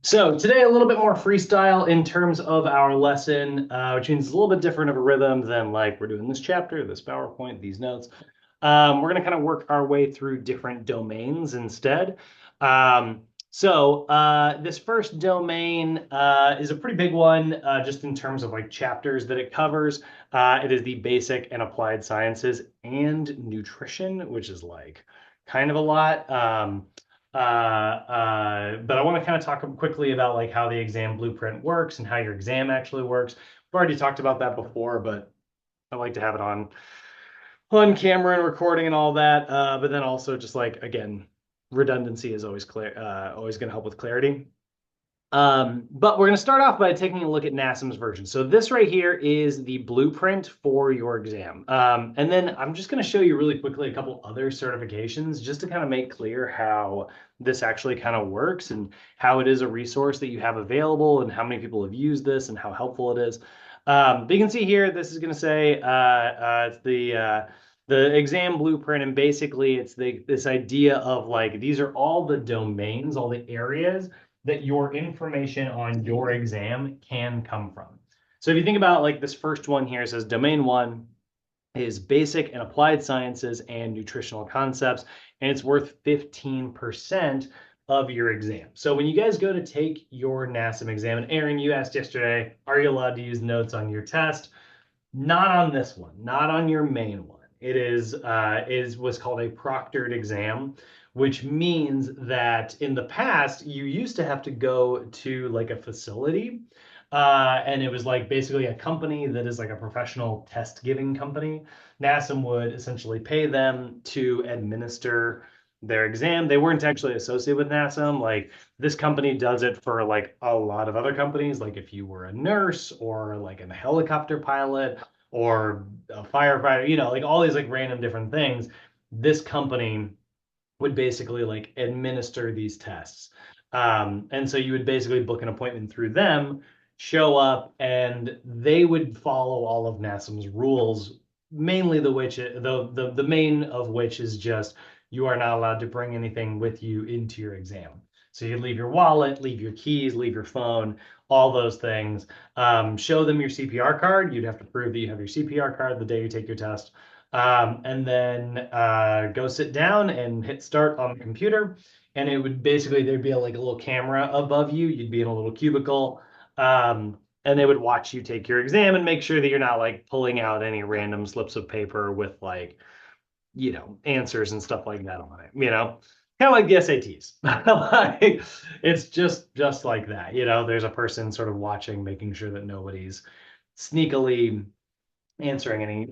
So today a little bit more freestyle in terms of our lesson, which means it's a little bit different of a rhythm than like we're doing this chapter, this PowerPoint, these notes. We're going to kind of work our way through different domains instead. This first domain is a pretty big one, just in terms of like chapters that it covers. It is the basic and applied sciences and nutrition, which is like kind of a lot. But I want to kind of talk quickly about like how the exam blueprint works and how your exam actually works. We've already talked about that before, but I like to have it on camera and recording and all that. But then also just like again, redundancy is always clear, always going to help with clarity. But we're going to start off by taking a look at NASM's version. So this right here is the blueprint for your exam. And then I'm just going to show you really quickly a couple other certifications just to kind of make clear how this actually kind of works and how it is a resource that you have available and how many people have used this and how helpful it is. But you can see here, this is going to say it's the exam blueprint, and basically it's this idea of like these are all the domains, all the areas that your information on your exam can come from. So if you think about like this first one here, it says domain one is basic and applied sciences and nutritional concepts, and it's worth 15% of your exam. So when you guys go to take your NASM exam, and Aaron, you asked yesterday, are you allowed to use notes on your test? Not on this one, not on your main one. It is what's called a proctored exam, which means that in the past you used to have to go to like a facility, and it was like basically a company that is like a professional test giving company. NASM would essentially pay them to administer their exam. They weren't actually associated with NASM. Like this company does it for like a lot of other companies. Like if you were a nurse or like a helicopter pilot or a firefighter, like all these like random different things, this company would basically like administer these tests. And so you would basically book an appointment through them, show up, and they would follow all of NASM's rules, mainly the main of which is just you are not allowed to bring anything with you into your exam. So you leave your wallet, leave your keys, leave your phone, all those things. Show them your CPR card. You'd have to prove that you have your CPR card the day you take your test. And then go sit down and hit start on the computer. And it would basically, there'd be like a little camera above you. You'd be in a little cubicle. And they would watch you take your exam and make sure that you're not like pulling out any random slips of paper with like, answers and stuff like that on it. Kind of like the SATs. Like, it's just like that. There's a person sort of watching, making sure that nobody's sneakily answering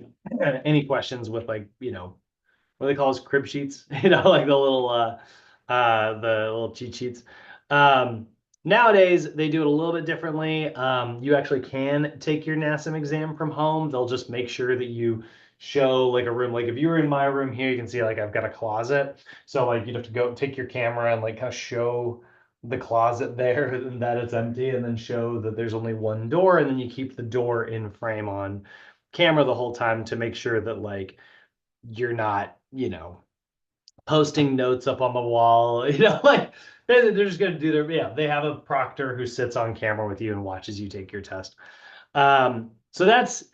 any questions with like what they call as crib sheets, like the little cheat sheets. Nowadays they do it a little bit differently. You actually can take your NASM exam from home. They'll just make sure that you show like a room. Like if you were in my room here, you can see like I've got a closet. So like you'd have to go take your camera and like kind of show the closet there and that it's empty, and then show that there's only one door, and then you keep the door in frame on camera the whole time to make sure that like you're not, posting notes up on the wall, like they're just going to do yeah, they have a proctor who sits on camera with you and watches you take your test. So that's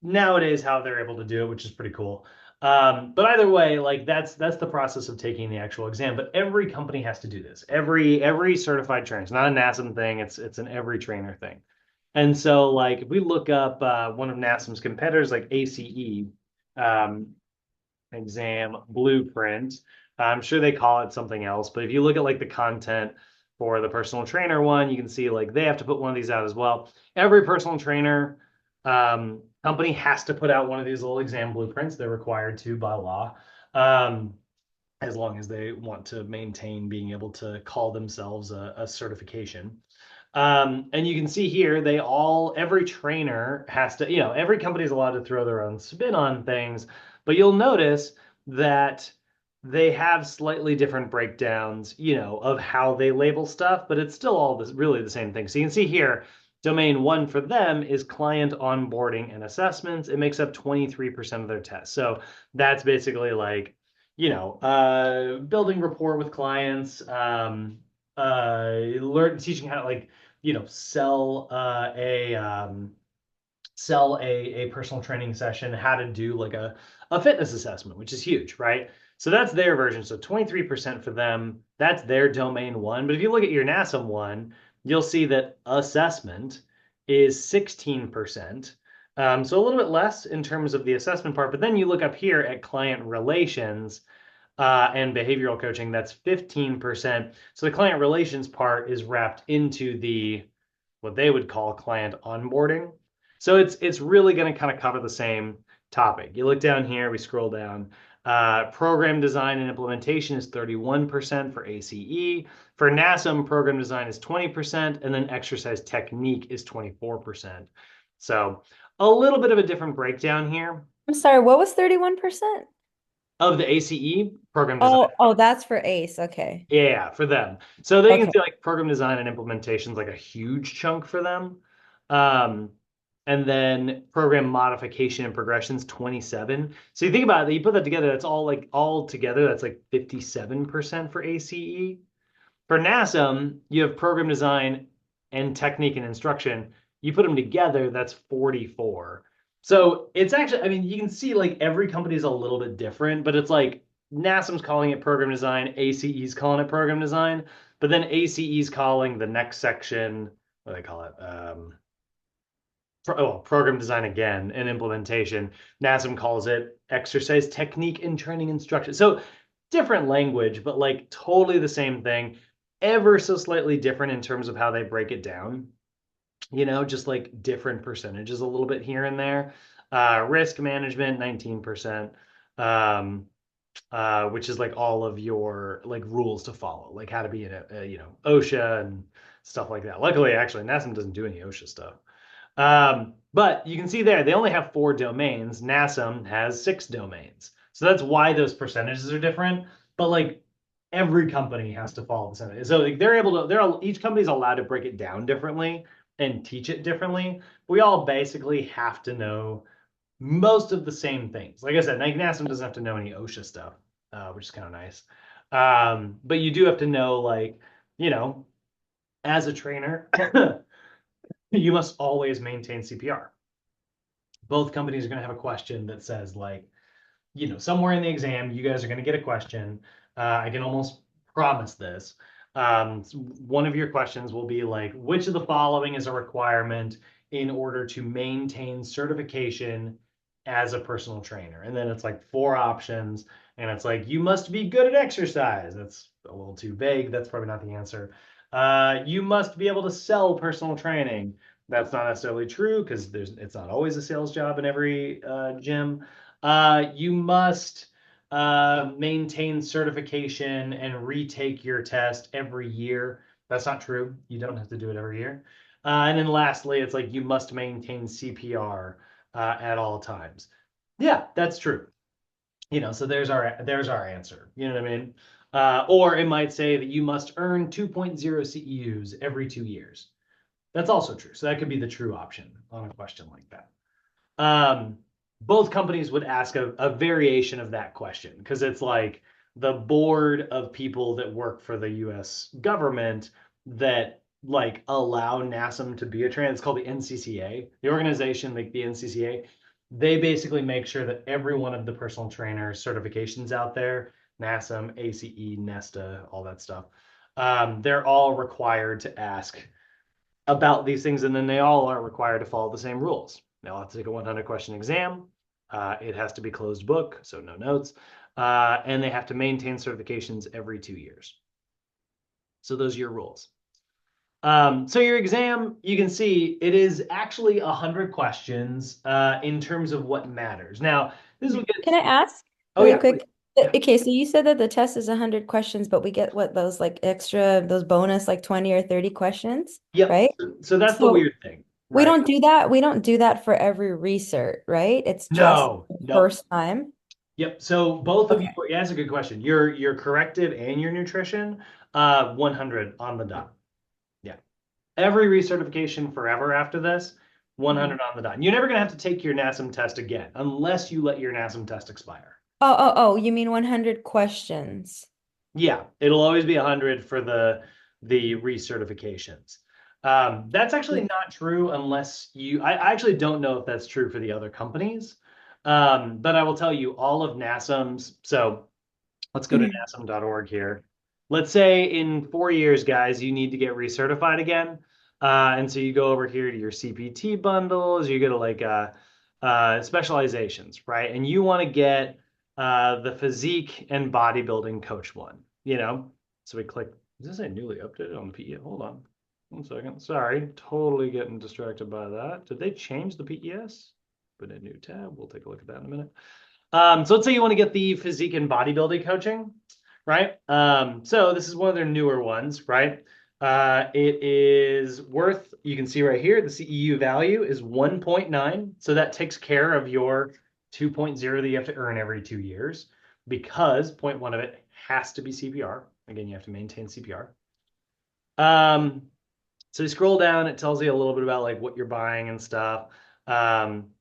nowadays how they're able to do it, which is pretty cool. But either way, like that's the process of taking the actual exam. But every company has to do this. Every certified trainer. It's not a NASM thing. It's an every trainer thing. And so, like, if we look up one of NASM's competitors, like ACE, um, exam blueprint, I'm sure they call it something else. But if you look at like the content for the personal trainer one, you can see like they have to put one of these out as well. Every personal trainer company has to put out one of these little exam blueprints. They're required to by law. As long as they want to maintain being able to call themselves a certification. And you can see here, every trainer has to, every company is allowed to throw their own spin on things, but you'll notice that they have slightly different breakdowns, of how they label stuff, but it's still all really the same thing. So you can see here, domain one for them is client onboarding and assessments. It makes up 23% of their tests. So that's basically like, building rapport with clients, teaching how to like, sell a personal training session, how to do like a fitness assessment, which is huge, right? So that's their version. So 23% for them, that's their domain one. But if you look at your NASM one, you'll see that assessment is 16%. So a little bit less in terms of the assessment part. But then you look up here at client relations and behavioral coaching, that's 15%. So the client relations part is wrapped into the what they would call client onboarding. So it's really going to kind of cover the same topic. You look down here, we scroll down. Program design and implementation is 31% for ACE. For NASM, program design is 20%, and then exercise technique is 24%. So a little bit of a different breakdown here I'm sorry, what was 31%? of the ACE program design. Oh, that's for ACE. Okay. Yeah, for them. So they can Okay. see like program design and implementation is like a huge chunk for them. Um, and then program modification and progressions 27. So you think about it, you put that together, that's all together, that's like 57% for ACE. For NASM, you have program design and technique and instruction. You put them together, that's 44. So it's actually, I mean, you can see like every company is a little bit different, but it's like NASM's calling it program design, ACE's calling it program design, but then ACE's calling the next section, what do they call it? Program design again and implementation. NASM calls it exercise technique and training instruction. So different language, but like totally the same thing, ever so slightly different in terms of how they break it down. Just like different percentages a little bit here and there. Risk management, 19%, which is like all of your like rules to follow, like how to be in OSHA and stuff like that. Luckily, actually, NASM doesn't do any OSHA stuff. But you can see there, they only have 4 domains. NASM has 6 domains. So that's why those percentages are different. But like every company has to follow the same. So like each company's allowed to break it down differently and teach it differently. We all basically have to know most of the same things. Like I said, like NASM doesn't have to know any OSHA stuff, which is kind of nice. But you do have to know, like, you know, as a trainer, you must always maintain CPR. Both companies are going to have a question that says, like, somewhere in the exam, you guys are going to get a question. I can almost promise this. One of your questions will be like, which of the following is a requirement in order to maintain certification as a personal trainer? And then it's like 4 options. And it's like, you must be good at exercise. That's a little too vague. That's probably not the answer. You must be able to sell personal training. That's not necessarily true because it's not always a sales job in every gym. You must maintain certification and retake your test every year. That's not true. You don't have to do it every year. And then lastly, it's like you must maintain CPR at all times. Yeah, that's true. So there's our answer. You know what I mean? Or it might say that you must earn 2.0 CEUs every 2 years. That's also true. So that could be the true option on a question like that. Um, Both companies would ask a variation of that question because it's like the board of people that work for the US government that like allow NASM to be a trans. It's called the NCCA. The organization, like the NCCA, they basically make sure that every one of the personal trainer certifications out there, NASM, ACE, NESTA, all that stuff, they're all required to ask about these things, and then they all are required to follow the same rules. They'll have to take a 100-question exam. It has to be closed book, so no notes. And they have to maintain certifications every 2 years. So those are your rules. So your exam, you can see it is actually 100 questions in terms of what matters. Now, this is what Can gets. I ask Oh, really yeah, please. quick? Yeah. Okay, so you said that the test is 100 questions, but we get what those like extra, those bonus like 20 or 30 questions, Yep. right? So that's the So weird thing, we right? don't do that. We don't do that for every recert, right? It's just No, the no. first time. Yep. So both of you, Okay. yeah, that's a good question. Your corrective and your nutrition, 100 on the dot. Yeah. Every recertification forever after this, Mhm. 100 on the dot. You're never gonna have to take your NASM test again unless you let your NASM test expire. Oh, you mean 100 questions? Yeah, it'll always be 100 for the recertifications. That's actually not true unless I actually don't know if that's true for the other companies. But I will tell you all of NASM's. So let's go to NASM.org here. Let's say in 4 years, guys, you need to get recertified again. And so you go over here to your CPT bundles, you go to like specializations, right? And you want to get the physique and bodybuilding coach one, you know? So we click, does this say newly updated on the PES? Hold on 1 second. Sorry, totally getting distracted by that. Did they change the PES? Put in a new tab. We'll take a look at that in a minute. So let's say you want to get the physique and bodybuilding coaching, right? So this is one of their newer ones, right? It is worth, you can see right here, the CEU value is 1.9. So that takes care of your 2.0 that you have to earn every 2 years because 0.1 of it has to be CPR. Again, you have to maintain CPR. So you scroll down, it tells you a little bit about like what you're buying and stuff.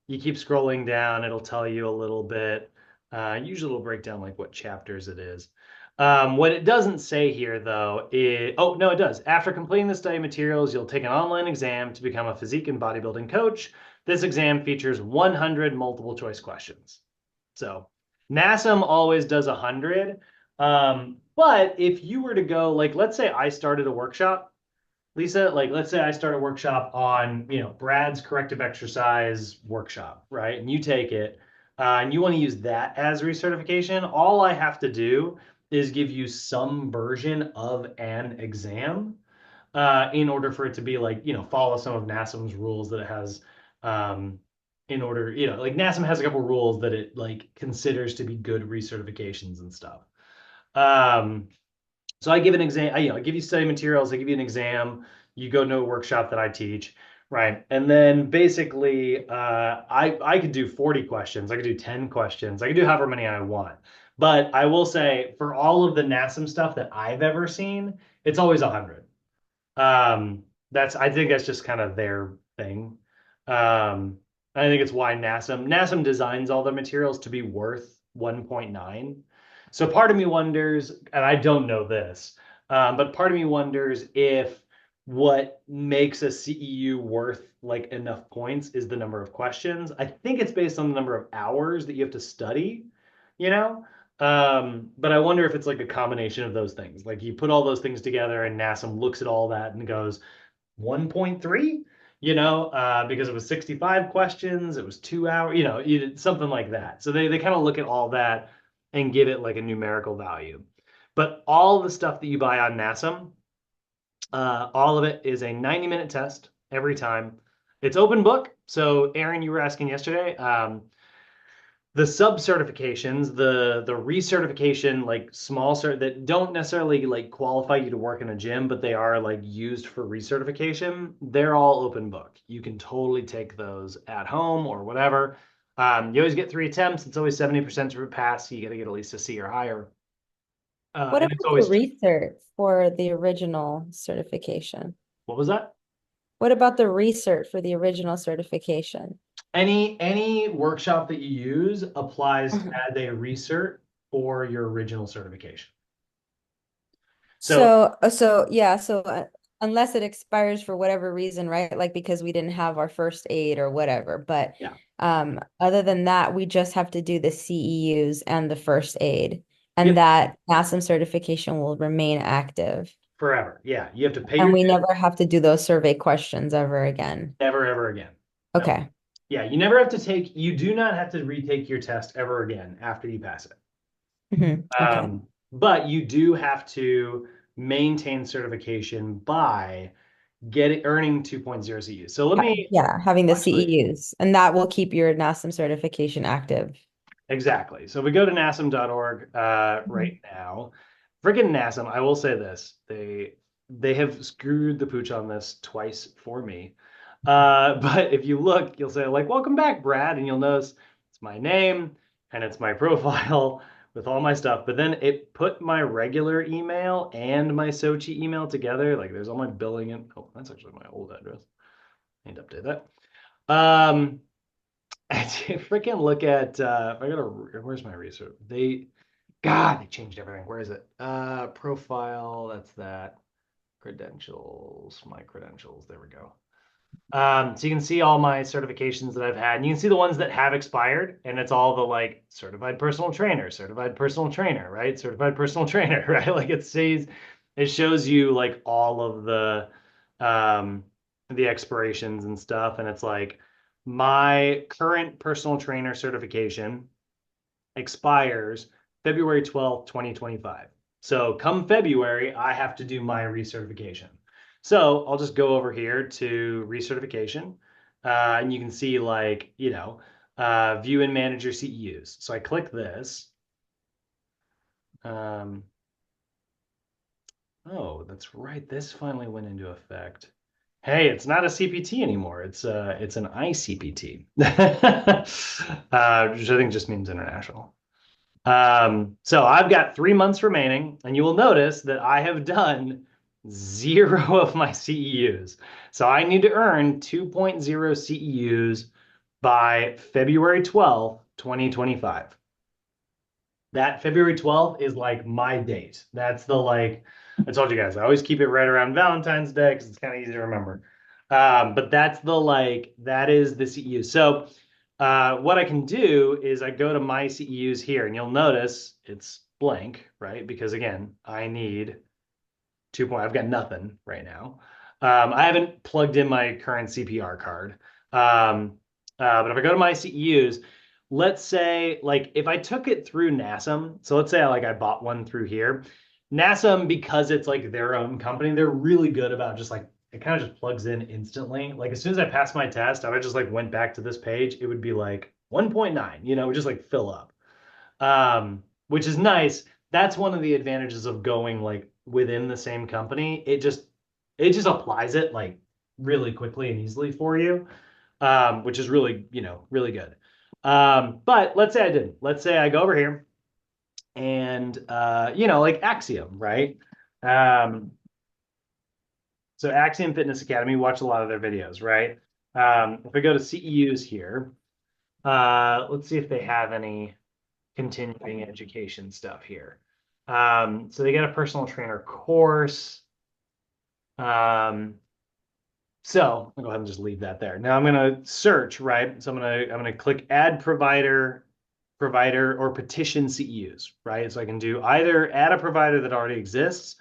You keep scrolling down, it'll tell you a little bit. Usually it'll break down like what chapters it is. What it doesn't say here though is, oh no, it does. After completing the study materials, you'll take an online exam to become a physique and bodybuilding coach. This exam features 100 multiple choice questions. So NASM always does 100. But if you were to go, like, let's say I started a workshop, Lisa, like, let's say I start a workshop on, Brad's corrective exercise workshop, right? And you take it, and you want to use that as recertification. All I have to do is give you some version of an exam, in order for it to be like, follow some of NASM's rules that it has, in order, like NASM has a couple rules that it like considers to be good recertifications and stuff. So I give an exam, I give you study materials, I give you an exam, you go to a workshop that I teach, right? And then basically, I could do 40 questions, I could do 10 questions, I could do however many I want. But I will say, for all of the NASM stuff that I've ever seen, it's always 100. I think that's just kind of their thing. I think it's why NASM designs all the materials to be worth 1.9. So part of me wonders, and I don't know this, but part of me wonders if what makes a CEU worth like enough points is the number of questions. I think it's based on the number of hours that you have to study, you know? But I wonder if it's like a combination of those things. Like you put all those things together and NASM looks at all that and goes 1.3, because it was 65 questions, it was 2 hours, something like that. So they kind of look at all that and give it like a numerical value. But all the stuff that you buy on NASM, all of it is a 90-minute test every time. It's open book. So Aaron, you were asking yesterday, the sub-certifications, the recertification, like small cert that don't necessarily like qualify you to work in a gym, but they are like used for recertification, they're all open book. You can totally take those at home or whatever. You always get 3 attempts. It's always 70% to pass. So you got to get at least a C or higher. What And about it's the always, research for the original certification? what was that? What about the research for the original certification? Any workshop that you use applies Uh-huh. as a recert for your original certification. So So unless it expires for whatever reason, right? Like because we didn't have our first aid or whatever. But yeah, other than that, we just have to do the CEUs and the first aid, and yep, that NASM certification will remain active. forever. Yeah, you have to pay And your we dues, never have to do those survey questions ever again. never ever again. No. Okay. Yeah, you never have to take, you do not have to retake your test ever again after you pass it. Okay. But you do have to maintain certification by earning 2.0 CU. So let me Yeah, having the actually, CEUs, and that will keep your NASM certification active. exactly. So we go to nasm.org right now. Friggin' NASM, I will say this. They have screwed the pooch on this twice for me. But if you look, you'll say like, welcome back, Brad, and you'll notice it's my name and it's my profile with all my stuff. But then it put my regular email and my Sochi email together. Like there's all my billing and oh, that's actually my old address. I need to update that. Freaking look at if I gotta where's my research? They changed everything. Where is it? Profile, that's that. credentials, my credentials. There we go. So you can see all my certifications that I've had, and you can see the ones that have expired, and it's all the like certified personal trainer, right? Certified personal trainer, right? Like it shows you like all of the expirations and stuff, and it's like my current personal trainer certification expires February 12th, 2025. So come February, I have to do my recertification. So I'll just go over here to recertification, and you can see like, view and manage your CEUs. So I click this. Oh, that's right. This finally went into effect. Hey, it's not a CPT anymore. It's an ICPT, which I think just means international. So I've got 3 months remaining, and you will notice that I have done 0 of my CEUs. So I need to earn 2.0 CEUs by February 12th, 2025. That February 12th is like my date. That's the like, I told you guys, I always keep it right around Valentine's Day because it's kind of easy to remember. But that's the like, that is the CEU. So what I can do is I go to my CEUs here, and you'll notice it's blank, right? Because again, I need 2 point. I've got nothing right now. I haven't plugged in my current CPR card. But if I go to my CEUs, let's say like if I took it through NASM, so let's say like I bought one through here, NASM, because it's like their own company, they're really good about just like it kind of just plugs in instantly. Like as soon as I passed my test, I just like went back to this page, it would be like 1.9, it would just like fill up. Which is nice. That's one of the advantages of going like within the same company. It just applies it like really quickly and easily for you, which is really, really good. But let's say I didn't. Let's say I go over here and like Axiom, right? So Axiom Fitness Academy, watch a lot of their videos, right? If I go to CEUs here, let's see if they have any continuing education stuff here. So they got a personal trainer course. So I'll go ahead and just leave that there. Now I'm going to search, right? So I'm going to click add provider or petition CEUs, right? So I can do either add a provider that already exists,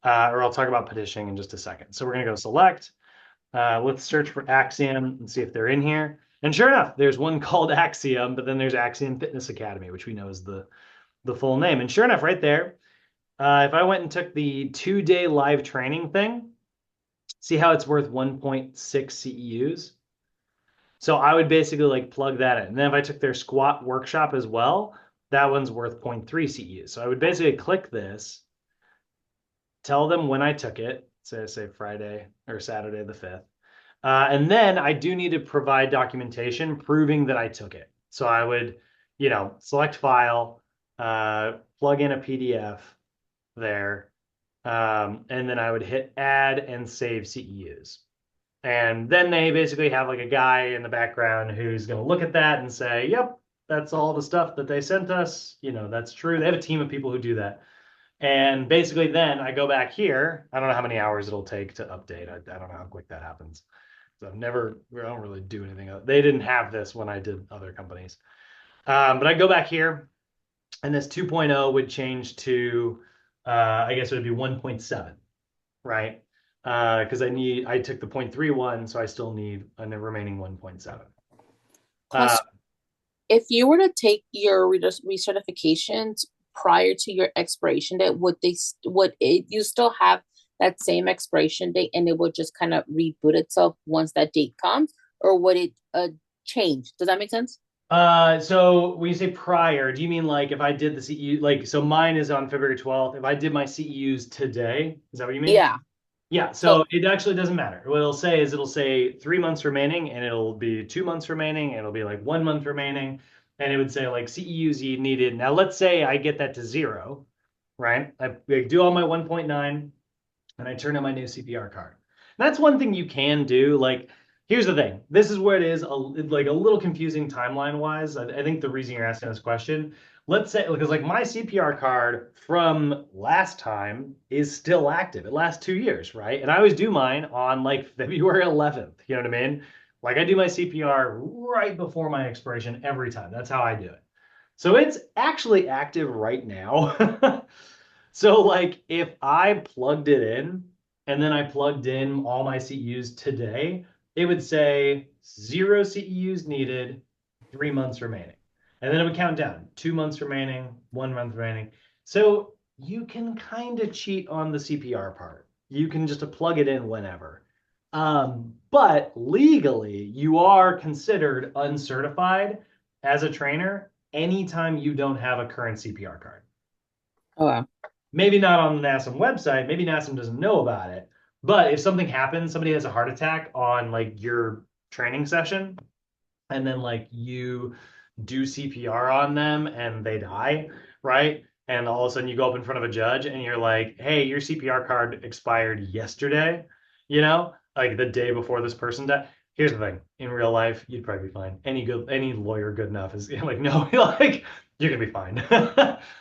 or I'll talk about petitioning in just a second. So we're going to go select. Let's search for Axiom and see if they're in here. And sure enough, there's one called Axiom, but then there's Axiom Fitness Academy, which we know is the full name. And sure enough, right there, if I went and took the 2-day live training thing, see how it's worth 1.6 CEUs? So I would basically like plug that in. And then if I took their squat workshop as well, that one's worth 0.3 CEUs. So I would basically click this, tell them when I took it, say Friday or Saturday the 5th. And then I do need to provide documentation proving that I took it. So I would, select file, plug in a PDF there, and then I would hit add and save CEUs. And then they basically have like a guy in the background who's going to look at that and say, yep, that's all the stuff that they sent us. That's true. They have a team of people who do that. And basically then I go back here. I don't know how many hours it'll take to update. I don't know how quick that happens. So I don't really do anything. They didn't have this when I did other companies. But I go back here, and this 2.0 would change to, I guess it would be 1.7, right? Because I took the 0.31, so I still need a remaining 1.7. If you were to take your recertifications prior to your expiration date, you still have that same expiration date and it would just kind of reboot itself once that date comes, or would it change? Does that make sense? So when you say prior, do you mean like if I did the CEU, like, so mine is on February 12th. If I did my CEUs today, is that what you mean? Yeah. Yeah, so it actually doesn't matter. What it'll say is it'll say 3 months remaining, and it'll be 2 months remaining, and it'll be like 1 month remaining, and it would say like CEUs you needed. Now let's say I get that to 0, right? I do all my 1.9, and I turn in my new CPR card. And that's one thing you can do. Like, here's the thing. This is where it is like a little confusing timeline wise. I think the reason you're asking this question, let's say, because like my CPR card from last time is still active. It lasts 2 years, right? And I always do mine on like February 11th. You know what I mean? Like I do my CPR right before my expiration every time. That's how I do it. So it's actually active right now. So like if I plugged it in and then I plugged in all my CEUs today, it would say 0 CEUs needed, 3 months remaining. And then it would count down 2 months remaining, 1 month remaining. So you can kind of cheat on the CPR part. You can just plug it in whenever. But legally, you are considered uncertified as a trainer anytime you don't have a current CPR card. Oh, wow. Maybe not on the NASM website. Maybe NASM doesn't know about it. But if something happens, somebody has a heart attack on like your training session, and then like you do CPR on them and they die, right? And all of a sudden you go up in front of a judge and you're like, hey, your CPR card expired yesterday, like the day before this person died. Here's the thing, in real life, you'd probably be fine. Any lawyer good enough is like, no, like you're gonna be fine.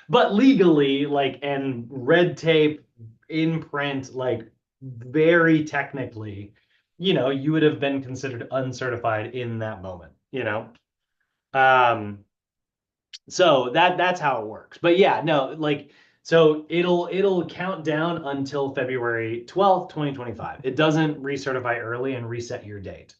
But legally, like, and red tape in print, like very technically, you would have been considered uncertified in that moment. Um, so that's how it works. But yeah, no, like so it'll count down until February 12th, 2025. It doesn't recertify early and reset your date.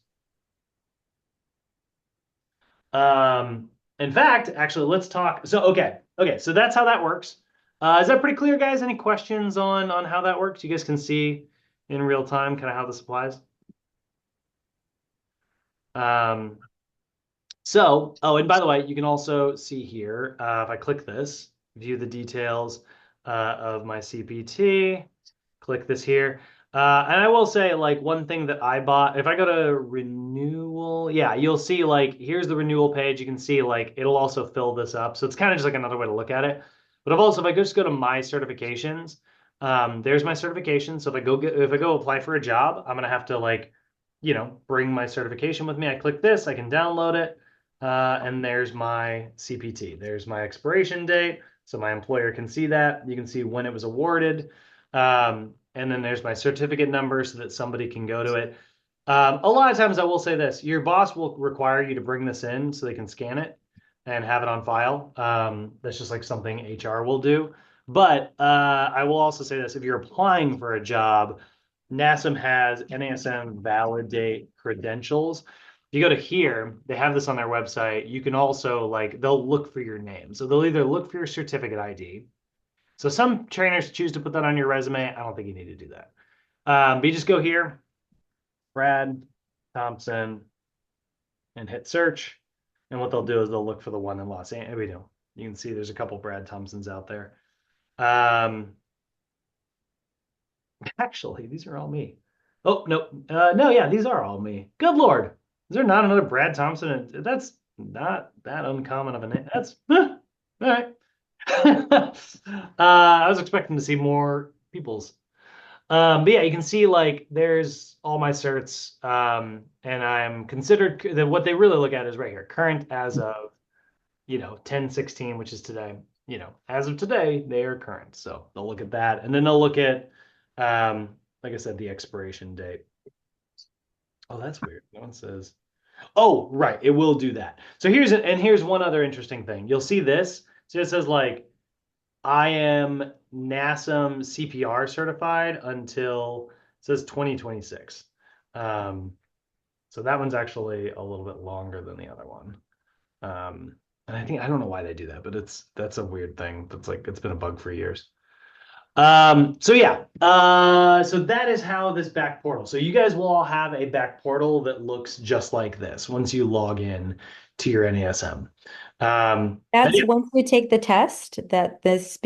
In fact, actually, let's talk. So okay, so that's how that works. Is that pretty clear, guys? Any questions on how that works? You guys can see in real time kind of how this applies. Um, oh, and by the way, you can also see here, if I click this, view the details of my CPT, click this here. And I will say, like, one thing that I bought, if I go to renewal, yeah, you'll see, like, here's the renewal page. You can see, like, it'll also fill this up. So it's kind of just like another way to look at it. But I've also, if I just go to my certifications, there's my certification. So if I go apply for a job, I'm gonna have to like, bring my certification with me. I click this, I can download it. And there's my CPT. There's my expiration date. So my employer can see that. You can see when it was awarded. And then there's my certificate number so that somebody can go to it. A lot of times I will say this, your boss will require you to bring this in so they can scan it and have it on file. That's just like something HR will do. But I will also say this, if you're applying for a job, NASM has NASM validate credentials. If you go to here, they have this on their website. You can also like, they'll look for your name. So they'll either look for your certificate ID. So some trainers choose to put that on your resume. I don't think you need to do that. But you just go here, Brad Thompson, and hit search. And what they'll do is they'll look for the one in Los Angeles. You can see there's a couple Brad Thompsons out there. Actually, these are all me. Oh, no. No, yeah, these are all me. Good Lord. Is there not another Brad Thompson? That's not that uncommon of a name. That's all right. I was expecting to see more people's. But yeah, you can see like there's all my certs, and I'm considered that what they really look at is right here, current as of 10/16, which is today. As of today, they are current. So they'll look at that, and then they'll look at, like I said, the expiration date. Oh, that's weird. No one says. Oh, right. It will do that. So here's one other interesting thing. You'll see this. So it says like I am NASM CPR certified until it says 2026. So that one's actually a little bit longer than the other one. And I don't know why they do that, but that's a weird thing. That's like it's been a bug for years. So yeah, so that is how this back portal. So you guys will all have a back portal that looks just like this once you log in to your NASM. That's once you take the test that this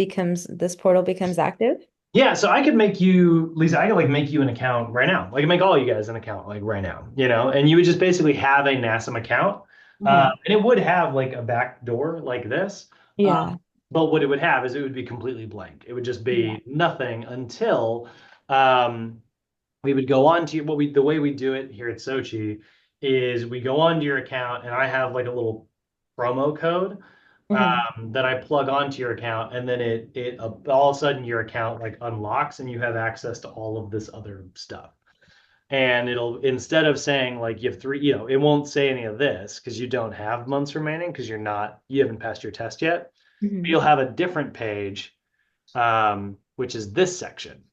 portal becomes active. Yeah, so I could make you, Lisa, I could like make you an account right now. I can make all you guys an account like right now, and you would just basically have a NASM account. And it would have like a back door like this. Yeah. But what it would have is it would be completely blank. It would just be nothing until we would go on to the way we do it here at Sochi is we go onto your account and I have like a little promo code Mhm. that I plug onto your account, and then it all of a sudden your account like unlocks and you have access to all of this other stuff. And it'll, instead of saying like you have three, it won't say any of this because you don't have months remaining because you haven't passed your test yet. But you'll Mhm. have a different page, which is this section.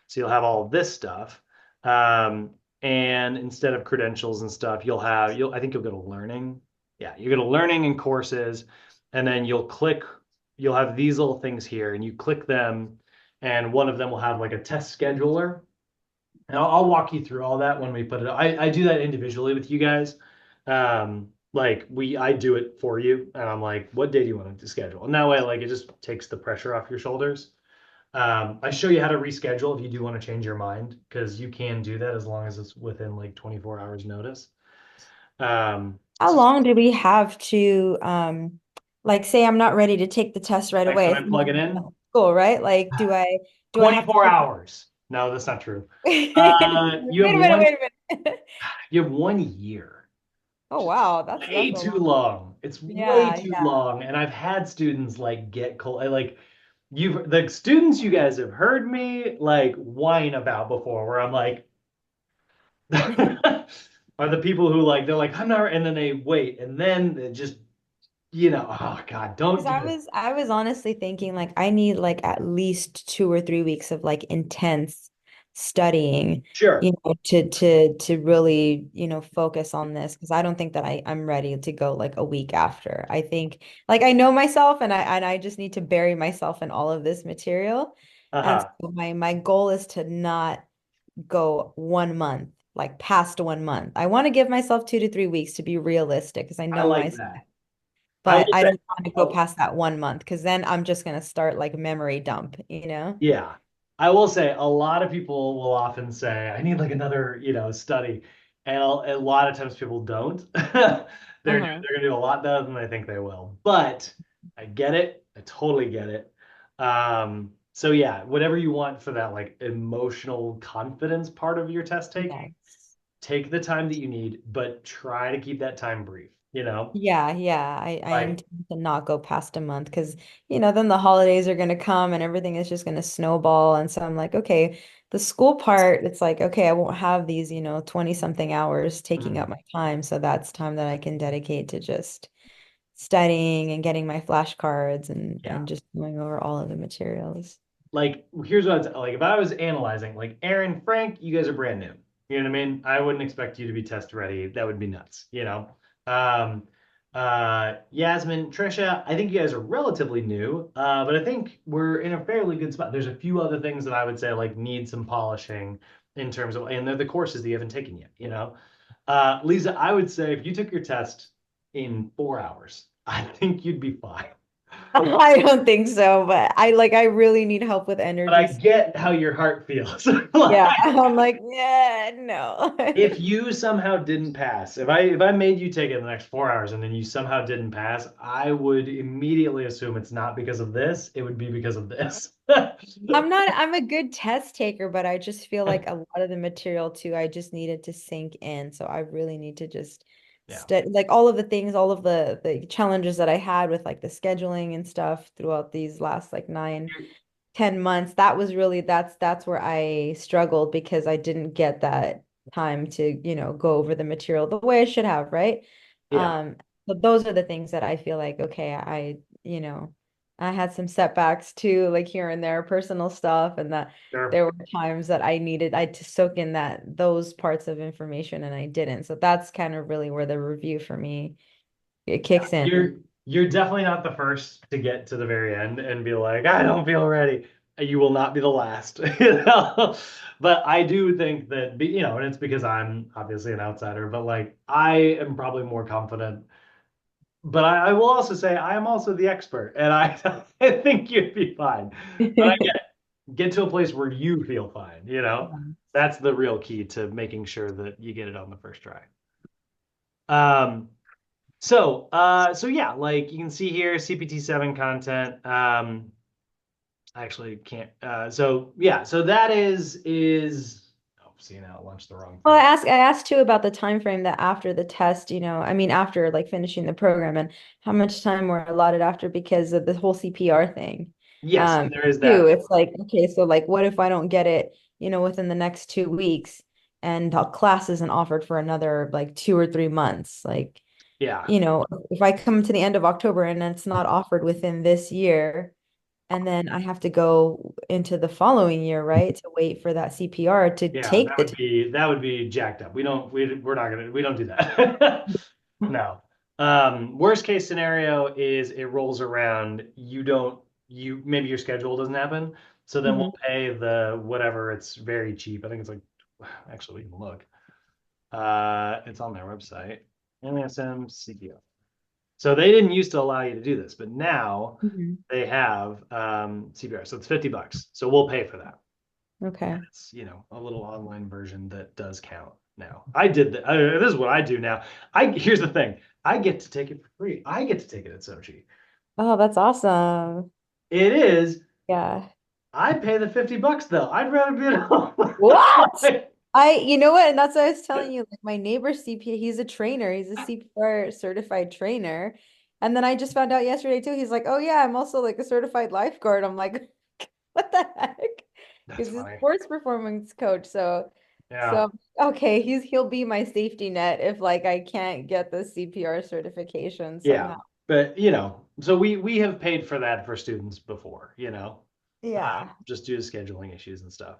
So you'll have all this stuff. Um, and instead of credentials and stuff, I think you'll go to learning. Yeah, you go to learning and courses, and then you'll have these little things here, and you click them, and one of them will have like a test scheduler. And I'll walk you through all that when we put it. I do that individually with you guys. I do it for you, and I'm like, what day do you want to schedule? And that way, like, it just takes the pressure off your shoulders. I show you how to reschedule if you do want to change your mind, because you can do that as long as it's within like 24 hours notice. Um, How long do we have to, like, say I'm not ready to take the test right like away? when It's I plug it in, school, right? Like, do I have to 24 take hours. No, that's not true. You Wait have a minute, one, wait a minute. you have 1 year. Oh wow, that's Way a too long. long. It's way Yeah, too yeah. long. And I've had students like get cold. The students you guys have heard me like whine about before, where I'm like, are the people who like, they're like, I'm not, and then they wait, and then it just, oh God, don't Because do I it. was I was honestly thinking like I need like at least 2 or 3 weeks of like intense studying, Sure. to really, focus on this because I don't think that I'm ready to go like a week after. I think like I know myself and I just need to bury myself in all of this material. And Uh-huh. so my goal is to not go 1 month, like past 1 month. I want to give myself 2 to 3 weeks to be realistic because I I know like myself, that. I but will I say, don't want to go oh, past that 1 month because then I'm just gonna start like memory dump, yeah. I will say a lot of people will often say, I need like another, study. And a lot of times people don't. Uh-huh. They're gonna do a lot better than they think they will. But I get it. I totally get it. So yeah, whatever you want for that like emotional confidence part of your test taking, Yes. take the time that you need, but try to keep that time brief, Yeah, yeah. I Like, intend to not go past a month because, then the holidays are gonna come and everything is just gonna snowball. And so I'm like, okay, the school part, it's like, okay, I won't have these, 20 something hours taking up mhm, my time. So that's time that I can dedicate to just studying and getting my flashcards and yeah. just going over all of the materials. Like here's what like if I was analyzing, like Aaron, Frank, you guys are brand new. You know what I mean? I wouldn't expect you to be test ready. That would be nuts. Um Yasmin, Trisha, I think you guys are relatively new, but I think we're in a fairly good spot. There's a few other things that I would say like need some polishing in terms of, and they're the courses that you haven't taken yet. Lisa, I would say if you took your test in 4 hours, I think you'd be fine. I don't think so, but I really need help with But I energy. get how your heart feels. Yeah, Like, I'm like, yeah, no. if you somehow didn't pass, if I made you take it in the next 4 hours and then you somehow didn't pass, I would immediately assume it's not because of this. It would be because of this. I'm a good test taker, but I just feel like a lot of the material too, I just needed to sink in. So I really need to just Yeah. study like all of the things, all of the challenges that I had with like the scheduling and stuff throughout these last like 9, 10 months. That was really that's where I struggled because I didn't get that time to, go over the material the way I should have, right? Yeah. But those are the things that I feel like, okay, I had some setbacks too, like here and there, personal stuff, and that Sure. there were times that I to soak in those parts of information and I didn't. So that's kind of really where the review for me it Yeah. kicks in. You're definitely not the first to get to the very end and be like, I don't feel ready. You will not be the last, But I do think that, and it's because I'm obviously an outsider, but like I am probably more confident. But I will also say I am also the expert, and I, I think you'd be fine. But I get to a place where you feel fine, That's the real key to making sure that you get it on the first try. Um, so yeah, like you can see here, CPT-7 content. I actually can't. So yeah, so that is seeing out lunch the wrong Well, thing. I asked too about the time frame that after the test, I mean, after like finishing the program and how much time we're allotted after because of the whole CPR thing. Yes, and there is Too, that. it's like, okay, so like, what if I don't get it, within the next 2 weeks and the class isn't offered for another like 2 or 3 months? Like, Yeah. if I come to the end of October and it's not offered within this year, and then I have to go into the following year, right, to wait for that CPR to Yeah, take the test. that would be jacked up. We're not gonna we don't do that. No. Worst case scenario is it rolls around, you maybe your schedule doesn't happen. So then we'll Mhm. pay the whatever, it's very cheap. I think it's like actually we can look. It's on their website. NSM CPO. So they didn't used to allow you to do this, but now Mhm. they have CPR. So it's $50. So we'll pay for that. Okay. It's, a little online version that does count now. I did that. This is what I do now. Here's the thing. I get to take it for free. I get to take it at Sochi. Oh, that's awesome. It is. Yeah. I pay the $50 though. I'd rather be at home. What? You know what? And that's what I was telling you. Like my neighbor CPA, he's a trainer. He's a CPR certified trainer. And then I just found out yesterday too. He's like, oh yeah, I'm also like a certified lifeguard. I'm like, what the heck? That's Because he's a funny. sports performance coach. Yeah. So okay, he'll be my safety net if like I can't get the CPR certification Yeah. somehow. But so we have paid for that for students before, Yeah. just due to scheduling issues and stuff.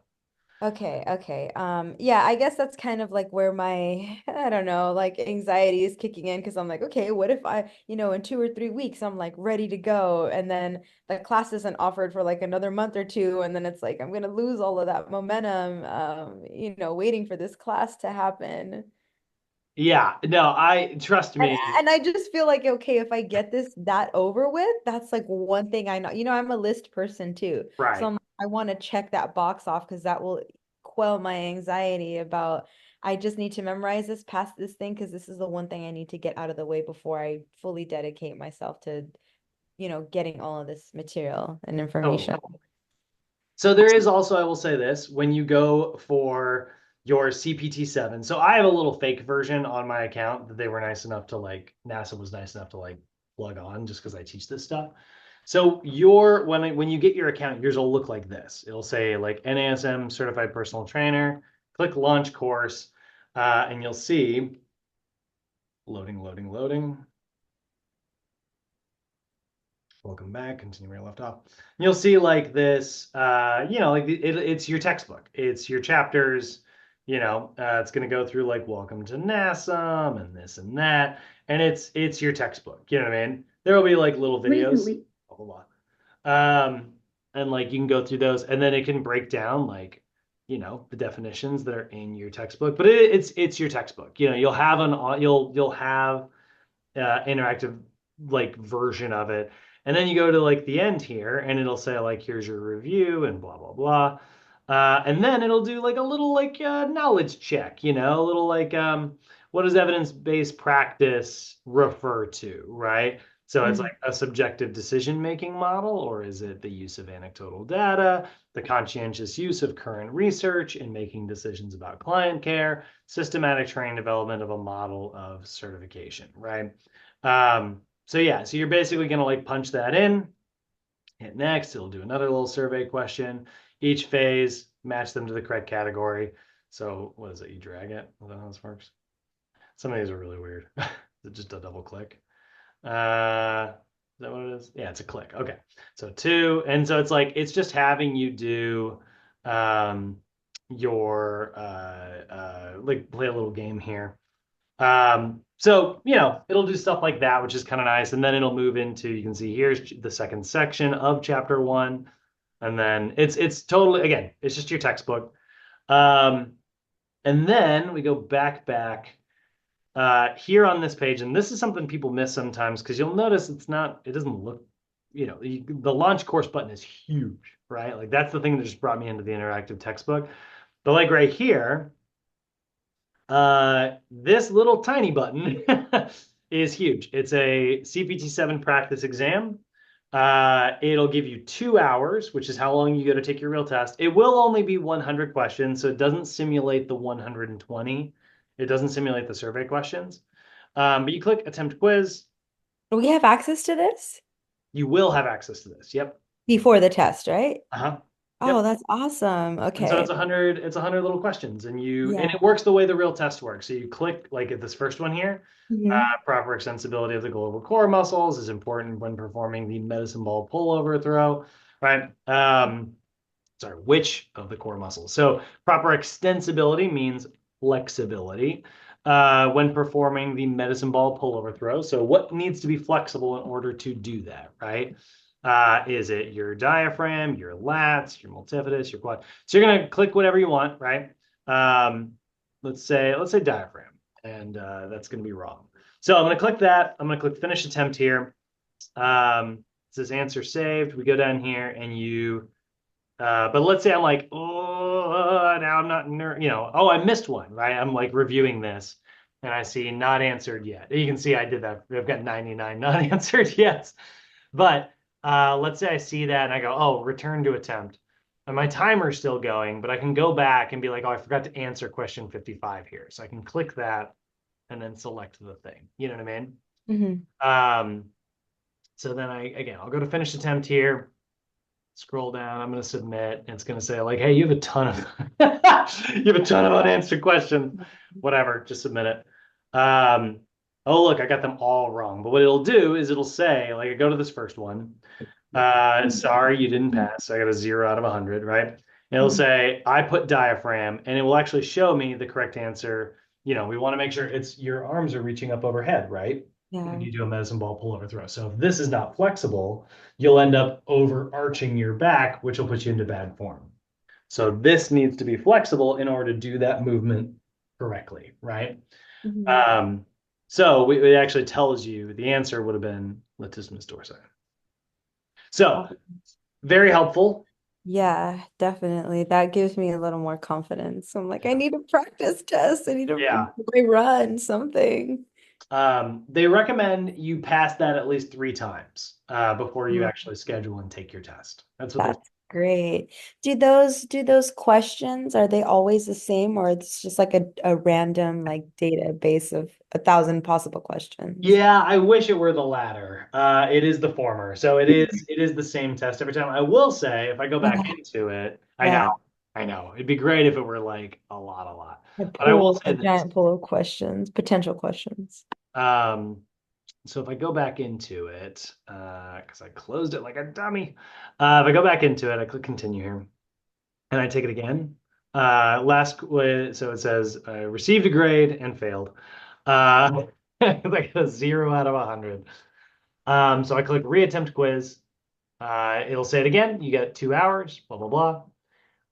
Okay, okay. Yeah, I guess that's kind of like where my, I don't know, like anxiety is kicking in because I'm like, okay, what if I, in 2 or 3 weeks I'm like ready to go and then the class isn't offered for like another month or two and then it's like I'm gonna lose all of that momentum, waiting for this class to happen. Yeah. No, I trust And me. and I just feel like okay, if I get that over with, that's like one thing I know. I'm a list person too. So Right. I want to check that box off because that will quell my anxiety about I just need to memorize this, pass this thing, because this is the one thing I need to get out of the way before I fully dedicate myself to, getting all of this material and information. Totally. So there is also, I will say this, when you go for your CPT-7, so I have a little fake version on my account that they were nice enough to NASA was nice enough to plug on just because I teach this stuff. So when you get your account, yours will look like this. It'll say like NASM certified personal trainer, click launch course, and you'll see loading, loading, loading. Welcome back. Continue where you left off. You'll see like this, it's your textbook. It's your chapters. It's going to go through like welcome to NASA and this and that, and it's your textbook. You know what I mean? There will be like little videos, blah blah blah, and like you can go through those, and then it can break down like the definitions that are in your textbook. But it's your textbook. You'll have interactive like version of it. And then you go to like the end here and it'll say like here's your review and blah blah blah. And then it'll do like a little like knowledge check, a little like what does evidence-based practice refer to, right? So it's Mhm. like a subjective decision-making model, or is it the use of anecdotal data, the conscientious use of current research in making decisions about client care, systematic training development of a model of certification, right? So yeah, so you're basically going to like punch that in, hit next. It'll do another little survey question. Each phase, match them to the correct category. So what is it? You drag it? Is that how this works? Some of these are really weird. It's just a double click. Is that what it is? Yeah, it's a click. Okay. So two, and so it's like it's just having you do um your like play a little game here. So it'll do stuff like that, which is kind of nice. And then it'll move into, you can see here's the second section of chapter one. And then it's totally, again, it's just your textbook. Um, and then we go back here on this page, and this is something people miss sometimes because you'll notice it doesn't look, the launch course button is huge, right? Like that's the thing that just brought me into the interactive textbook. But like right here, this little tiny button is huge. It's a CPT-7 practice exam It'll give you 2 hours, which is how long you go to take your real test. It will only be 100 questions, so it doesn't simulate the 120. It doesn't simulate the survey questions. But you click attempt quiz. Do we have access to this You will have access to this. Yep. before the test, right? Uh-huh. Oh, Yep. that's awesome. And so Okay. it's 100 little questions, and Yeah. it works the way the real test works. So you click like at this first one here. Mhm. Proper extensibility of the global core muscles is important when performing the medicine ball pullover throw, right? Sorry, which of the core muscles? So proper extensibility means flexibility when performing the medicine ball pullover throw. So what needs to be flexible in order to do that, right? Is it your diaphragm, your lats, your multifidus, your quad? So you're gonna click whatever you want, right? Let's say diaphragm, and that's gonna be wrong. So I'm gonna click that. I'm gonna click finish attempt here. It says answer saved. We go down here and but let's say I'm like, oh, now I'm not, oh, I missed one, right? I'm like reviewing this and I see not answered yet. You can see I did that. I've got 99 not answered yet. But let's say I see that and I go, oh, return to attempt. And my timer's still going, but I can go back and be like, oh, I forgot to answer question 55 here. So I can click that and then select the thing. You know what I mean? Mhm. So then I'll go to finish attempt here, scroll down, I'm going to submit, and it's going to say like, hey, you have a ton of you have a ton of unanswered questions. Whatever, just submit it. Oh, look, I got them all wrong. But what it'll do is it'll say, like, I go to this first one. Sorry, you didn't pass. So I got a 0 out of 100, right? And it'll say, I put diaphragm, and it will actually show me the correct answer. We want to make sure your arms are reaching up overhead, right? Yeah. When you do a medicine ball pullover throw. So if this is not flexible, you'll end up overarching your back, which will put you into bad form. So this needs to be flexible in order to do that movement correctly, right? Mhm. So it actually tells you the answer would have been latissimus dorsi. So very helpful. Yeah, definitely. That gives me a little more confidence. I'm like, I need a practice test. I need a Yeah. run, something. They recommend you pass that at least 3 times before you Mhm. actually schedule and take your test. That's what they. That's great. Do those questions, are they always the same, or it's just like a random like database of 1,000 possible questions? Yeah, I wish it were the latter. It is the former. So it is the same test every time. I will say, if I go back Yeah. into it, Yeah. I know. It'd be great if it were like a lot. A But I will pool, a say this. giant pool of questions, potential questions. Um, so if I go back into it, because I closed it like a dummy, if I go back into it, I click continue here, and I take it again. So it says received a grade and failed. Like a 0 out of 100. So I click reattempt quiz. It'll say it again. You get 2 hours, blah, blah, blah.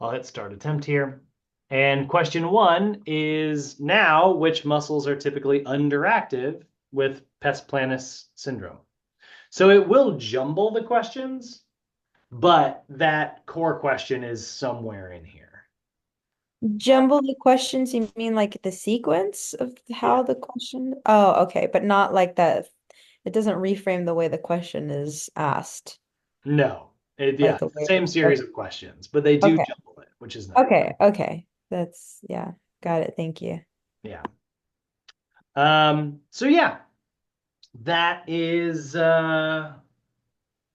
I'll hit start attempt here. And question 1 is now which muscles are typically underactive with pes planus syndrome? So it will jumble the questions, but that core question is somewhere in here. Jumble the questions, you mean like the sequence of Yeah. how the question? Oh, okay, but not like that. It doesn't reframe the way the question is asked, No. like Yeah, the it's the way same it's series of questions, but they do okay. jumble it, which is nice. Okay. That's yeah, got it. Thank you. Yeah. So yeah, that is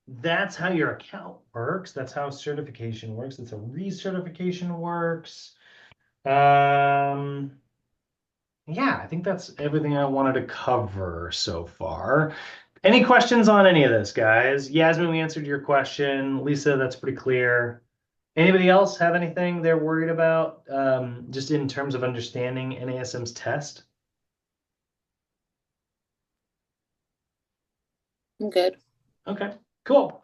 that's how your account works. That's how certification works. That's how recertification works. Um, yeah, I think that's everything I wanted to cover so far. Any questions on any of this, guys? Yasmin, we answered your question. Lisa, that's pretty clear. Anybody else have anything they're worried about, just in terms of understanding NASM's test? I'm good. Okay, cool.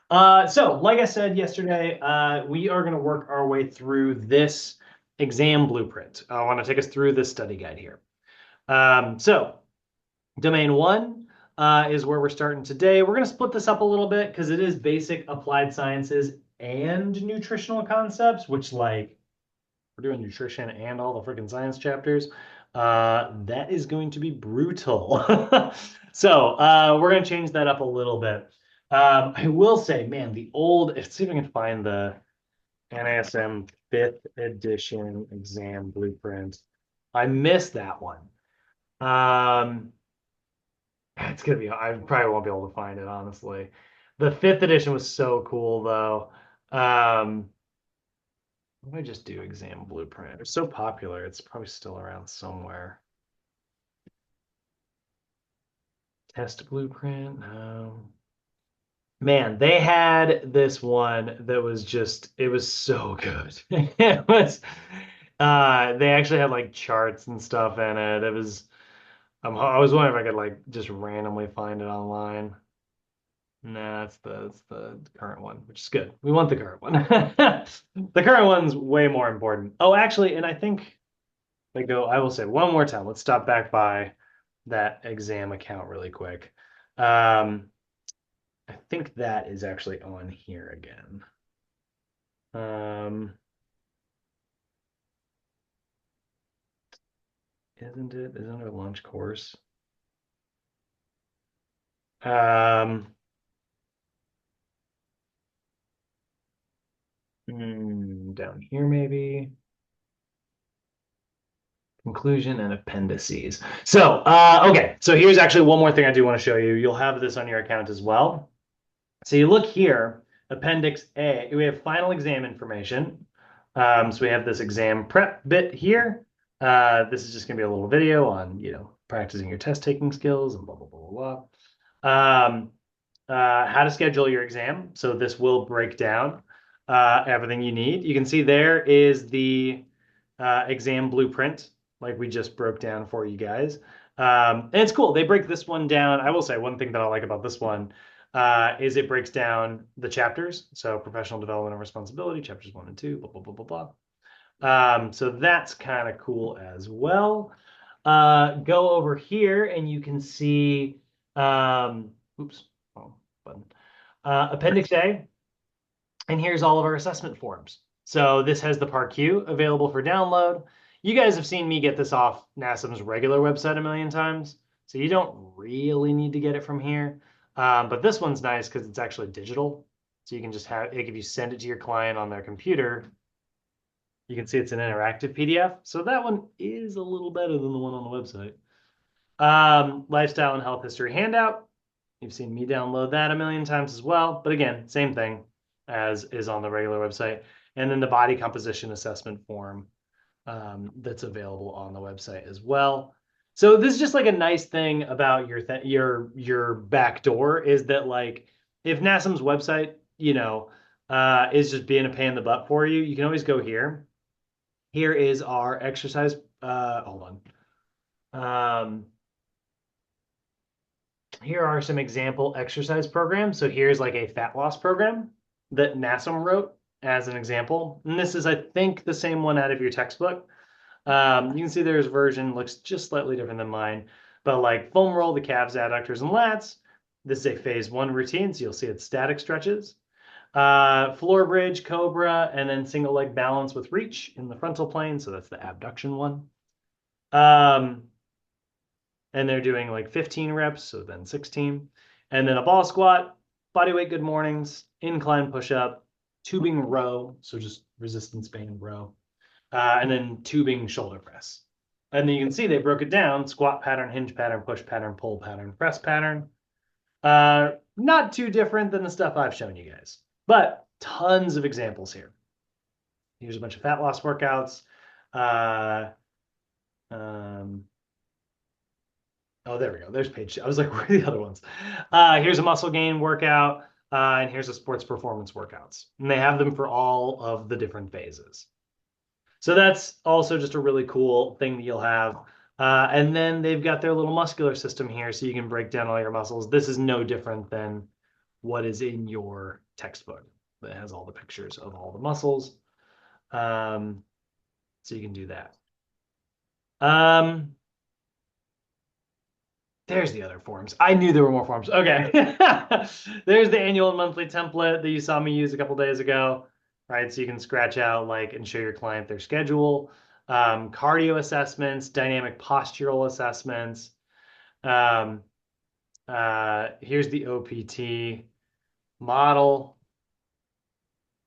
So like I said yesterday, we are going to work our way through this exam blueprint. I want to take us through this study guide here. So domain 1 is where we're starting today. We're going to split this up a little bit because it is basic applied sciences and nutritional concepts, which like we're doing nutrition and all the freaking science chapters. That is going to be brutal. So we're going to change that up a little bit. I will say, man, let's see if I can find the NASM 5th edition exam blueprint. I missed that one. It's gonna be, I probably won't be able to find it, honestly. The 5th edition was so cool, though. What do I just do exam blueprint? It's so popular, it's probably still around somewhere. Test blueprint, no. Man, they had this one that was just, it was so good. It was, they actually had like charts and stuff in it. I was wondering if I could like just randomly find it online. Nah, that's the current one, which is good. We want the current one. The current one's way more important. Oh, actually, and I think I will say one more time. Let's stop back by that exam account really quick. I think that is actually on here again. Isn't it? Isn't it a launch course? Down here maybe. Conclusion and appendices. So, okay. So here's actually one more thing I do want to show you. You'll have this on your account as well. So you look here, Appendix A, we have final exam information. So we have this exam prep bit here. This is just going to be a little video on, practicing your test taking skills and blah, blah, blah, blah, blah. How to schedule your exam. So this will break down everything you need. You can see there is the exam blueprint, like we just broke down for you guys. And it's cool. They break this one down. I will say one thing that I like about this one is it breaks down the chapters. So professional development and responsibility, chapters 1 and 2, blah, blah, blah, blah, blah. So that's kind of cool as well. Go over here and you can see, oops, wrong button. Appendix A, and here's all of our assessment forms. So this has the PAR-Q available for download. You guys have seen me get this off NASM's regular website a million times, so you don't really need to get it from here. But this one's nice because it's actually digital. So you can just have, like, if you send it to your client on their computer, you can see it's an interactive PDF. So that one is a little better than the one on the website. Lifestyle and health history handout. You've seen me download that a million times as well. But again, same thing as is on the regular website. And then the body composition assessment form that's available on the website as well. So this is just like a nice thing about your back door is that, like, if NASM's website, is just being a pain in the butt for you, you can always go here. Here is our exercise. Hold on. Here are some example exercise programs. So here's like a fat loss program that NASM wrote as an example. And this is, I think, the same one out of your textbook. You can see there's version, looks just slightly different than mine, but like foam roll the calves, adductors, and lats. This is a phase 1 routine, so you'll see it's static stretches. Floor bridge, cobra, and then single leg balance with reach in the frontal plane. So that's the abduction one. And they're doing like 15 reps, so then 16. And then a ball squat, bodyweight good mornings, incline push-up, tubing row, so just resistance band row, and then tubing shoulder press. And then you can see they broke it down: squat pattern, hinge pattern, push pattern, pull pattern, press pattern. Not too different than the stuff I've shown you guys, but tons of examples here. Here's a bunch of fat loss workouts. Oh, there we go. There's page 2. I was like, where are the other ones? Here's a muscle gain workout, and here's a sports performance workouts. And they have them for all of the different phases. So that's also just a really cool thing that you'll have. And then they've got their little muscular system here, so you can break down all your muscles. This is no different than what is in your textbook. That has all the pictures of all the muscles. So you can do that. There's the other forms. I knew there were more forms. Okay. There's the annual and monthly template that you saw me use a couple days ago, right? So you can scratch out and show your client their schedule, cardio assessments, dynamic postural assessments. Here's the OPT. model.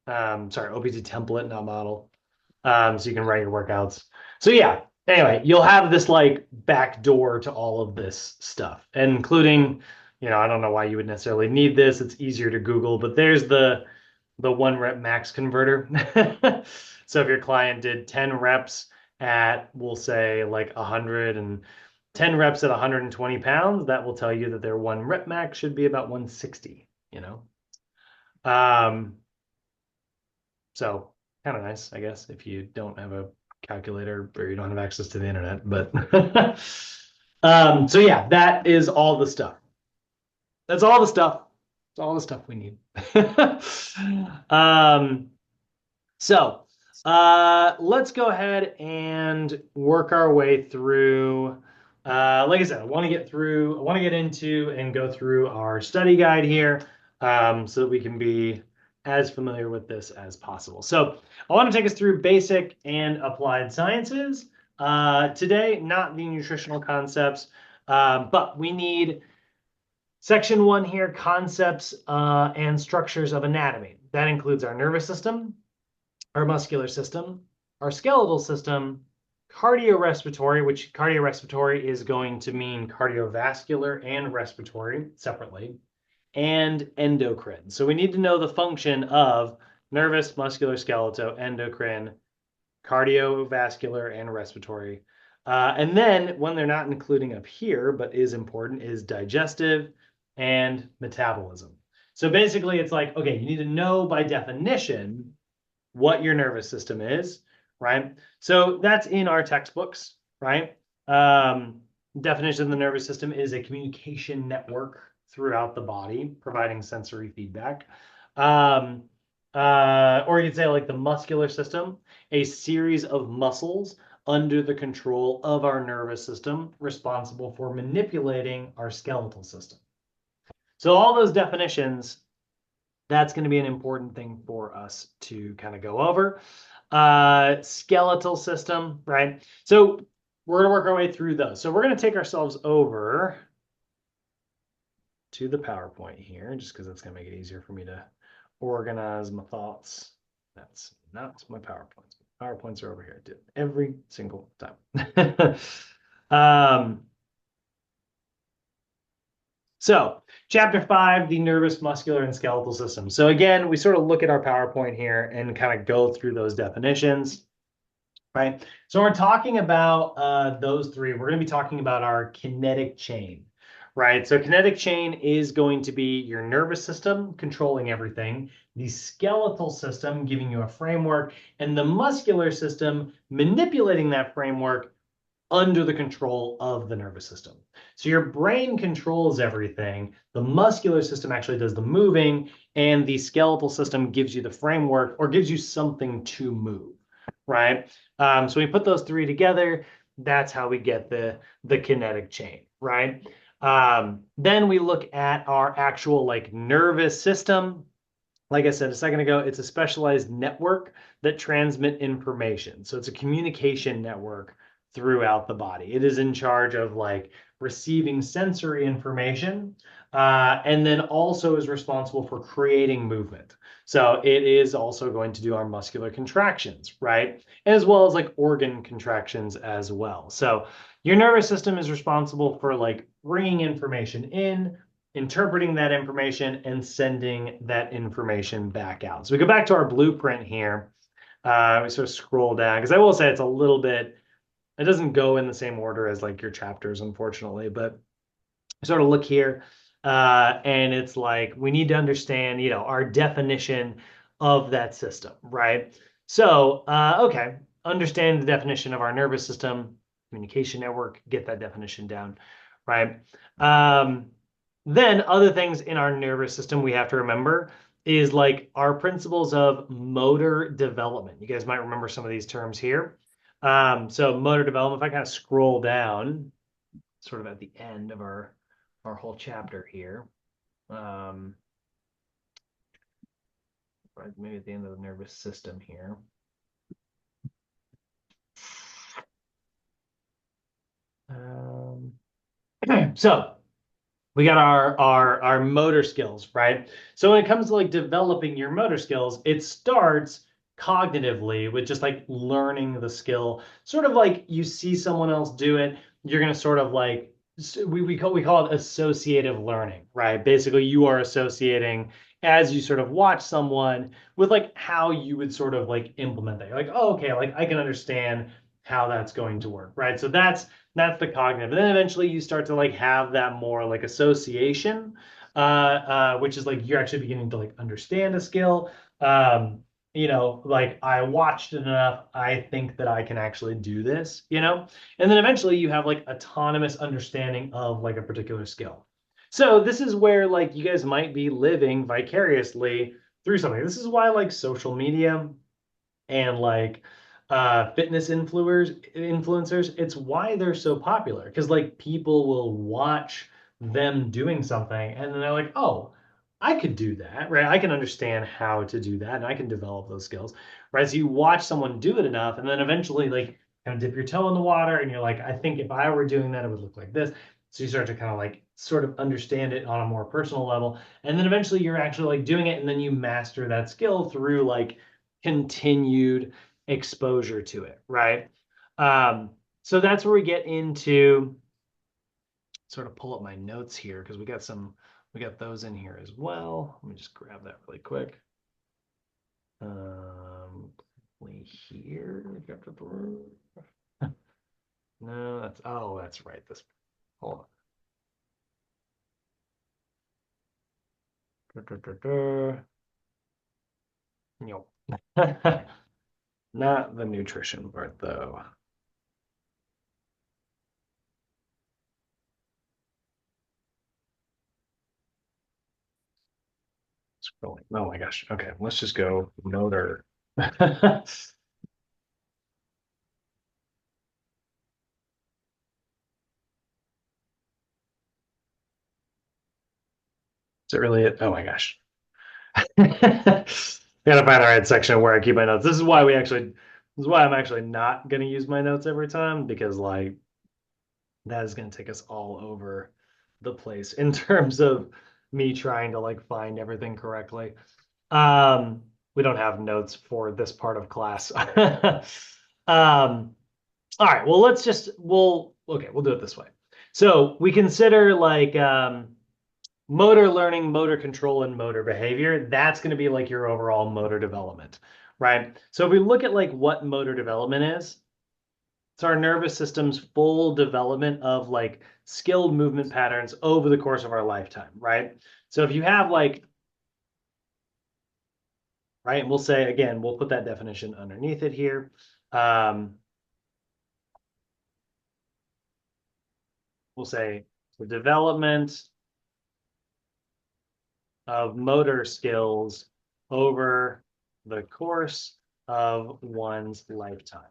Sorry, OPT template, not model. So you can write your workouts. So yeah, anyway, you'll have this like back door to all of this stuff, including, I don't know why you would necessarily need this. It's easier to Google, but there's the 1 rep max converter. So if your client did 10 reps at, we'll say like 100 and 10 reps at 120 pounds, that will tell you that their 1 rep max should be about 160, Um, so kind of nice, I guess, if you don't have a calculator or you don't have access to the internet. But so yeah, that is all the stuff. That's all the stuff. It's all the stuff we need. um, so let's go ahead and work our way through. Like I said, I want to get into and go through our study guide here, so that we can be as familiar with this as possible. So I want to take us through basic and applied sciences. Today, not the nutritional concepts, but we need section 1 here, concepts and structures of anatomy. That includes our nervous system, our muscular system, our skeletal system, cardiorespiratory, which cardiorespiratory is going to mean cardiovascular and respiratory separately, and endocrine. So we need to know the function of nervous, muscular, skeletal, endocrine, cardiovascular, and respiratory. And then when they're not including up here, but is important, is digestive and metabolism. So basically it's like, okay, you need to know by definition what your nervous system is, right? So that's in our textbooks, right? Definition of the nervous system is a communication network throughout the body, providing sensory feedback. Or you could say like the muscular system, a series of muscles under the control of our nervous system, responsible for manipulating our skeletal system. So all those definitions, that's going to be an important thing for us to kind of go over. Skeletal system, right? So we're going to work our way through those. So we're going to take ourselves over to the PowerPoint here, just because that's going to make it easier for me to organize my thoughts. That's not my PowerPoints. PowerPoints are over here. I do it every single time. So chapter 5, the nervous, muscular, and skeletal system. So again, we sort of look at our PowerPoint here and kind of go through those definitions, right? So we're talking about those three. We're going to be talking about our kinetic chain, right? So kinetic chain is going to be your nervous system controlling everything, the skeletal system giving you a framework, and the muscular system manipulating that framework under the control of the nervous system. So your brain controls everything. The muscular system actually does the moving, and the skeletal system gives you the framework or gives you something to move, right? So we put those three together. That's how we get the kinetic chain, right? Then we look at our actual like nervous system. Like I said a second ago, it's a specialized network that transmit information. So it's a communication network throughout the body. It is in charge of like receiving sensory information, and then also is responsible for creating movement. So it is also going to do our muscular contractions, right? As well as like organ contractions as well. So your nervous system is responsible for like bringing information in, interpreting that information, and sending that information back out. So we go back to our blueprint here. We sort of scroll down because I will say it's a little bit, it doesn't go in the same order as like your chapters, unfortunately, but sort of look here, and it's like we need to understand, our definition of that system, right? So, okay, understand the definition of our nervous system, communication network, get that definition down, right? Then other things in our nervous system we have to remember is like our principles of motor development. You guys might remember some of these terms here. So motor development, if I kind of scroll down, sort of at the end of our whole chapter here. Right, maybe at the end of the nervous system here. So we got our motor skills, right? So when it comes to like developing your motor skills, it starts cognitively with just like learning the skill. Sort of like you see someone else do it, you're gonna sort of like we call it associative learning, right? Basically, you are associating as you sort of watch someone with like how you would sort of like implement that. You're like, oh, okay, like I can understand how that's going to work, right? So that's the cognitive. And then eventually you start to like have that more like association, which is like you're actually beginning to like understand a skill. Like I watched it enough, I think that I can actually do this, you know? And then eventually you have like autonomous understanding of like a particular skill. So this is where like you guys might be living vicariously through something. This is why like social media and like fitness influencers, it's why they're so popular because like people will watch them doing something and then they're like, oh, I could do that, right? I can understand how to do that and I can develop those skills, right? So you watch someone do it enough and then eventually like kind of dip your toe in the water and you're like, I think if I were doing that, it would look like this. So you start to kind of like sort of understand it on a more personal level. And then eventually you're actually like doing it and then you master that skill through like continued exposure to it, right? So that's where we get into sort of pull up my notes here because we got those in here as well. Let me just grab that really quick. Um, here. No, that's right. This hold on. Nope. Not the nutrition part though. Scrolling. Oh my gosh. Okay, let's just go motor. Is it really it? Oh my gosh. Gotta find the right section where I keep my notes. This is why I'm actually not gonna use my notes every time because like that is gonna take us all over the place in terms of me trying to like find everything correctly. We don't have notes for this part of class. All right, well, we'll do it this way. So we consider like motor learning, motor control, and motor behavior. That's going to be like your overall motor development, right? So if we look at like what motor development is, it's our nervous system's full development of like skilled movement patterns over the course of our lifetime, right? So if you have like, right, and we'll say again, we'll put that definition underneath it here. We'll say the development of motor skills over the course of one's lifetime,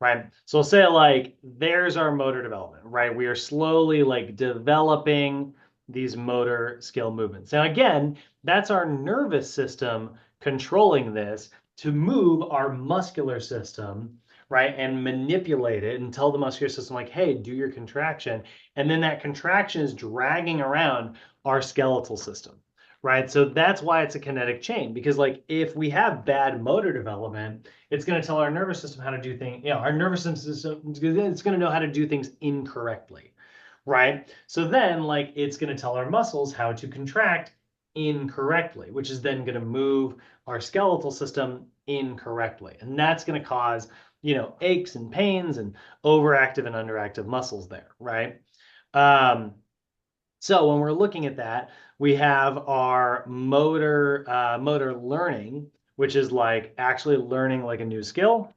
right? So we'll say like, there's our motor development, right? We are slowly like developing these motor skill movements. Now, again, that's our nervous system controlling this to move our muscular system, right? And manipulate it and tell the muscular system, like, hey, do your contraction. And then that contraction is dragging around our skeletal system, right? So that's why it's a kinetic chain, because like if we have bad motor development, it's going to tell our nervous system how to do things. Our nervous system, it's going to know how to do things incorrectly, right? So then like it's going to tell our muscles how to contract incorrectly, which is then going to move our skeletal system incorrectly. And that's going to cause, aches and pains and overactive and underactive muscles there, right? Um, so when we're looking at that, we have our motor learning, which is like actually learning like a new skill,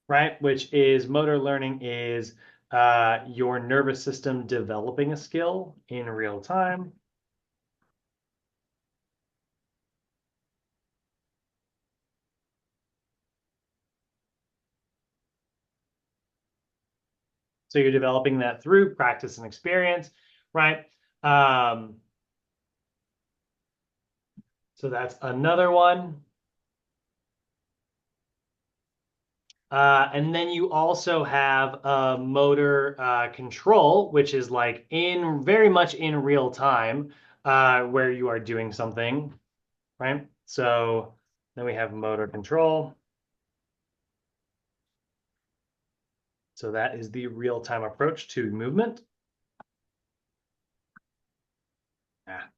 right? Which is motor learning is your nervous system developing a skill in real time. So you're developing that through practice and experience, right? Um, so that's another one. And then you also have motor control, which is like in very much in real time, where you are doing something, right? So then we have motor control. So that is the real-time approach to movement. Ah.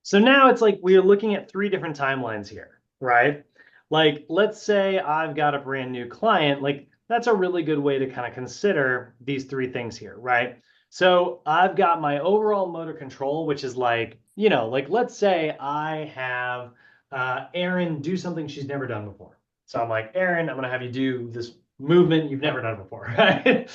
So now it's like we're looking at three different timelines here, right? Like, let's say I've got a brand new client, like that's a really good way to kind of consider these three things here, right? So I've got my overall motor control, which is like, like let's say I have Erin do something she's never done before. So I'm like, Erin, I'm gonna have you do this movement you've never done before, right?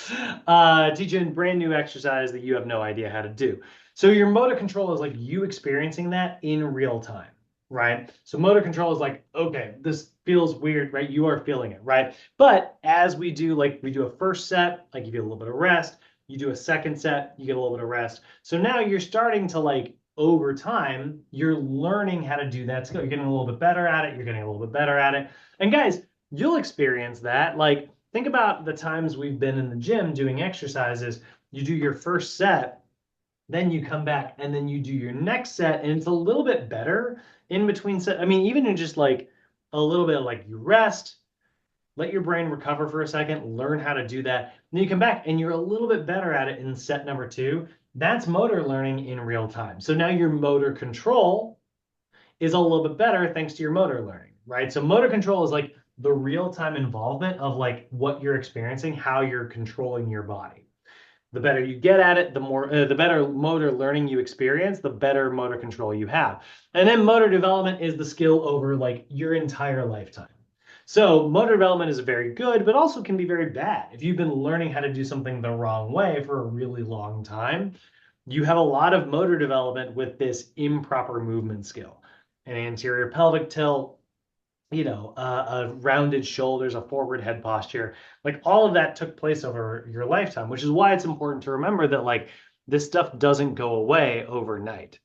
Teach you a brand new exercise that you have no idea how to do. So your motor control is like you experiencing that in real time, right? So motor control is like, okay, this feels weird, right? You are feeling it, right? But as we do, like we do a first set, like you get a little bit of rest. You do a second set, you get a little bit of rest. So now you're starting to like over time, you're learning how to do that skill. You're getting a little bit better at it. You're getting a little bit better at it. And guys, you'll experience that. Like think about the times we've been in the gym doing exercises. You do your first set, then you come back and then you do your next set, and it's a little bit better in between set. I mean, even in just like a little bit like you rest, let your brain recover for a second, learn how to do that. Then you come back and you're a little bit better at it in set number two. That's motor learning in real time. So now your motor control is a little bit better thanks to your motor learning, right? So motor control is like the real-time involvement of like what you're experiencing, how you're controlling your body. The better you get at it, the better motor learning you experience, the better motor control you have. And then motor development is the skill over like your entire lifetime. So motor development is very good, but also can be very bad. If you've been learning how to do something the wrong way for a really long time, you have a lot of motor development with this improper movement skill. An anterior pelvic tilt, rounded shoulders, a forward head posture, like all of that took place over your lifetime, which is why it's important to remember that like this stuff doesn't go away overnight.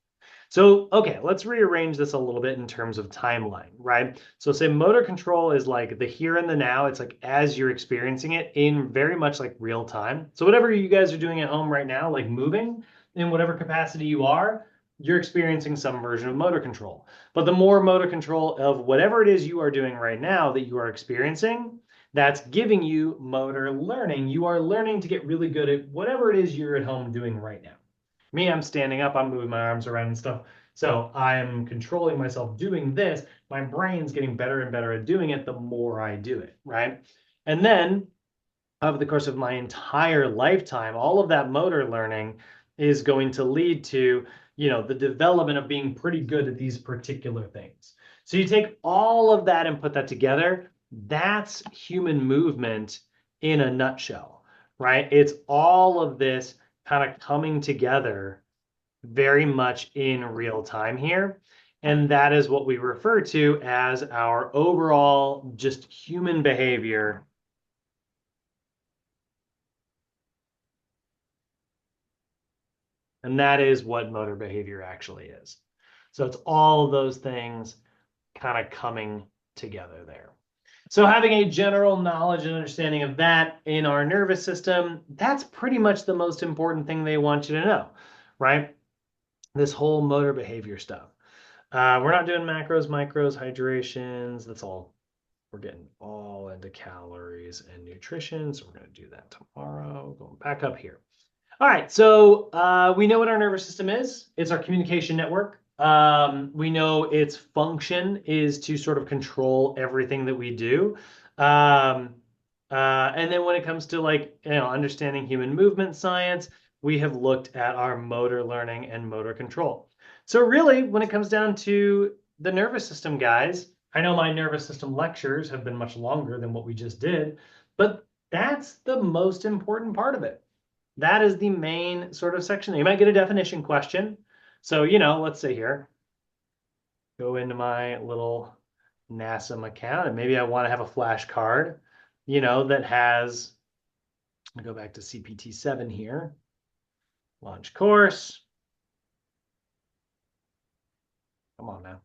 So, okay, let's rearrange this a little bit in terms of timeline, right? So say motor control is like the here and the now. It's like as you're experiencing it in very much like real time. So whatever you guys are doing at home right now, like moving in whatever capacity you are, you're experiencing some version of motor control. But the more motor control of whatever it is you are doing right now that you are experiencing, that's giving you motor learning. You are learning to get really good at whatever it is you're at home doing right now. Me, I'm standing up, I'm moving my arms around and stuff. So I'm controlling myself doing this. My brain's getting better and better at doing it the more I do it, right? And then over the course of my entire lifetime, all of that motor learning is going to lead to, the development of being pretty good at these particular things. So you take all of that and put that together, that's human movement in a nutshell, right? It's all of this kind of coming together very much in real time here. And that is what we refer to as our overall just human behavior. And that is what motor behavior actually is. So it's all of those things kind of coming together there. So having a general knowledge and understanding of that in our nervous system, that's pretty much the most important thing they want you to know, right? This whole motor behavior stuff. We're not doing macros, micros, hydrations. That's all. We're getting all into calories and nutrition. So we're going to do that tomorrow. Going back up here. All right, so we know what our nervous system is. It's our communication network. We know its function is to sort of control everything that we do. And then when it comes to like, understanding human movement science, we have looked at our motor learning and motor control. So really, when it comes down to the nervous system, guys, I know my nervous system lectures have been much longer than what we just did, but that's the most important part of it. That is the main sort of section. You might get a definition question. So, let's say here, go into my little NASM account, and maybe I want to have a flashcard you know, that has, I'll go back to CPT 7 here, launch course. Come on now.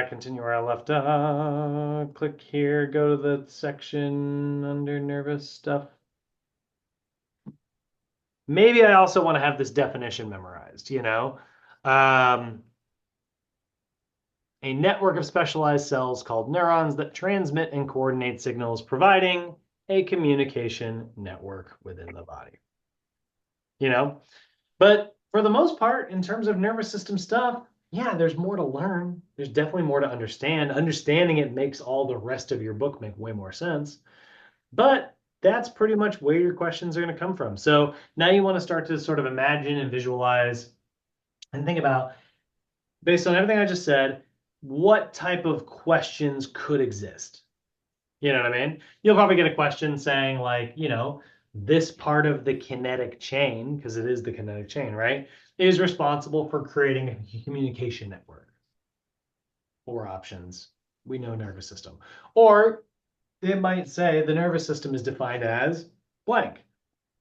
Continue where I left off. Click here, go to the section under nervous stuff. Maybe I also want to have this definition memorized, you know? A network of specialized cells called neurons that transmit and coordinate signals, providing a communication network within the body. You know? But for the most part, in terms of nervous system stuff, yeah, there's more to learn. There's definitely more to understand. Understanding it makes all the rest of your book make way more sense. But that's pretty much where your questions are going to come from. So now you want to start to sort of imagine and visualize and think about, based on everything I just said, what type of questions could exist? You know what I mean? You'll probably get a question saying like, you know, this part of the kinetic chain, because it is the kinetic chain, right, is responsible for creating a communication network. 4 options. We know nervous system. Or it might say the nervous system is defined as blank,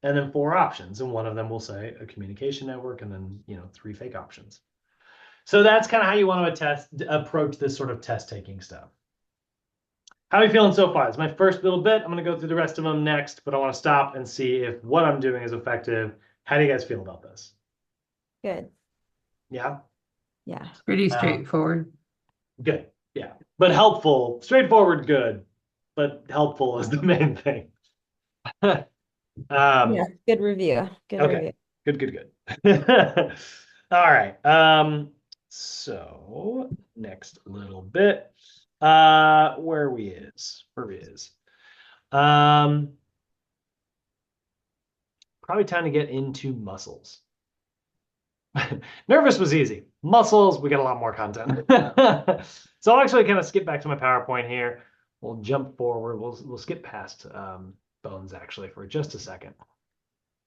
and then 4 options, and one of them will say a communication network, and then, you know, 3 fake options. So that's kind of how you want to approach this sort of test taking stuff. How are you feeling so far? It's my first little bit. I'm going to go through the rest of them next, but I want to stop and see if what I'm doing is effective. How do you guys feel about this? Good. Yeah? Yeah. Pretty straightforward. Good. Yeah. But helpful. Straightforward, good. But helpful is the main thing. Yeah, good review. Good okay. review. Good. All right. So next little bit. Where we is. Probably time to get into muscles. Nervous was easy. Muscles, we got a lot more content. So I'll actually kind of skip back to my PowerPoint here. We'll jump forward. We'll skip past bones actually for just a second.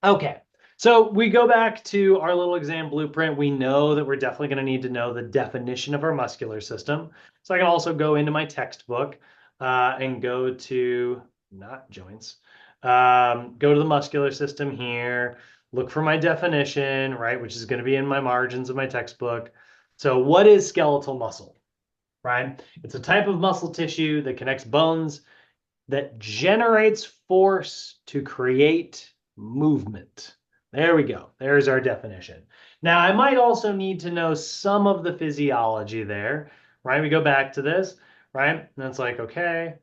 Okay. So we go back to our little exam blueprint. We know that we're definitely going to need to know the definition of our muscular system. So I can also go into my textbook and go to, not joints, go to the muscular system here, look for my definition, right, which is going to be in my margins of my textbook. So what is skeletal muscle, right? It's a type of muscle tissue that connects bones that generates force to create movement. There we go. There's our definition. Now, I might also need to know some of the physiology there, right? We go back to this, right? And it's like, okay,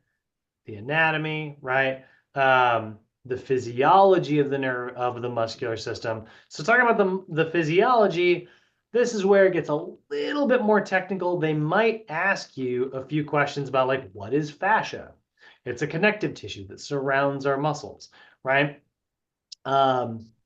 the anatomy, right? The physiology of the nerve of the muscular system. So talking about the physiology, this is where it gets a little bit more technical. They might ask you a few questions about like, what is fascia? It's a connective tissue that surrounds our muscles, right?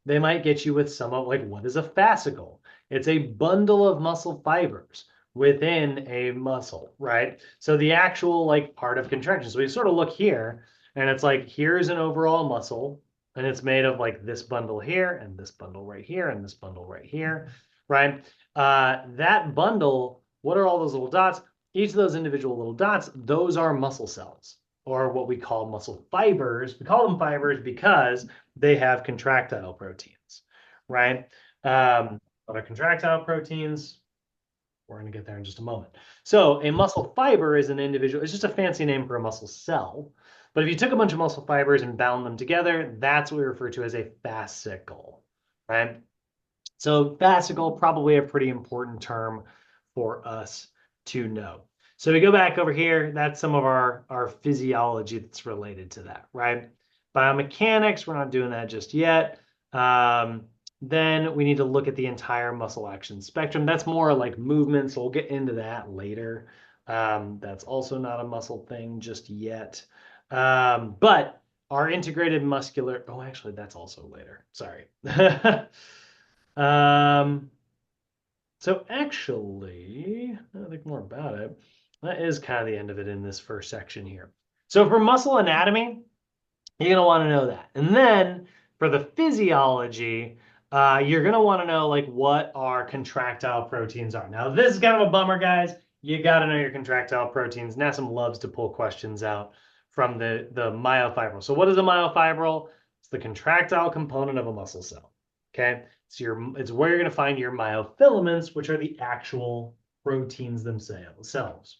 They might get you with some of like, what is a fascicle? It's a bundle of muscle fibers within a muscle, right? So the actual like part of contraction. So we sort of look here and it's like, here's an overall muscle and it's made of like this bundle here and this bundle right here and this bundle right here, right? That bundle, what are all those little dots? Each of those individual little dots, those are muscle cells, or what we call muscle fibers. We call them fibers because they have contractile proteins, right? What are contractile proteins? We're going to get there in just a moment. So a muscle fiber is an individual, it's just a fancy name for a muscle cell. But if you took a bunch of muscle fibers and bound them together, that's what we refer to as a fascicle, right? So fascicle, probably a pretty important term for us to know. So we go back over here, that's some of our physiology that's related to that, right? Biomechanics, we're not doing that just yet. Then we need to look at the entire muscle action spectrum. That's more like movement, so we'll get into that later. That's also not a muscle thing just yet. But our integrated muscular, oh, actually, that's also later. Sorry. So actually, I think more about it. That is kind of the end of it in this first section here. So for muscle anatomy, you're going to want to know that. And then for the physiology, you're going to want to know like what our contractile proteins are. Now, this is kind of a bummer, guys. You got to know your contractile proteins. NASM loves to pull questions out from the myofibril. So what is a myofibril? It's the contractile component of a muscle cell. Okay, so it's where you're going to find your myofilaments, which are the actual proteins themselves. Shantice,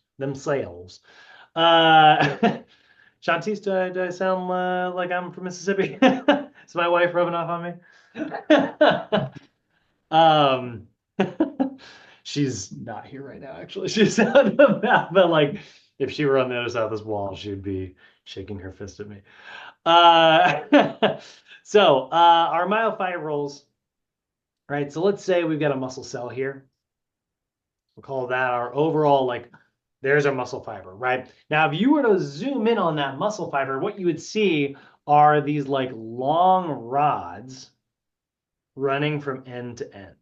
do I sound like I'm from Mississippi? Is my wife rubbing off on me? She's not here right now, actually. She's out of that, but like if she were on the other side of this wall, she'd be shaking her fist at me. So our myofibrils, right? So let's say we've got a muscle cell here. We'll call that our overall, like, there's our muscle fiber, right? Now, if you were to zoom in on that muscle fiber, what you would see are these like long rods running from end to end.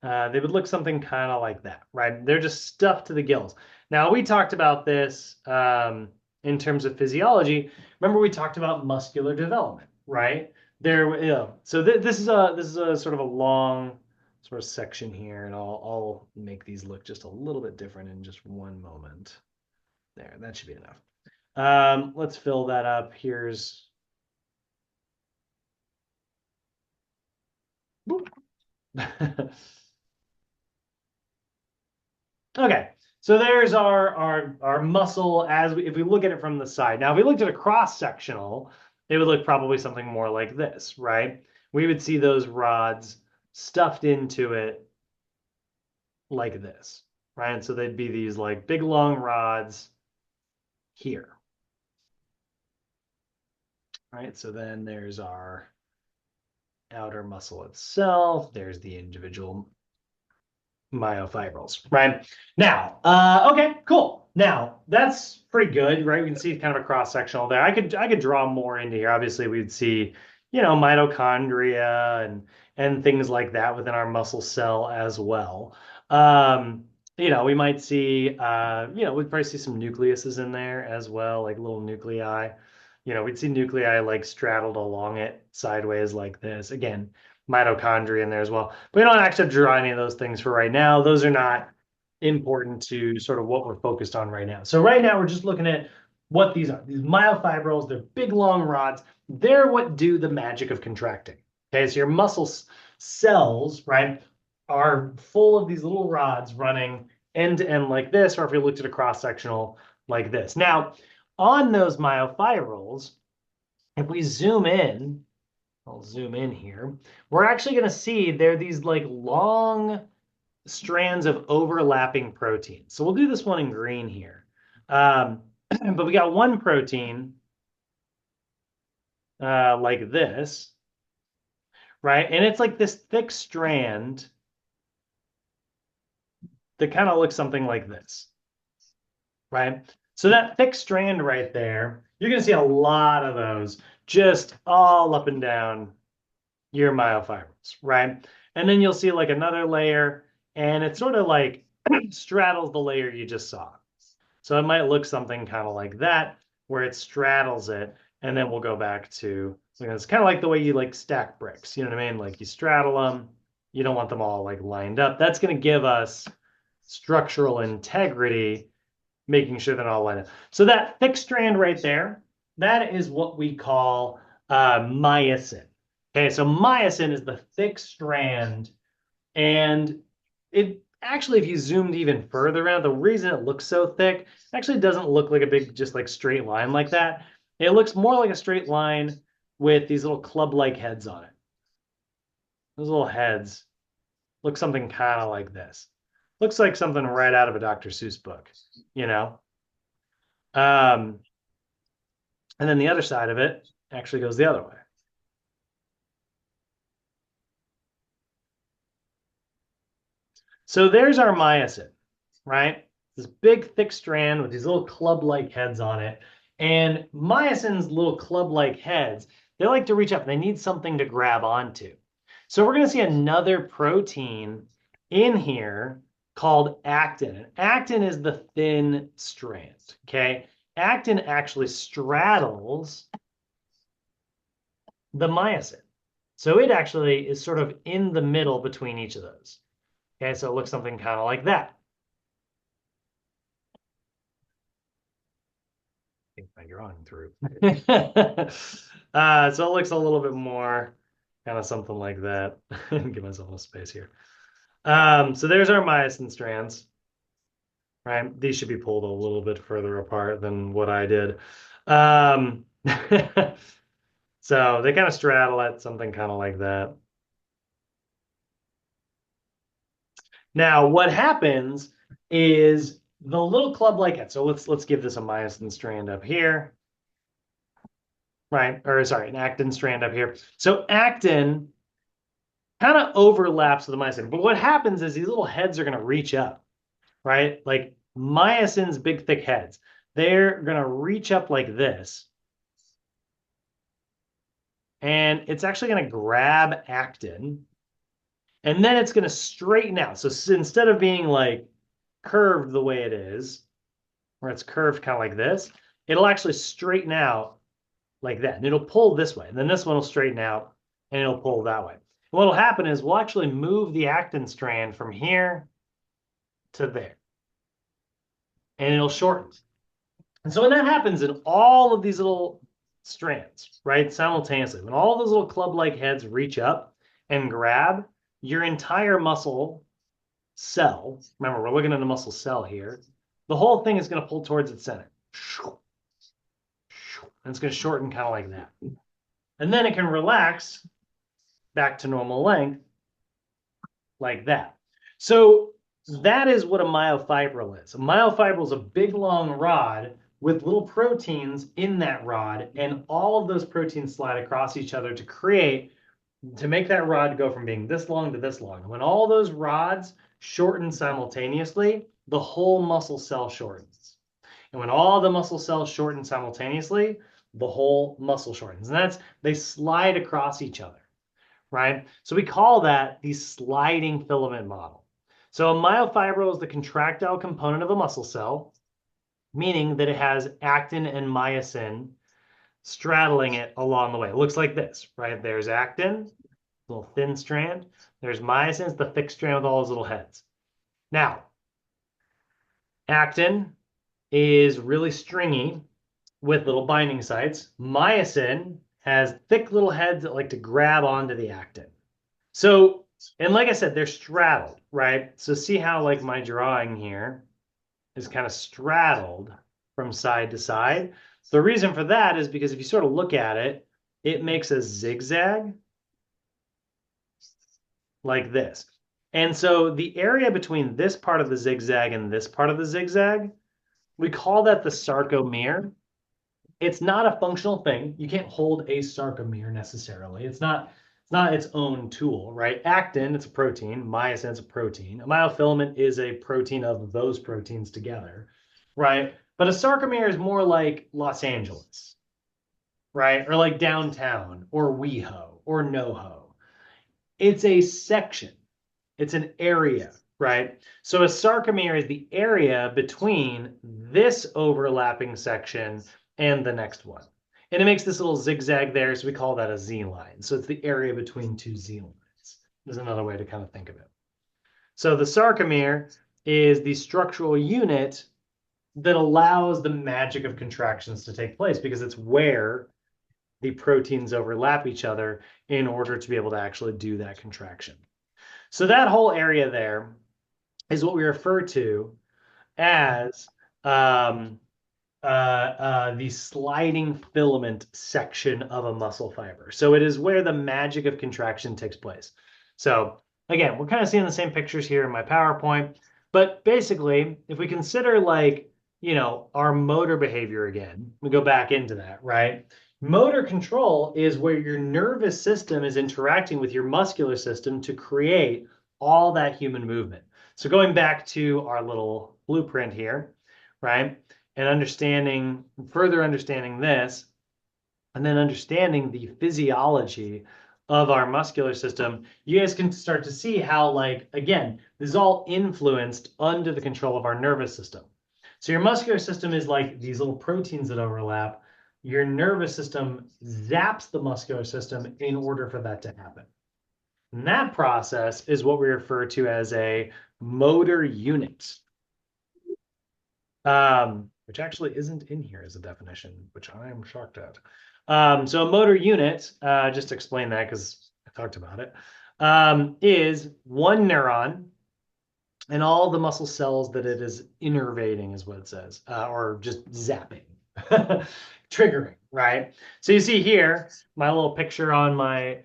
They would look something kind of like that, right? They're just stuffed to the gills. Now, we talked about this in terms of physiology. Remember, we talked about muscular development, right? So this is a sort of a long sort of section here, and I'll make these look just a little bit different in just one moment. There, that should be enough. Let's fill that up. Here's Okay, so there's our muscle if we look at it from the side. Now, if we looked at a cross-sectional, it would look probably something more like this, right? We would see those rods stuffed into it like this, right? So they'd be these like big long rods here. Right, so then there's our outer muscle itself. There's the individual myofibrils, right? Now, okay, cool. Now that's pretty good, right? We can see kind of a cross sectional there. I could draw more into here. Obviously, we'd see, mitochondria and things like that within our muscle cell as well. We might see, we'd probably see some nucleuses in there as well, like little nuclei. We'd see nuclei like straddled along it sideways like this. Again, mitochondria in there as well. But we don't actually draw any of those things for right now. Those are not important to sort of what we're focused on right now. So right now we're just looking at what these are. These myofibrils, they're big long rods. They're what do the magic of contracting. Okay, so your muscle cells, right, are full of these little rods running end to end like this, or if you looked at a cross-sectional like this. Now, on those myofibrils, if we zoom in, I'll zoom in here, we're actually going to see they're these like long strands of overlapping proteins. So we'll do this one in green here. But we got one protein like this, right? And it's like this thick strand that kind of looks something like this, right? So that thick strand right there, you're going to see a lot of those just all up and down your myofibrils, right? And then you'll see like another layer, and it sort of like straddles the layer you just saw. So it might look something kind of like that, where it straddles it, and then we'll go back to, it's kind of like the way you like stack bricks, you know what I mean? Like you straddle them, you don't want them all like lined up. That's going to give us structural integrity, making sure they're all lined up. So that thick strand right there, that is what we call myosin. Okay, so myosin is the thick strand, and it actually, if you zoomed even further out, the reason it looks so thick actually doesn't look like a big, just like straight line like that. It looks more like a straight line with these little club-like heads on it. Those little heads look something kind of like this. Looks like something right out of a Dr. Seuss book, you know? And then the other side of it actually goes the other way. So there's our myosin, right? This big, thick strand with these little club-like heads on it. And myosin's little club-like heads, they like to reach up. They need something to grab onto. So we're going to see another protein in here called actin. And actin is the thin strand, okay? Actin actually straddles the myosin. So it actually is sort of in the middle between each of those. Okay, so it looks something kind of like that. my drawing through. So it looks a little bit more kind of something like that. Give myself a space here. So there's our myosin strands, right? These should be pulled a little bit further apart than what I did. So they kind of straddle at something kind of like that. Now, what happens is the little club-like head. So let's give this a myosin strand up here, right? Or sorry, an actin strand up here. So actin kind of overlaps with the myosin. But what happens is these little heads are going to reach up, right? Like myosin's big, thick heads. They're going to reach up like this. And it's actually going to grab actin. And then it's going to straighten out. So instead of being like curved the way it is, where it's curved kind of like this, it'll actually straighten out like that. And it'll pull this way. And then this one will straighten out and it'll pull that way. And what will happen is we'll actually move the actin strand from here to there. And it'll shorten. And so when that happens in all of these little strands, right, simultaneously, when all those little club-like heads reach up and grab, your entire muscle cell, remember, we're looking at a muscle cell here, the whole thing is going to pull towards its center. And it's going to shorten kind of like that. And then it can relax back to normal length like that. So that is what a myofibril is. A myofibril is a big, long rod with little proteins in that rod, and all of those proteins slide across each other to make that rod go from being this long to this long. And when all those rods shorten simultaneously, the whole muscle cell shortens. And when all the muscle cells shorten simultaneously, the whole muscle shortens. And they slide across each other, right? So we call that the sliding filament model. So a myofibril is the contractile component of a muscle cell, meaning that it has actin and myosin straddling it along the way. It looks like this, right? There's actin, little thin strand. There's myosin, it's the thick strand with all those little heads. Now, actin is really stringy with little binding sites. Myosin has thick little heads that like to grab onto the actin. So, and like I said, they're straddled, right? So see how like my drawing here is kind of straddled from side to side. The reason for that is because if you sort of look at it, it makes a zigzag like this. And so the area between this part of the zigzag and this part of the zigzag, we call that the sarcomere. It's not a functional thing. You can't hold a sarcomere necessarily. It's not its own tool, right? Actin, it's a protein. Myosin, it's a protein. A myofilament is a protein of those proteins together, right? But a sarcomere is more like Los Angeles, right? Or like downtown, or WeHo, or NoHo. It's a section. It's an area, right? So a sarcomere is the area between this overlapping section and the next one. And it makes this little zigzag there, so we call that a Z-line. So it's the area between two Z-lines. There's another way to kind of think of it. So the sarcomere is the structural unit that allows the magic of contractions to take place because it's where the proteins overlap each other in order to be able to actually do that contraction. So that whole area there is what we refer to as the sliding filament section of a muscle fiber. So it is where the magic of contraction takes place. So again, we're kind of seeing the same pictures here in my PowerPoint, but basically, if we consider like, our motor behavior again, we go back into that, right? Motor control is where your nervous system is interacting with your muscular system to create all that human movement. So going back to our little blueprint here, right? And further understanding this, and then understanding the physiology of our muscular system, you guys can start to see how, like, again, this is all influenced under the control of our nervous system. So your muscular system is like these little proteins that overlap. Your nervous system zaps the muscular system in order for that to happen. And that process is what we refer to as a motor unit. which actually isn't in here as a definition, which I am shocked at. So a motor unit, just to explain that because I talked about it, is one neuron and all the muscle cells that it is innervating is what it says, or just zapping, triggering, right? So you see here, my little picture on the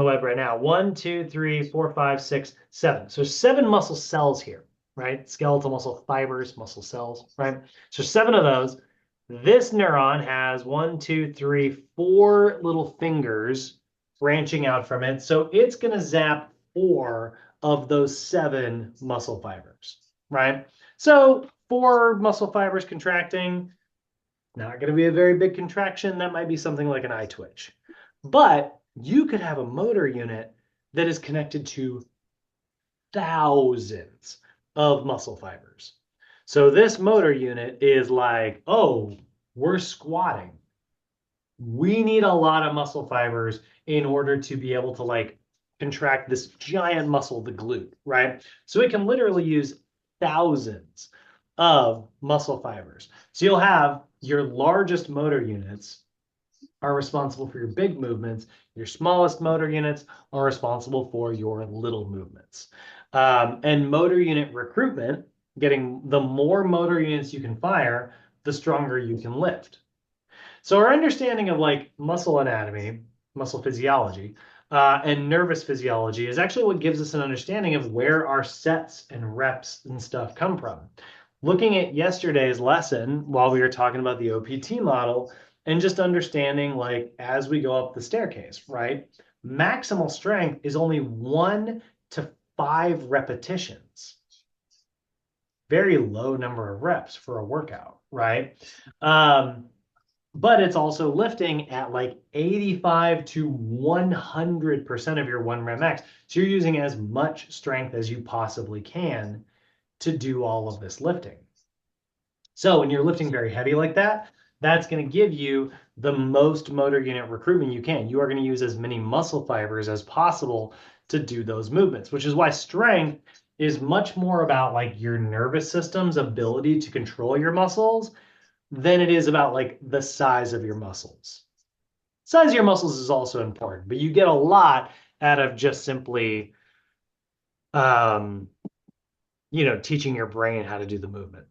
web right now. 1, 2, 3, 4, 5, 6, 7. So 7 muscle cells here, right? Skeletal muscle fibers, muscle cells, right? So 7 of those. This neuron has 1, 2, 3, 4 little fingers branching out from it. So it's going to zap 4 of those 7 muscle fibers, right? So 4 muscle fibers contracting, not going to be a very big contraction. That might be something like an eye twitch. But you could have a motor unit that is connected to thousands of muscle fibers. So this motor unit is like, oh, we're squatting. We need a lot of muscle fibers in order to be able to like contract this giant muscle, the glute, right? So it can literally use thousands of muscle fibers. So you'll have your largest motor units are responsible for your big movements. Your smallest motor units are responsible for your little movements. And motor unit recruitment, getting the more motor units you can fire, the stronger you can lift. So our understanding of like muscle anatomy, muscle physiology, and nervous physiology is actually what gives us an understanding of where our sets and reps and stuff come from. Looking at yesterday's lesson while we were talking about the OPT model and just understanding like as we go up the staircase, right? Maximal strength is only 1 to 5 repetitions. Very low number of reps for a workout, right? But it's also lifting at like 85 to 100% of your 1 rep max. So you're using as much strength as you possibly can to do all of this lifting. So when you're lifting very heavy like that, that's going to give you the most motor unit recruitment you can. You are going to use as many muscle fibers as possible to do those movements, which is why strength is much more about like your nervous system's ability to control your muscles than it is about like the size of your muscles. Size of your muscles is also important, but you get a lot out of just simply, teaching your brain how to do the movement.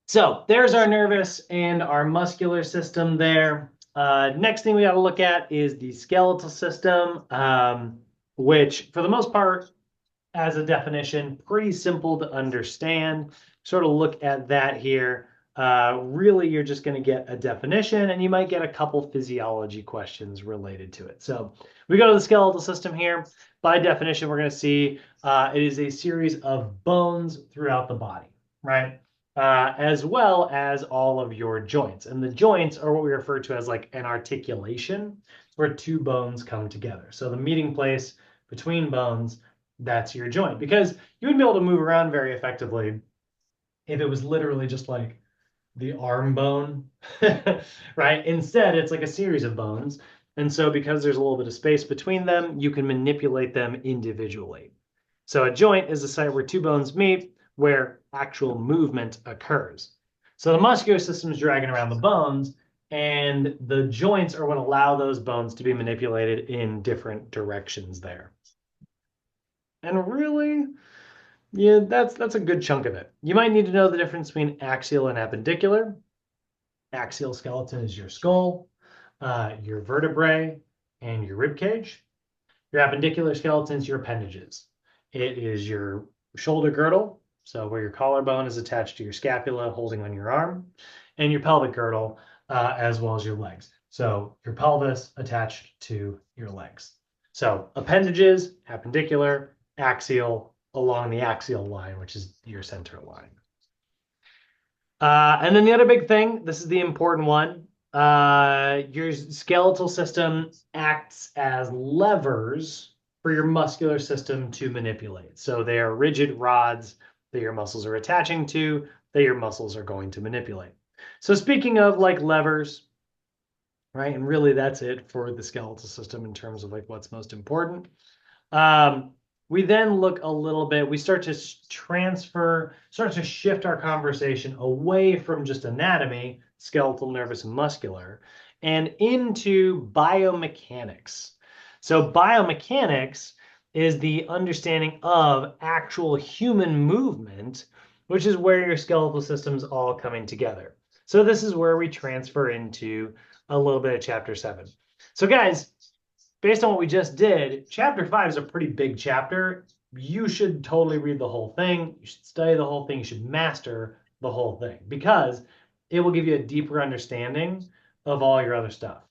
So there's our nervous and our muscular system there. Next thing we got to look at is the skeletal system, which for the most part, as a definition, pretty simple to understand. Sort of look at that here. Really, you're just going to get a definition and you might get a couple physiology questions related to it. So we go to the skeletal system here. By definition, we're going to see it is a series of bones throughout the body, right? As well as all of your joints. And the joints are what we refer to as like an articulation, where 2 bones come together. So the meeting place between bones, that's your joint. Because you wouldn't be able to move around very effectively if it was literally just like the arm bone, right? Instead, it's like a series of bones. And so because there's a little bit of space between them, you can manipulate them individually. So a joint is a site where 2 bones meet, where actual movement occurs. So the muscular system is dragging around the bones, and the joints are what allow those bones to be manipulated in different directions there. And really, yeah, that's a good chunk of it. You might need to know the difference between axial and appendicular. Axial skeleton is your skull, your vertebrae, and your rib cage. Your appendicular skeleton is your appendages. It is your shoulder girdle, so where your collarbone is attached to your scapula holding on your arm, and your pelvic girdle, as well as your legs. So your pelvis attached to your legs. So appendages, appendicular, axial, along the axial line, which is your center line. And then the other big thing, this is the important one, your skeletal system acts as levers for your muscular system to manipulate. So they are rigid rods that your muscles are attaching to, that your muscles are going to manipulate. So speaking of like levers, right, and really that's it for the skeletal system in terms of like what's most important. we then look a little bit, we start to start to shift our conversation away from just anatomy, skeletal, nervous, and muscular, and into biomechanics. So biomechanics is the understanding of actual human movement, which is where your skeletal system's all coming together. So this is where we transfer into a little bit of chapter 7. So guys, based on what we just did, chapter 5 is a pretty big chapter. You should totally read the whole thing. You should study the whole thing. You should master the whole thing because it will give you a deeper understanding of all your other stuff.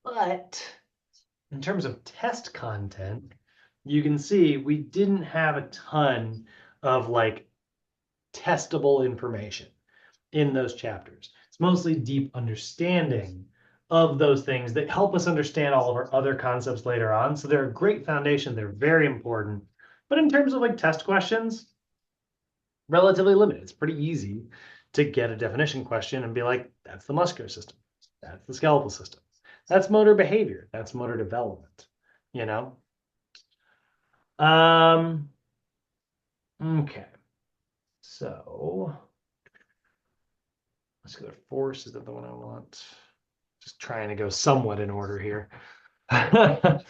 But in terms of test content, you can see we didn't have a ton of like testable information in those chapters. It's mostly deep understanding of those things that help us understand all of our other concepts later on. So they're a great foundation. They're very important. But in terms of like test questions, relatively limited. It's pretty easy to get a definition question and be like, that's the muscular system. That's the skeletal system. That's motor behavior. That's motor development, you know? Okay. So muscular force, is that the one I want? Just trying to go somewhat in order here. No.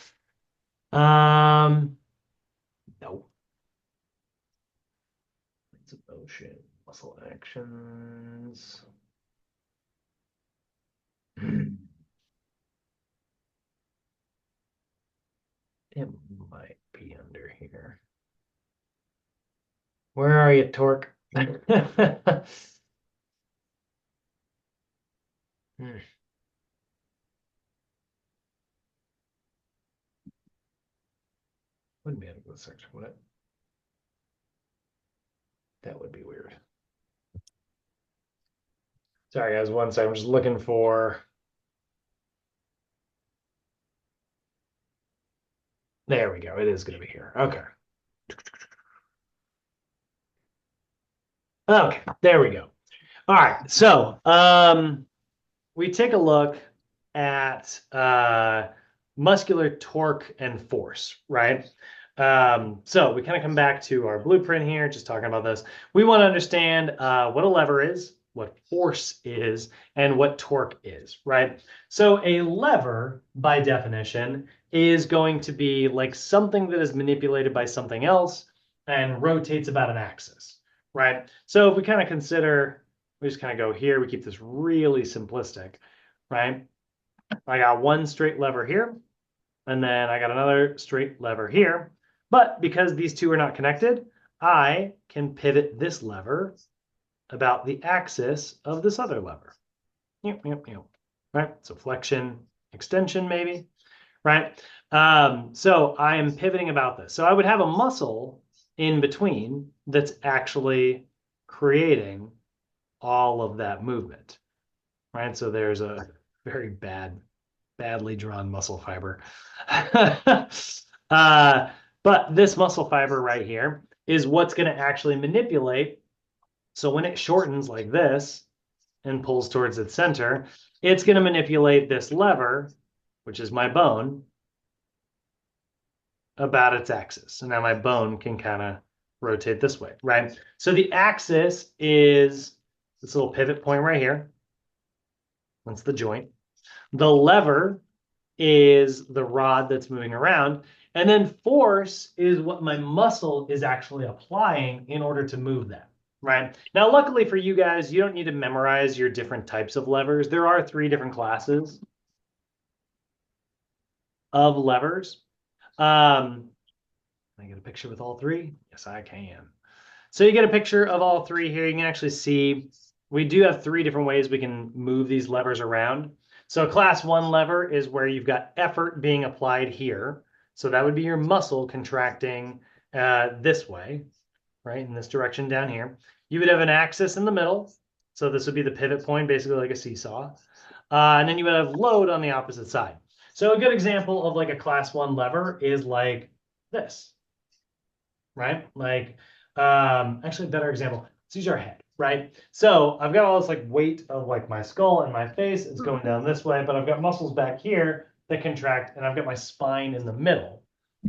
It's a motion, muscle actions. It might be under here. Where are you, Torque? Wouldn't be able to go search, would it? That would be weird. Sorry, guys, one second. I'm just looking for. There we go. It is going to be here. Okay. Okay, there we go. All right. So we take a look at muscular torque and force, right? So we kind of come back to our blueprint here, just talking about this. We want to understand what a lever is, what force is, and what torque is, right? So a lever, by definition, is going to be like something that is manipulated by something else and rotates about an axis, right? So if we kind of consider, we just kind of go here, we keep this really simplistic, right? I got one straight lever here, and then I got another straight lever here. But because these two are not connected, I can pivot this lever about the axis of this other lever. Right? So flexion, extension, maybe, right? So I am pivoting about this. So I would have a muscle in between that's actually creating all of that movement, right? So there's a very badly drawn muscle fiber. But this muscle fiber right here is what's going to actually manipulate. So when it shortens like this and pulls towards its center, it's going to manipulate this lever, which is my bone, about its axis. So now my bone can kind of rotate this way, right? So the axis is this little pivot point right here. That's the joint. The lever is the rod that's moving around. And then force is what my muscle is actually applying in order to move that, right? Now, luckily for you guys, you don't need to memorize your different types of levers. There are 3 different classes of levers. Can I get a picture with all 3? Yes, I can. So you get a picture of all 3 here. You can actually see we do have 3 different ways we can move these levers around. So class 1 lever is where you've got effort being applied here. So that would be your muscle contracting this way, right? In this direction down here. You would have an axis in the middle. So this would be the pivot point, basically like a seesaw. And then you would have load on the opposite side. So a good example of like a class 1 lever is like this, right? Like, actually a better example, let's use our head, right? So I've got all this like weight of like my skull and my face. It's going down this way, but I've got muscles back here that contract, and I've got my spine in the middle.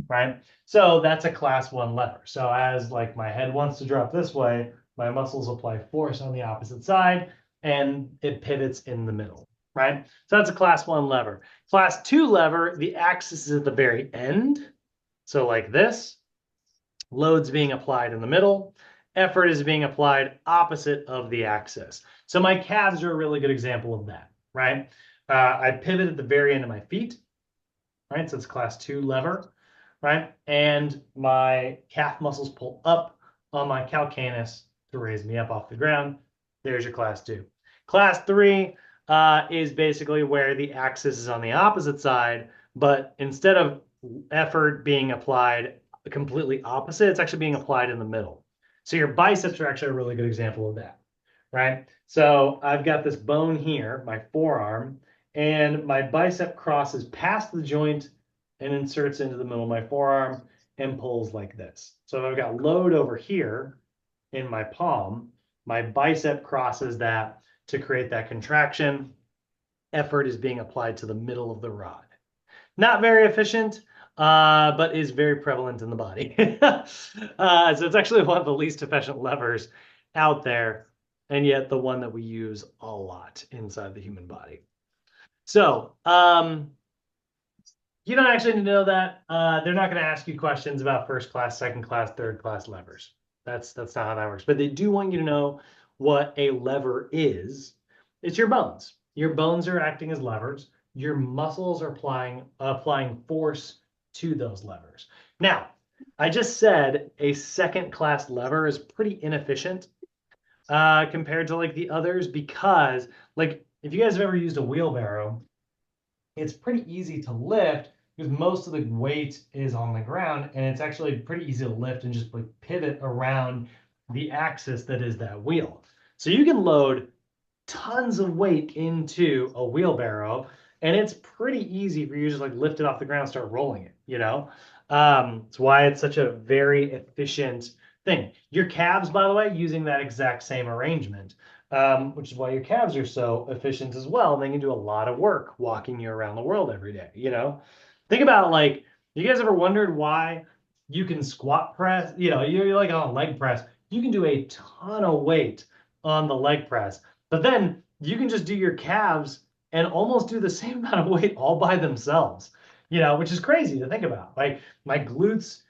right? So that's a class 1 lever. So as like my head wants to drop this way, my muscles apply force on the opposite side and it pivots in the middle, right? So that's a class 1 lever. Class 2 lever, the axis is at the very end. So like this, load's being applied in the middle, effort is being applied opposite of the axis. So my calves are a really good example of that, right? I pivot at the very end of my feet, right? So it's class 2 lever, right? And my calf muscles pull up on my calcaneus to raise me up off the ground. There's your class 2. Class 3 is basically where the axis is on the opposite side, but instead of effort being applied completely opposite, it's actually being applied in the middle. So your biceps are actually a really good example of that, right? So I've got this bone here, my forearm, and my bicep crosses past the joint and inserts into the middle of my forearm and pulls like this. So if I've got load over here in my palm, my bicep crosses that to create that contraction. Effort is being applied to the middle of the rod. Not very efficient, but is very prevalent in the body. So it's actually one of the least efficient levers out there, and yet the one that we use a lot inside the human body. So you don't actually need to know that. They're not going to ask you questions about first class, second class, third class levers. That's not how that works. But they do want you to know what a lever is. It's your bones. Your bones are acting as levers. Your muscles are applying force to those levers. Now, I just said a second class lever is pretty inefficient compared to like the others because like if you guys have ever used a wheelbarrow, it's pretty easy to lift because most of the weight is on the ground and it's actually pretty easy to lift and just like pivot around the axis that is that wheel. So you can load tons of weight into a wheelbarrow and it's pretty easy for you to just like lift it off the ground and start rolling it, you know? It's why it's such a very efficient thing. Your calves, by the way, using that exact same arrangement, which is why your calves are so efficient as well. They can do a lot of work walking you around the world every day, you know? Think about like, you guys ever wondered why you can squat press, you know, you're like on a leg press, you can do a ton of weight on the leg press, but then you can just do your calves and almost do the same amount of weight all by themselves, you know, which is crazy to think about. Like my calves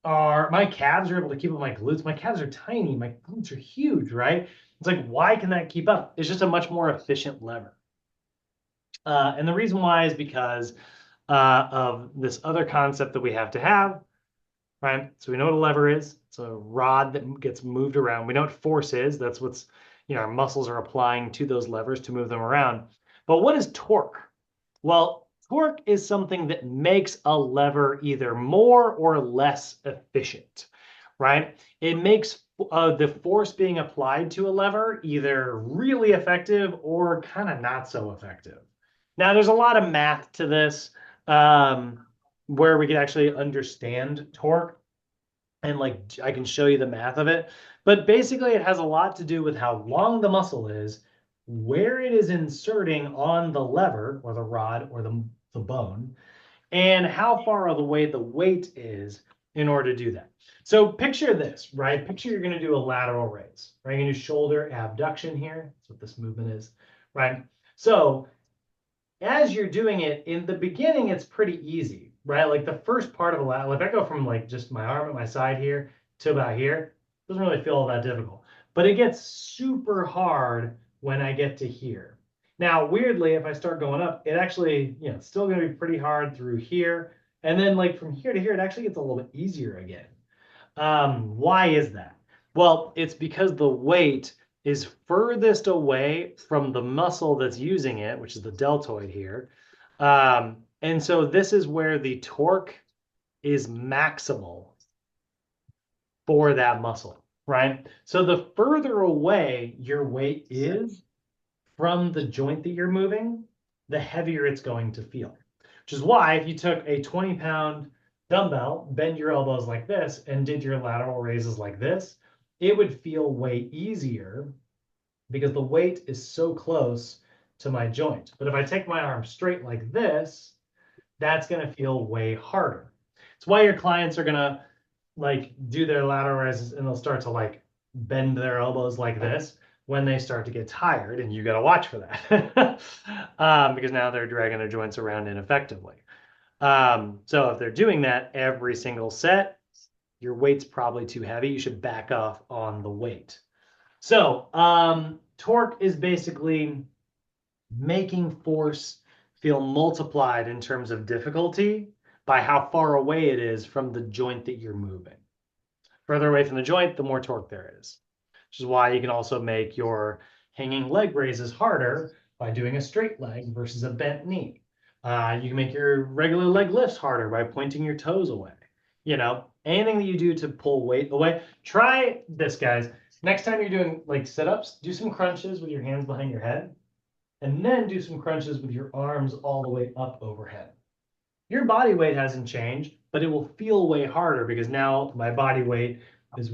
are able to keep up my glutes. My calves are tiny. My glutes are huge, right? It's like, why can that keep up? It's just a much more efficient lever. And the reason why is because of this other concept that we have to have, right? So we know what a lever is. It's a rod that gets moved around. We know what force is. That's what's, you know, our muscles are applying to those levers to move them around. But what is torque? Well, torque is something that makes a lever either more or less efficient, right? It makes the force being applied to a lever either really effective or kind of not so effective. Now, there's a lot of math to this where we can actually understand torque and like I can show you the math of it. But basically, it has a lot to do with how long the muscle is, where it is inserting on the lever or the rod or the bone, and how far away the weight is in order to do that. So picture this, right? Picture you're going to do a lateral raise, right? You're going to do shoulder abduction here. That's what this movement is, right? So as you're doing it in the beginning, it's pretty easy, right? Like the first part of a lateral, if I go from like just my arm at my side here to about here, it doesn't really feel all that difficult. But it gets super hard when I get to here. Now, weirdly, if I start going up, it actually, you know, it's still going to be pretty hard through here. And then like from here to here, it actually gets a little bit easier again. Why is that? Well, it's because the weight is furthest away from the muscle that's using it, which is the deltoid here. And so this is where the torque is maximal for that muscle, right? So the further away your weight is from the joint that you're moving, the heavier it's going to feel. Which is why if you took a 20-pound dumbbell, bend your elbows like this, and did your lateral raises like this, it would feel way easier because the weight is so close to my joint. But if I take my arm straight like this, that's going to feel way harder. It's why your clients are gonna like do their lateral raises and they'll start to like bend their elbows like this when they start to get tired, and you got to watch for that because now they're dragging their joints around ineffectively. So if they're doing that every single set, your weight's probably too heavy. You should back off on the weight. So torque is basically making force feel multiplied in terms of difficulty by how far away it is from the joint that you're moving. Further away from the joint, the more torque there is, which is why you can also make your hanging leg raises harder by doing a straight leg versus a bent knee. You can make your regular leg lifts harder by pointing your toes away. Anything that you do to pull weight away. Try this, guys. Next time you're doing like sit-ups, do some crunches with your hands behind your head, and then do some crunches with your arms all the way up overhead. Your body weight hasn't changed, but it will feel way harder because now my body weight is,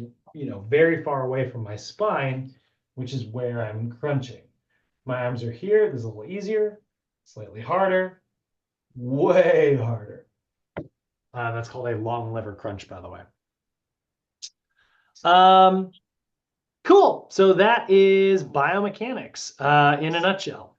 very far away from my spine, which is where I'm crunching. My arms are here. This is a little easier, slightly harder, way harder. That's called a long lever crunch, by the way. Cool. So that is biomechanics in a nutshell.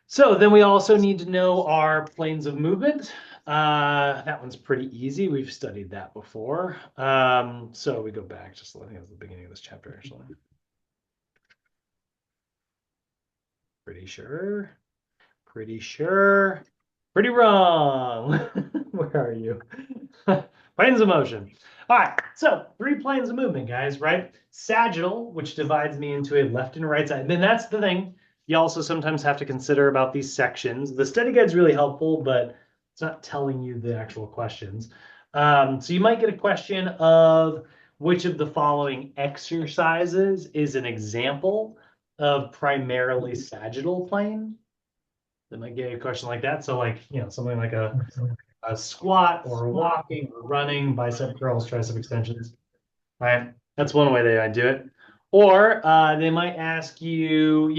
So then we also need to know our planes of movement. That one's pretty easy. We've studied that before. So we go back, just I think it was the beginning of this chapter, actually. Pretty sure. Pretty wrong. Where are you? Planes of motion. All right, so 3 planes of movement, guys, right? Sagittal, which divides me into a left and right side. Then that's the thing. You also sometimes have to consider about these sections. The study guide's really helpful, but it's not telling you the actual questions. So you might get a question of which of the following exercises is an example of primarily sagittal plane. They might get a question like that. So like, something like a squat or walking or running, bicep curls, tricep extensions, right? That's one way they might do it. Or they might ask you,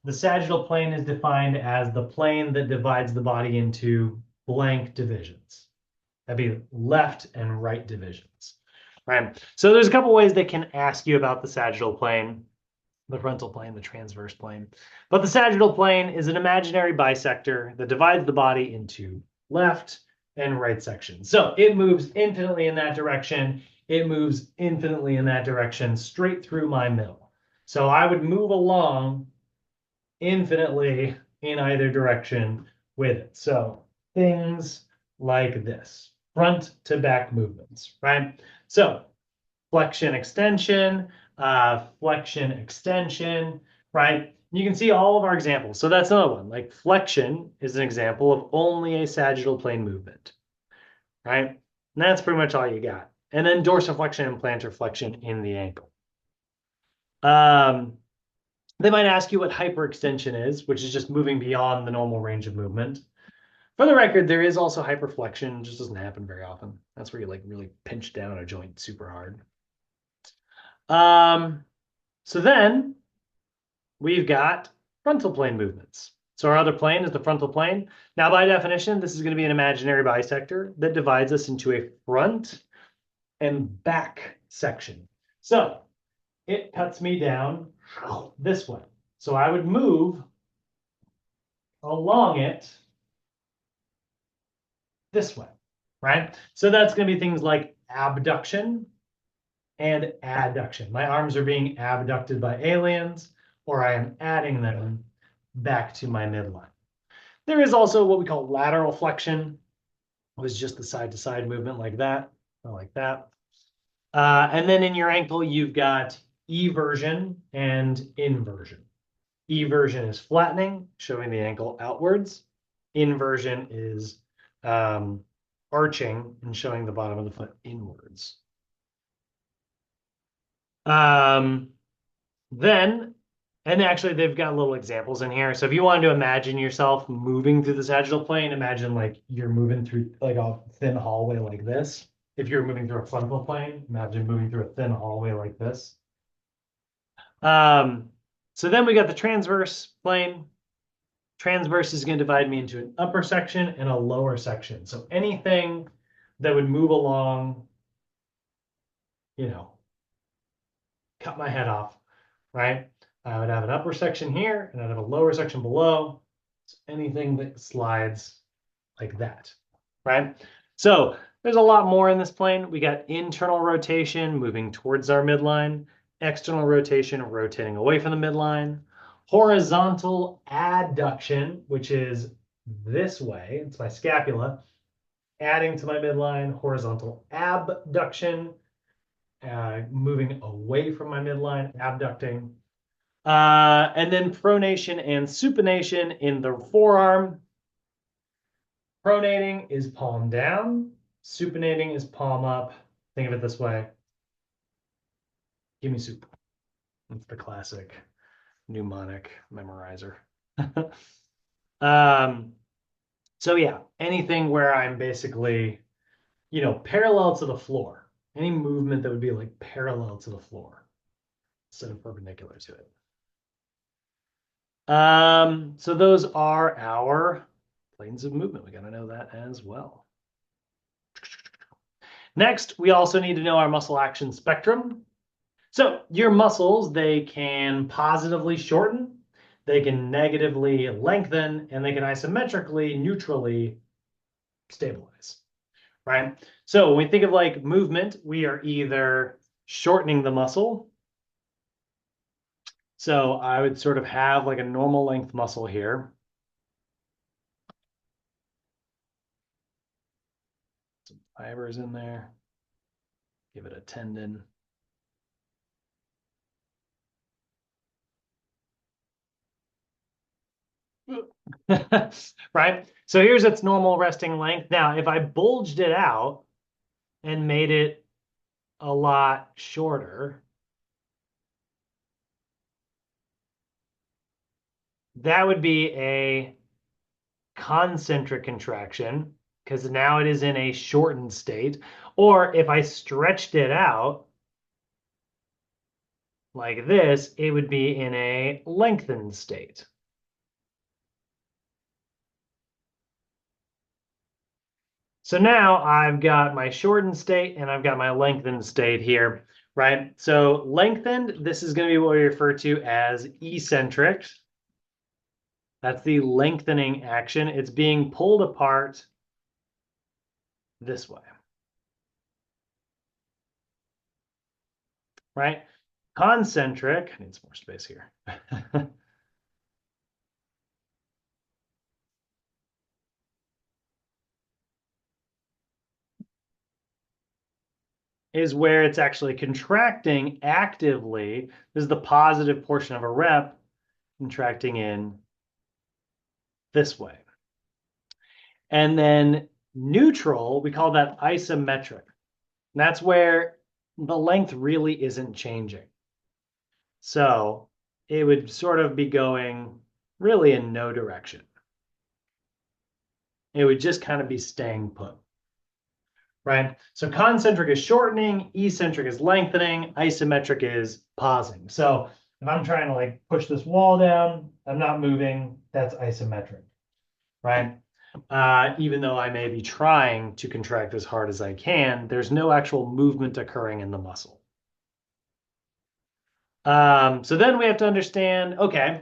the sagittal plane is defined as the plane that divides the body into blank divisions. That'd be left and right divisions, right? So there's a couple ways they can ask you about the sagittal plane, the frontal plane, the transverse plane. But the sagittal plane is an imaginary bisector that divides the body into left and right sections. So it moves infinitely in that direction. It moves infinitely in that direction, straight through my middle. So I would move along infinitely in either direction with it. So things like this, front to back movements, right? So flexion, extension, right? You can see all of our examples. So that's another one. Like flexion is an example of only a sagittal plane movement, right? And that's pretty much all you got. And then dorsiflexion and plantar flexion in the ankle. They might ask you what hyperextension is, which is just moving beyond the normal range of movement. For the record, there is also hyperflexion, just doesn't happen very often. That's where you like really pinch down a joint super hard. So then we've got frontal plane movements. So our other plane is the frontal plane. Now, by definition, this is going to be an imaginary bisector that divides us into a front and back section. So it cuts me down this way. So I would move along it this way, right? So that's going to be things like abduction and adduction. My arms are being abducted by aliens, or I am adding them back to my midline. There is also what we call lateral flexion, which is just the side-to-side movement like that, or like that. And then in your ankle, you've got eversion and inversion. Eversion is flattening, showing the ankle outwards. Inversion is arching and showing the bottom of the foot inwards. And actually they've got little examples in here. So if you wanted to imagine yourself moving through the sagittal plane, imagine like you're moving through like a thin hallway like this. If you're moving through a frontal plane, imagine moving through a thin hallway like this. So then we got the transverse plane. Transverse is going to divide me into an upper section and a lower section. So anything that would move along, you know, cut my head off, right? I would have an upper section here and I'd have a lower section below. So anything that slides like that, right? So there's a lot more in this plane. We got internal rotation moving towards our midline, external rotation rotating away from the midline, horizontal adduction, which is this way, it's my scapula, adding to my midline, horizontal abduction, moving away from my midline, abducting. And then pronation and supination in the forearm. Pronating is palm down. Supinating is palm up. Think of it this way. Give me soup. That's the classic mnemonic memorizer. So yeah, anything where I'm basically, you know, parallel to the floor. Any movement that would be like parallel to the floor instead of perpendicular to it. So those are our planes of movement. We got to know that as well. Next, we also need to know our muscle action spectrum. So your muscles, they can positively shorten, they can negatively lengthen, and they can isometrically, neutrally stabilize, right? So when we think of like movement, we are either shortening the muscle. So I would sort of have like a normal length muscle here. Some fibers in there. Give it a tendon. Right? So here's its normal resting length. Now, if I bulged it out and made it a lot shorter, that would be a concentric contraction because now it is in a shortened state. Or if I stretched it out like this, it would be in a lengthened state. So now I've got my shortened state and I've got my lengthened state here, right? So lengthened, this is going to be what we refer to as eccentric. That's the lengthening action. It's being pulled apart this way, right? Concentric, I need some more space here. Is where it's actually contracting actively. This is the positive portion of a rep, contracting in this way. And then neutral, we call that isometric. And that's where the length really isn't changing. So it would sort of be going really in no direction. It would just kind of be staying put, right? So concentric is shortening, eccentric is lengthening, isometric is pausing. So if I'm trying to like push this wall down, I'm not moving, that's isometric, right? Even though I may be trying to contract as hard as I can, there's no actual movement occurring in the muscle. So then we have to understand, okay,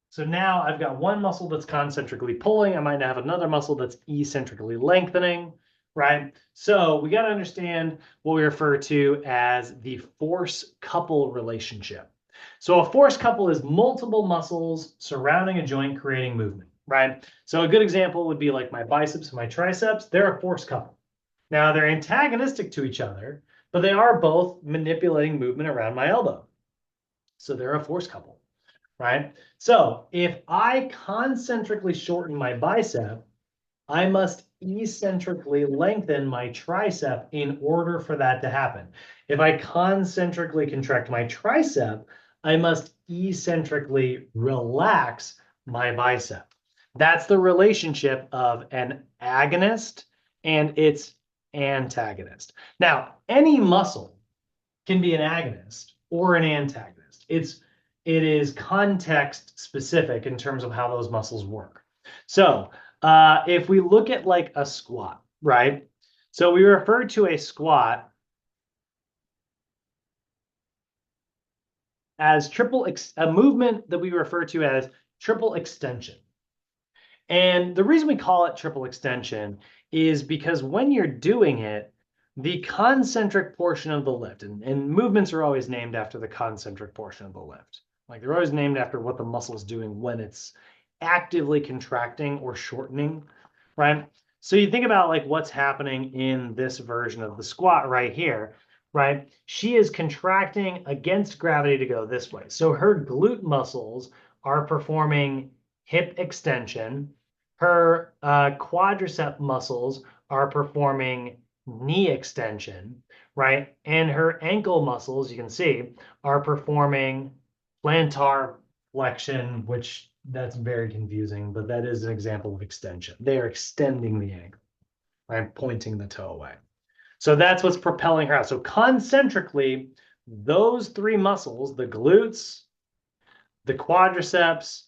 so now I've got one muscle that's concentrically pulling. I might have another muscle that's eccentrically lengthening, right? So we got to understand what we refer to as the force couple relationship. So a force couple is multiple muscles surrounding a joint creating movement, right? So a good example would be like my biceps and my triceps. They're a force couple. Now they're antagonistic to each other, but they are both manipulating movement around my elbow. So they're a force couple, right? So if I concentrically shorten my bicep, I must eccentrically lengthen my tricep in order for that to happen. If I concentrically contract my tricep, I must eccentrically relax my bicep. That's the relationship of an agonist and its antagonist. Now, any muscle can be an agonist or an antagonist. It is context specific in terms of how those muscles work. So if we look at like a squat, right? So we refer to a squat as a movement that we refer to as triple extension. And the reason we call it triple extension is because when you're doing it, the concentric portion of the lift, and movements are always named after the concentric portion of the lift. Like they're always named after what the muscle is doing when it's actively contracting or shortening, right? So you think about like what's happening in this version of the squat right here, right? She is contracting against gravity to go this way. So her glute muscles are performing hip extension. Her quadricep muscles are performing knee extension, right? And her ankle muscles, you can see, are performing plantar flexion, which that's very confusing, but that is an example of extension. They are extending the ankle, right? Pointing the toe away. So that's what's propelling her out. So concentrically, those three muscles, the glutes, the quadriceps,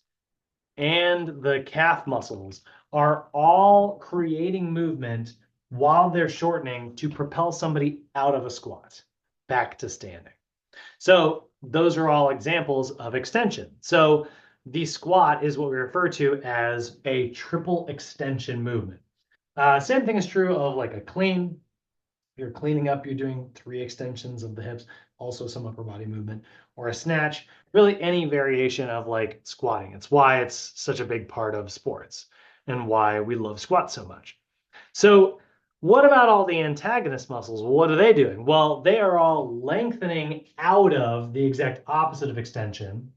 and the calf muscles, are all creating movement while they're shortening to propel somebody out of a squat back to standing. So those are all examples of extension. So the squat is what we refer to as a triple extension movement. Same thing is true of like a clean. You're cleaning up, you're doing 3 extensions of the hips, also some upper body movement, or a snatch, really any variation of like squatting. It's why it's such a big part of sports and why we love squats so much. So what about all the antagonist muscles? What are they doing? Well, they are all lengthening out of the exact opposite of extension.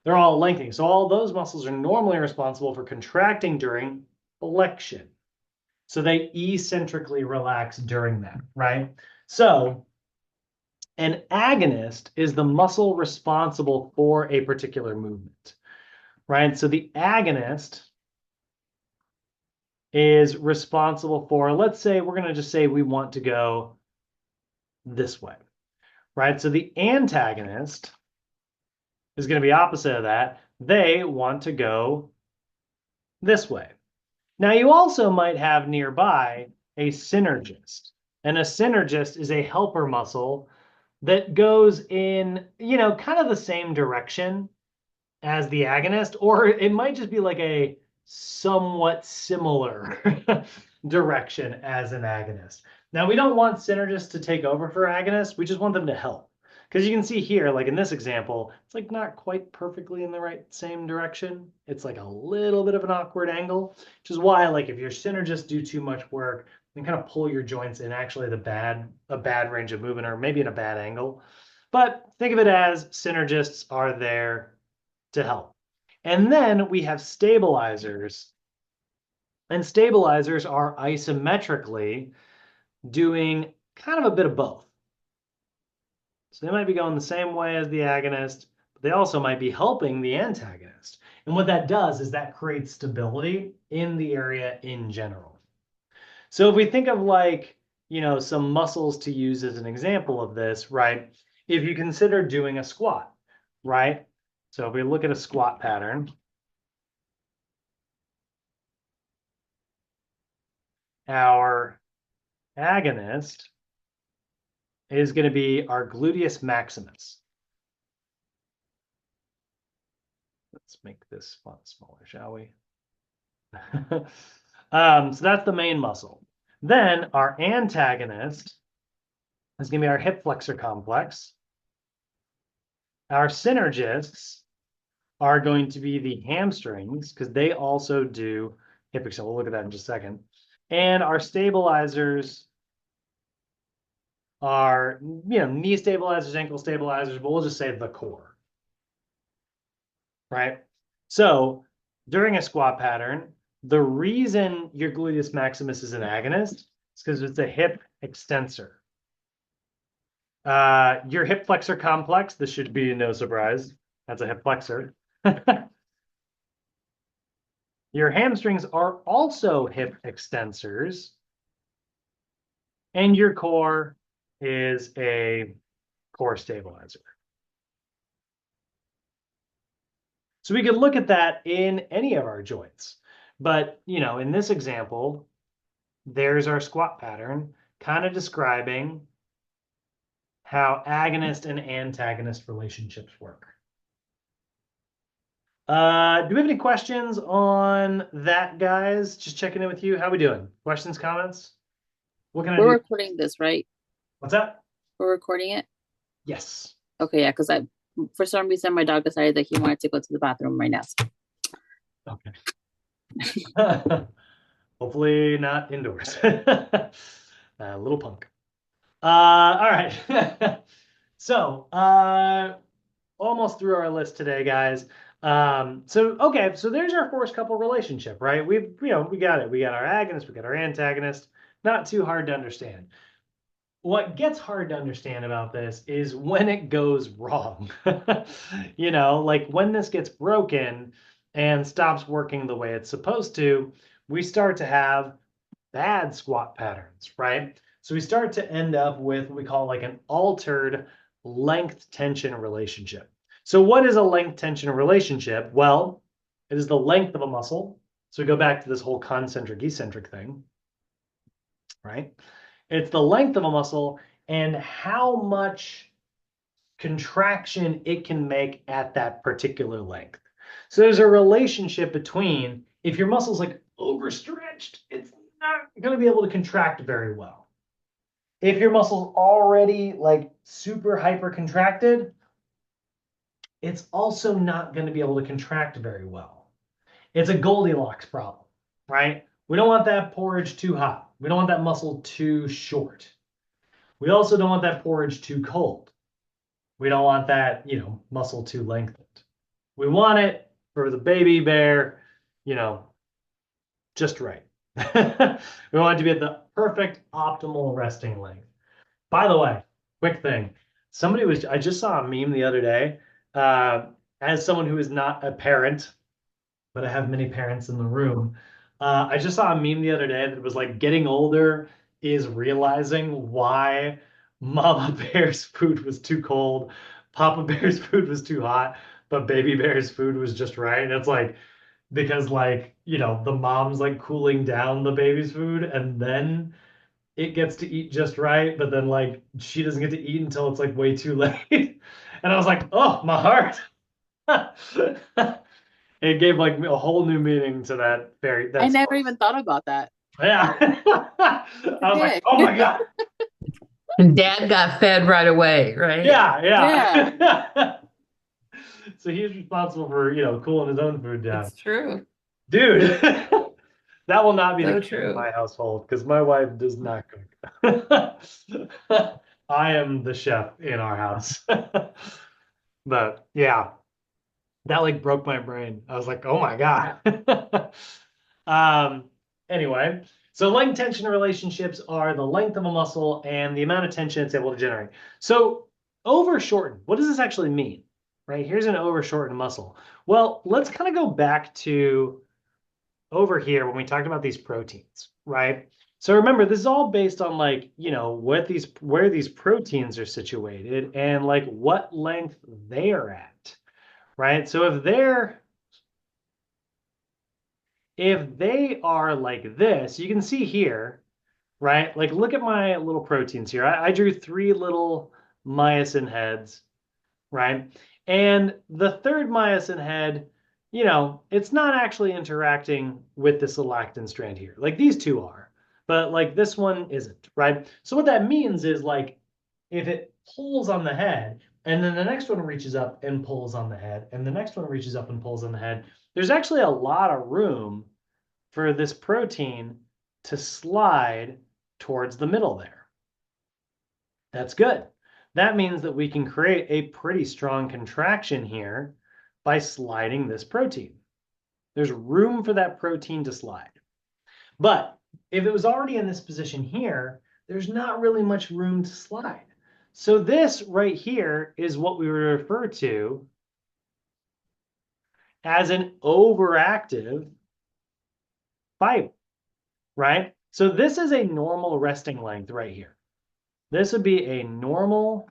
They're all lengthening. So all those muscles are normally responsible for contracting during flexion. So they eccentrically relax during that, right? So an agonist is the muscle responsible for a particular movement, right? So the agonist is responsible for, let's say, we're going to just say we want to go this way, right? So the antagonist is going to be opposite of that. They want to go this way. Now, you also might have nearby a synergist. And a synergist is a helper muscle that goes in, kind of the same direction as the agonist, or it might just be like a somewhat similar direction as an agonist. Now, we don't want synergists to take over for agonists. We just want them to help. Because you can see here, like in this example, it's like not quite perfectly in the right same direction. It's like a little bit of an awkward angle, which is why like if your synergists do too much work, you can kind of pull your joints in actually a bad range of movement or maybe in a bad angle. But think of it as synergists are there to help. And then we have stabilizers. And stabilizers are isometrically doing kind of a bit of both. So they might be going the same way as the agonist, but they also might be helping the antagonist. And what that does is that creates stability in the area in general. So if we think of like, some muscles to use as an example of this, right? If you consider doing a squat, right? So if we look at a squat pattern, our agonist is going to be our gluteus maximus. Let's make this font smaller, shall we? So that's the main muscle. Then our antagonist is going to be our hip flexor complex. Our synergists are going to be the hamstrings because they also do hip extension. We'll look at that in just a second. And our stabilizers are, knee stabilizers, ankle stabilizers, but we'll just say the core, right? So during a squat pattern, the reason your gluteus maximus is an agonist is because it's a hip extensor. Your hip flexor complex, this should be no surprise, that's a hip flexor. Your hamstrings are also hip extensors. And your core is a core stabilizer. So we could look at that in any of our joints. But, in this example, there's our squat pattern. kind of describing how agonist and antagonist relationships work. Do we have any questions on that, guys? Just checking in with you. How we doing? Questions, comments? What can I We're do? recording this, right? What's that? We're recording it. Yes. Okay, yeah, because for some reason, my dog decided that he wanted to go to the bathroom right now. Okay. Hopefully not indoors. Little punk. All right. So, almost through our list today, guys. Okay, so there's our force couple relationship, right? We got it. We got our agonist, we got our antagonist. Not too hard to understand. What gets hard to understand about this is when it goes wrong. Like when this gets broken and stops working the way it's supposed to, we start to have bad squat patterns, right? So we start to end up with what we call like an altered length tension relationship. So what is a length tension relationship? Well, it is the length of a muscle. So we go back to this whole concentric eccentric thing, right? It's the length of a muscle and how much contraction it can make at that particular length. So there's a relationship between if your muscle's like overstretched, it's not going to be able to contract very well. If your muscle's already like super hyper contracted, it's also not going to be able to contract very well. It's a Goldilocks problem, right? We don't want that porridge too hot. We don't want that muscle too short. We also don't want that porridge too cold. We don't want that, muscle too lengthened. We want it for the baby bear, just right. We want it to be at the perfect optimal resting length. By the way, quick thing. I just saw a meme the other day. As someone who is not a parent, but I have many parents in the room. I just saw a meme the other day that was like getting older is realizing why Mama Bear's food was too cold, Papa Bear's food was too hot, but Baby Bear's food was just right. And it's like because the mom's like cooling down the baby's food and then it gets to eat just right, but then like she doesn't get to eat until it's like way too late. And I was like, oh, my heart. It gave like a whole new meaning to that very. I never even thought about that. Yeah. I was like, oh my God. And dad got fed right away, right? Yeah. So he's responsible for, cooling his own food down. It's true. Dude, that will not be So the case in true. my household because my wife does not cook. I am the chef in our house. But yeah, that like broke my brain. I was like, oh my God. Anyway, so length tension relationships are the length of a muscle and the amount of tension it's able to generate. So overshortened, what does this actually mean? Right? Here's an overshortened muscle. Well, let's kind of go back to over here when we talked about these proteins, right? So remember, this is all based on like, where these proteins are situated and like what length they are at, right? So if they are like this, you can see here, right? Like look at my little proteins here. I drew 3 little myosin heads, right? And the third myosin head, it's not actually interacting with this lactin strand here. Like these two are, but like this one isn't, right? So what that means is like if it pulls on the head and then the next one reaches up and pulls on the head and the next one reaches up and pulls on the head, there's actually a lot of room for this protein to slide towards the middle there. That's good. That means that we can create a pretty strong contraction here by sliding this protein. There's room for that protein to slide. But if it was already in this position here, there's not really much room to slide. So this right here is what we refer to as an overactive fiber, right? So this is a normal resting length right here. This would be a normal,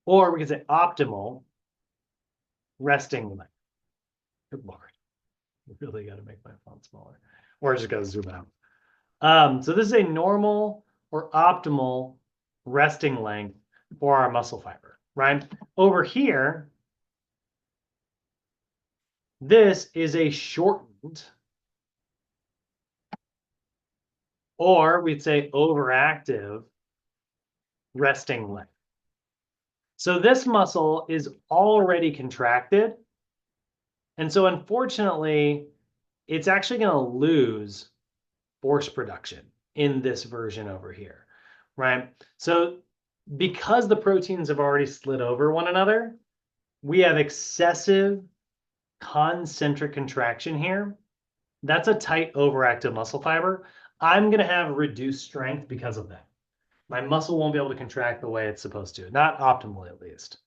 or we could say optimal resting length. Good Lord. I really got to make my font smaller. Or I just got to zoom out. So this is a normal or optimal resting length for our muscle fiber, right? Over here, this is a shortened, or we'd say overactive resting length. So this muscle is already contracted. And so unfortunately, it's actually going to lose force production in this version over here, right? So because the proteins have already slid over one another, we have excessive concentric contraction here. That's a tight overactive muscle fiber. I'm going to have reduced strength because of that. My muscle won't be able to contract the way it's supposed to, not optimally at least.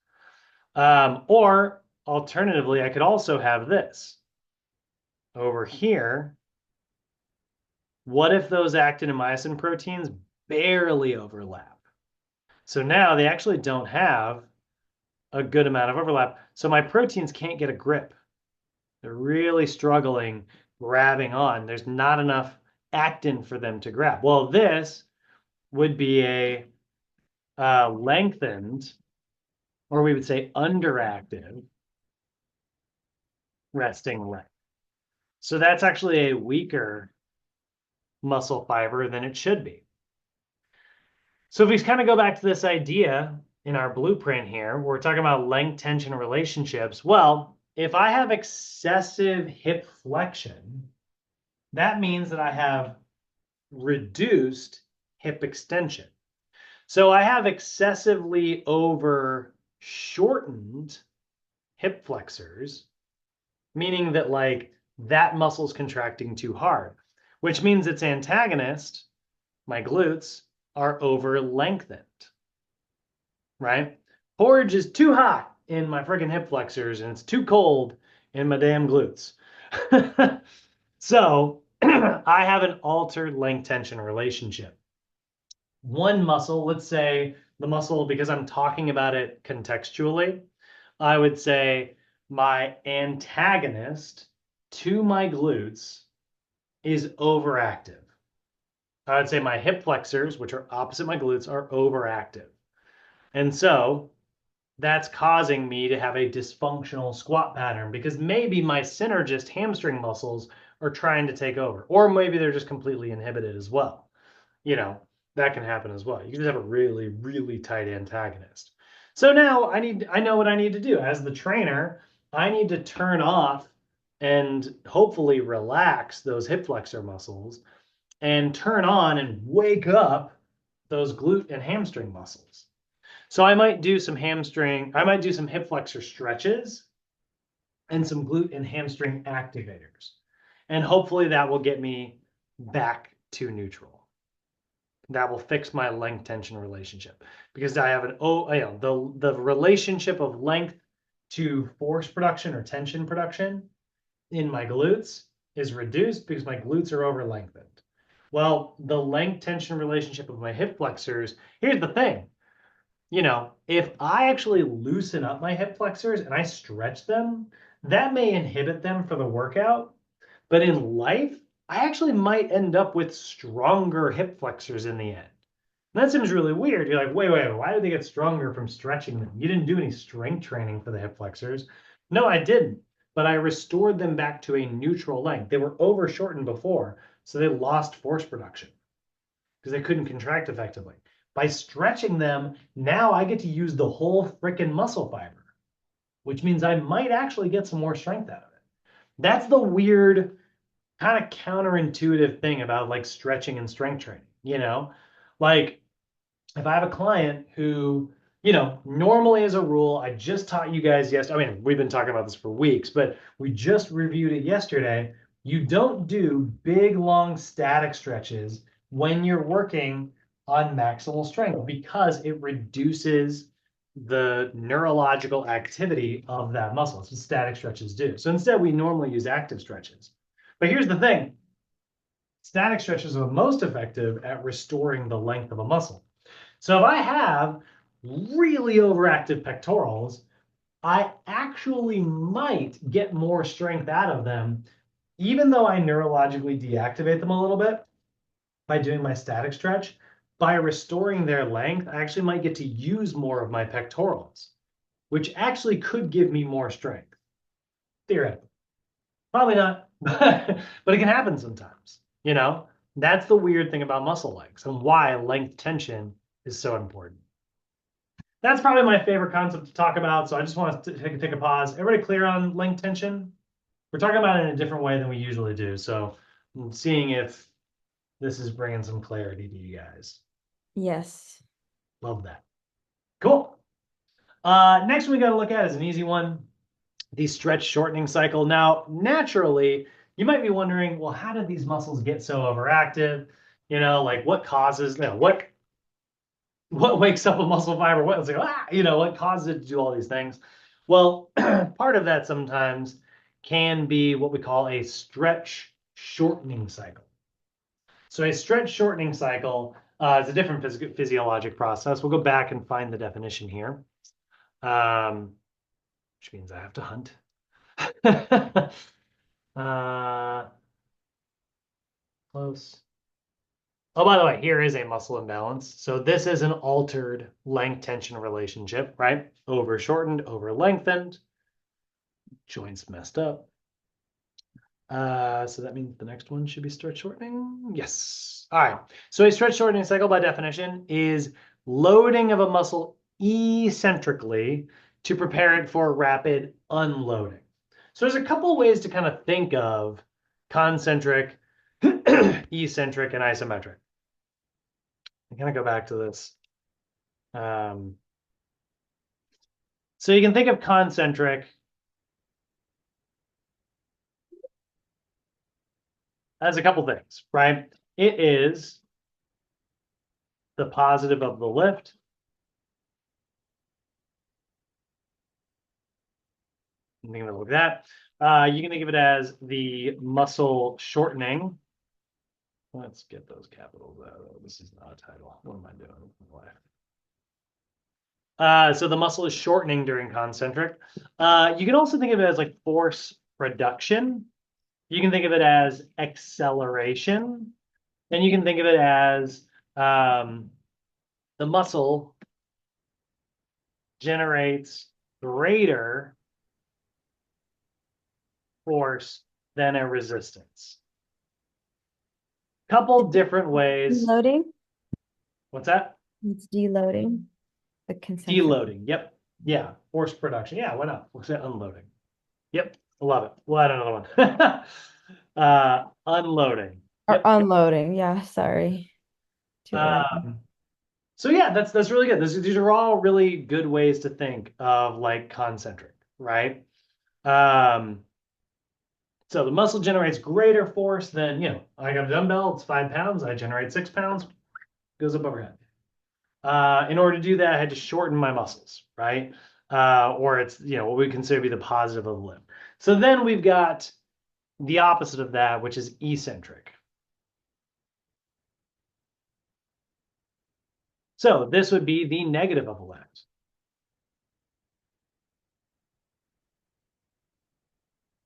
Or alternatively, I could also have this over here. What if those actin and myosin proteins barely overlap? So now they actually don't have a good amount of overlap. So my proteins can't get a grip. They're really struggling grabbing on. There's not enough actin for them to grab. Well, this would be a lengthened, or we would say underactive resting length. So that's actually a weaker muscle fiber than it should be. So if we kind of go back to this idea in our blueprint here, we're talking about length tension relationships. Well, if I have excessive hip flexion, that means that I have reduced hip extension. So I have excessively over shortened hip flexors, meaning that like that muscle's contracting too hard, which means its antagonist, my glutes, are over lengthened, right? Porridge is too hot in my freaking hip flexors and it's too cold in my damn glutes. So I have an altered length tension relationship. One muscle, let's say the muscle, because I'm talking about it contextually, I would say my antagonist to my glutes is overactive. I would say my hip flexors, which are opposite my glutes, are overactive. And so that's causing me to have a dysfunctional squat pattern because maybe my synergist hamstring muscles are trying to take over, or maybe they're just completely inhibited as well. That can happen as well. You can just have a really, really tight antagonist. So now I know what I need to do. As the trainer, I need to turn off and hopefully relax those hip flexor muscles and turn on and wake up those glute and hamstring muscles. So I might do some hip flexor stretches and some glute and hamstring activators. And hopefully that will get me back to neutral. That will fix my length tension relationship because I have the relationship of length to force production or tension production in my glutes is reduced because my glutes are over lengthened. Well, the length tension relationship of my hip flexors, here's the thing. If I actually loosen up my hip flexors and I stretch them, that may inhibit them for the workout. But in life, I actually might end up with stronger hip flexors in the end. And that seems really weird. You're like, wait, why did they get stronger from stretching them? You didn't do any strength training for the hip flexors. No, I didn't. But I restored them back to a neutral length. They were over shortened before, so they lost force production because they couldn't contract effectively. By stretching them, now I get to use the whole freaking muscle fiber, which means I might actually get some more strength out of it. That's the weird kind of counterintuitive thing about like stretching and strength training, like if I have a client who, normally as a rule, I just taught you guys yesterday. I mean, we've been talking about this for weeks, but we just reviewed it yesterday. You don't do big, long static stretches when you're working on maximal strength because it reduces the neurological activity of that muscle. It's what static stretches do. So instead, we normally use active stretches. But here's the thing. Static stretches are most effective at restoring the length of a muscle. So if I have really overactive pectorals, I actually might get more strength out of them, even though I neurologically deactivate them a little bit. by doing my static stretch, by restoring their length, I actually might get to use more of my pectorals, which actually could give me more strength. Theoretically. Probably not, but it can happen sometimes, you know? That's the weird thing about muscle legs and why length tension is so important. That's probably my favorite concept to talk about, so I just want to take a pause. Everybody clear on length tension? We're talking about it in a different way than we usually do, so I'm seeing if this is bringing some clarity to you guys. Yes. Love that. Cool. Next one we got to look at is an easy one, the stretch shortening cycle. Now, naturally, you might be wondering, well, how did these muscles get so overactive? You know, like what causes, what wakes up a muscle fiber? What's like, what causes it to do all these things? Well, part of that sometimes can be what we call a stretch shortening cycle. So a stretch shortening cycle is a different physiologic process. We'll go back and find the definition here, which means I have to hunt. Close. Oh, by the way, here is a muscle imbalance. So this is an altered length tension relationship, right? Over shortened, over lengthened, joints messed up. So that means the next one should be stretch shortening. Yes. All right. So a stretch shortening cycle by definition is loading of a muscle eccentrically to prepare it for rapid unloading. So there's a couple ways to kind of think of concentric, eccentric, and isometric. I'm going to go back to this. So you can think of concentric as a couple things, right? It is the positive of the lift. You can think of it like that. You can think of it as the muscle shortening. Let's get those capitals out. This is not a title. What am I doing? So the muscle is shortening during concentric. You can also think of it as like force reduction. You can think of it as acceleration. And you can think of it as the muscle generates greater force than a resistance. Couple different ways. Deloading? What's that? It's deloading. The concentric. Deloading. Yep. Yeah. Force production. Yeah. Why not? We'll say unloading. Yep. Love it. We'll add another one. Unloading. Or Yep. unloading. Yeah, sorry. Too early. So yeah, that's really good. These are all really good ways to think of like concentric, right? So the muscle generates greater force than, I got a dumbbell, it's 5 pounds, I generate 6 pounds, goes up overhead. In order to do that, I had to shorten my muscles, right? Or it's, what we consider to be the positive of the lift. So then we've got the opposite of that, which is eccentric. So this would be the negative of a lift.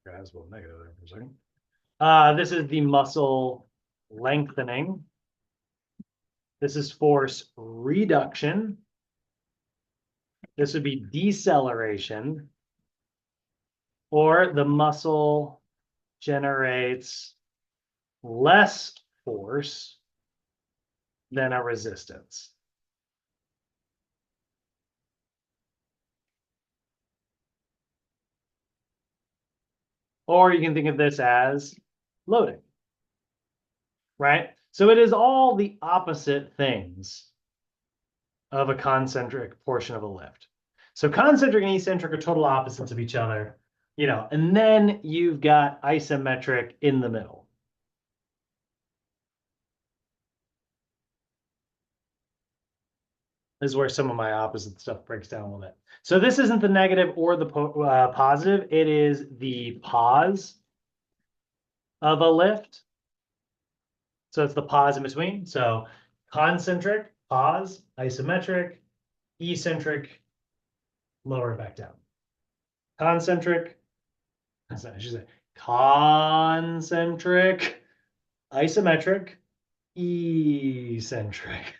Guys, a little negative there for a second. This is the muscle lengthening. This is force reduction. This would be deceleration. Or the muscle generates less force than a resistance. Or you can think of this as loading, right? So it is all the opposite things of a concentric portion of a lift. So concentric and eccentric are total opposites of each other, and then you've got isometric in the middle. This is where some of my opposite stuff breaks down a little bit. So this isn't the negative or the positive. It is the pause of a lift. So it's the pause in between. So concentric, pause, isometric, eccentric, lower it back down. Concentric, I should say concentric, isometric, eccentric.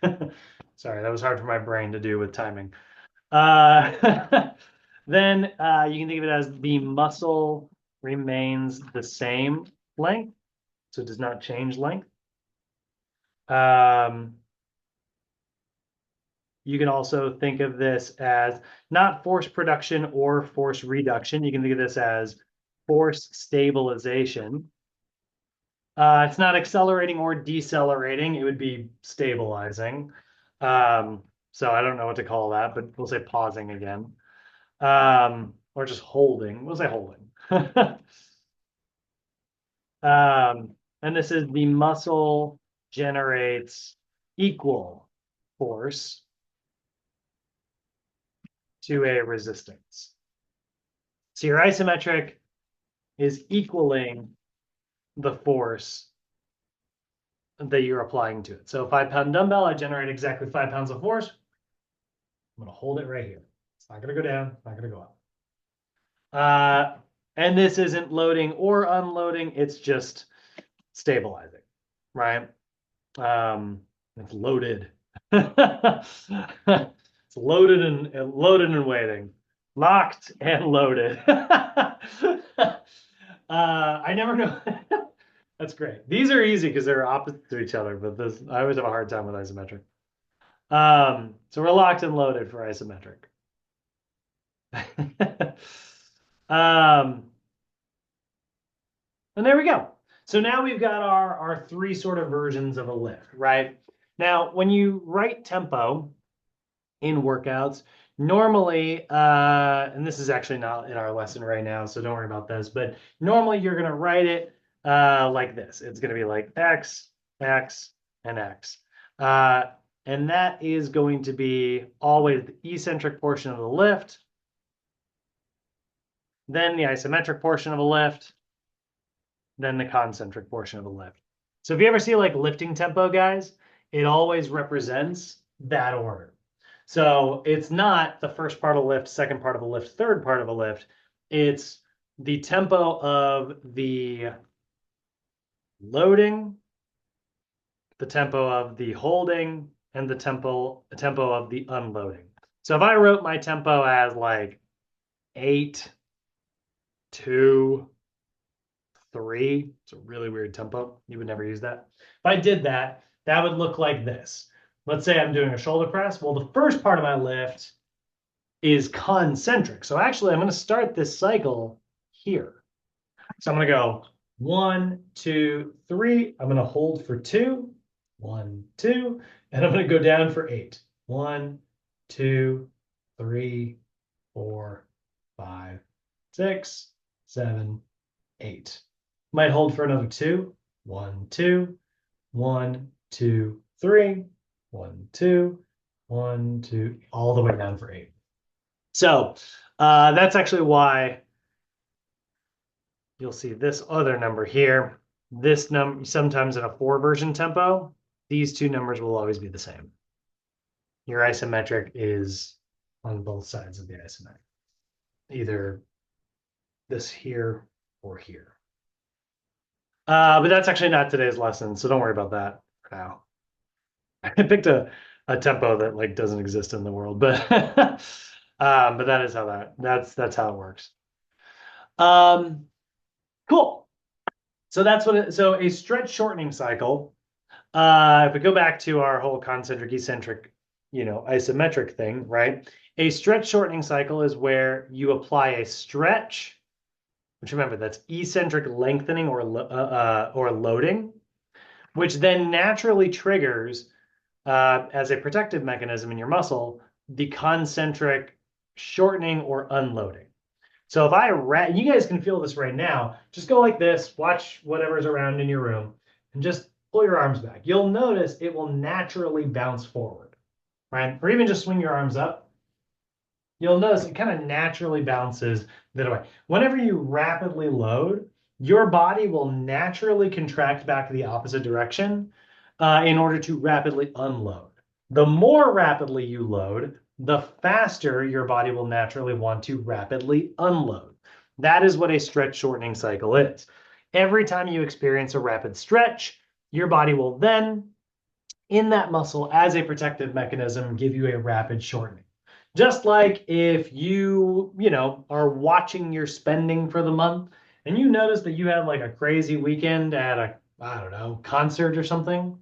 Sorry, that was hard for my brain to do with timing. Then you can think of it as the muscle remains the same length, so it does not change length. You can also think of this as not force production or force reduction. You can think of this as force stabilization. It's not accelerating or decelerating. It would be stabilizing. So I don't know what to call that, but we'll say pausing again. Or just holding. We'll say holding. And this is the muscle generates equal force to a resistance. So your isometric is equaling the force that you're applying to it. So a 5-pound dumbbell, I generate exactly 5 pounds of force. I'm going to hold it right here. It's not going to go down. It's not going to go up. And this isn't loading or unloading. It's just stabilizing, right? It's loaded. It's loaded and waiting, locked and loaded. I never know. That's great. These are easy because they're opposite to each other, but this I always have a hard time with isometric. So we're locked and loaded for isometric. And there we go. So now we've got our 3 sort of versions of a lift, right? Now, when you write tempo in workouts, normally, and this is actually not in our lesson right now, so don't worry about this, but normally you're going to write it like this. It's going to be like X, X, and X. And that is going to be always the eccentric portion of the lift, then the isometric portion of a lift, then the concentric portion of a lift. So if you ever see like lifting tempo, guys, it always represents that order. So it's not the first part of a lift, second part of a lift, third part of a lift. It's the tempo of the loading, the tempo of the holding, and the tempo of the unloading. So if I wrote my tempo as like 8, 2, 3, it's a really weird tempo. You would never use that. If I did that, that would look like this. Let's say I'm doing a shoulder press. Well, the first part of my lift is concentric. So actually, I'm going to start this cycle here. So I'm going to go 1, 2, 3. I'm going to hold for 2, 1, 2, and I'm going to go down for 8. 1, 2, 3, 4, 5, 6, 7, 8. Might hold for another 2. 1, 2, 1, 2, 3, 1, 2, 1, 2, all the way down for 8. So that's actually why you'll see this other number here. This number, sometimes in a 4 version tempo, these 2 numbers will always be the same. Your isometric is on both sides of the isometric, either this here or here. But that's actually not today's lesson, so don't worry about that for now. I picked a tempo that like doesn't exist in the world, but but that is how that's how it works. Cool. So that's what so a stretch shortening cycle. If we go back to our whole concentric, eccentric, isometric thing, right? A stretch shortening cycle is where you apply a stretch, which remember that's eccentric lengthening or loading, which then naturally triggers as a protective mechanism in your muscle the concentric shortening or unloading. So if you guys can feel this right now, just go like this, watch whatever's around in your room, and just pull your arms back. You'll notice it will naturally bounce forward, right? Or even just swing your arms up. You'll notice it kind of naturally bounces that way. Whenever you rapidly load, your body will naturally contract back to the opposite direction in order to rapidly unload. The more rapidly you load, the faster your body will naturally want to rapidly unload. That is what a stretch shortening cycle is. Every time you experience a rapid stretch, your body will then in that muscle as a protective mechanism, give you a rapid shortening. Just like if you know, are watching your spending for the month and you notice that you had like a crazy weekend at a, I don't know, concert or something.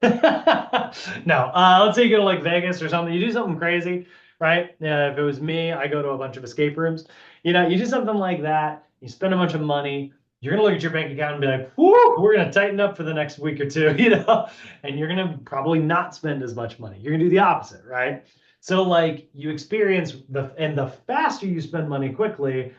No, let's say you go to like Vegas or something, you do something crazy, right? If it was me, I go to a bunch of escape rooms. You know, you do something like that, you spend a bunch of money, you're gonna look at your bank account and be like, whoo, we're gonna tighten up for the next week or two, you know, and you're gonna probably not spend as much money. You're gonna do the opposite, right? So like you experience the faster you spend money quickly,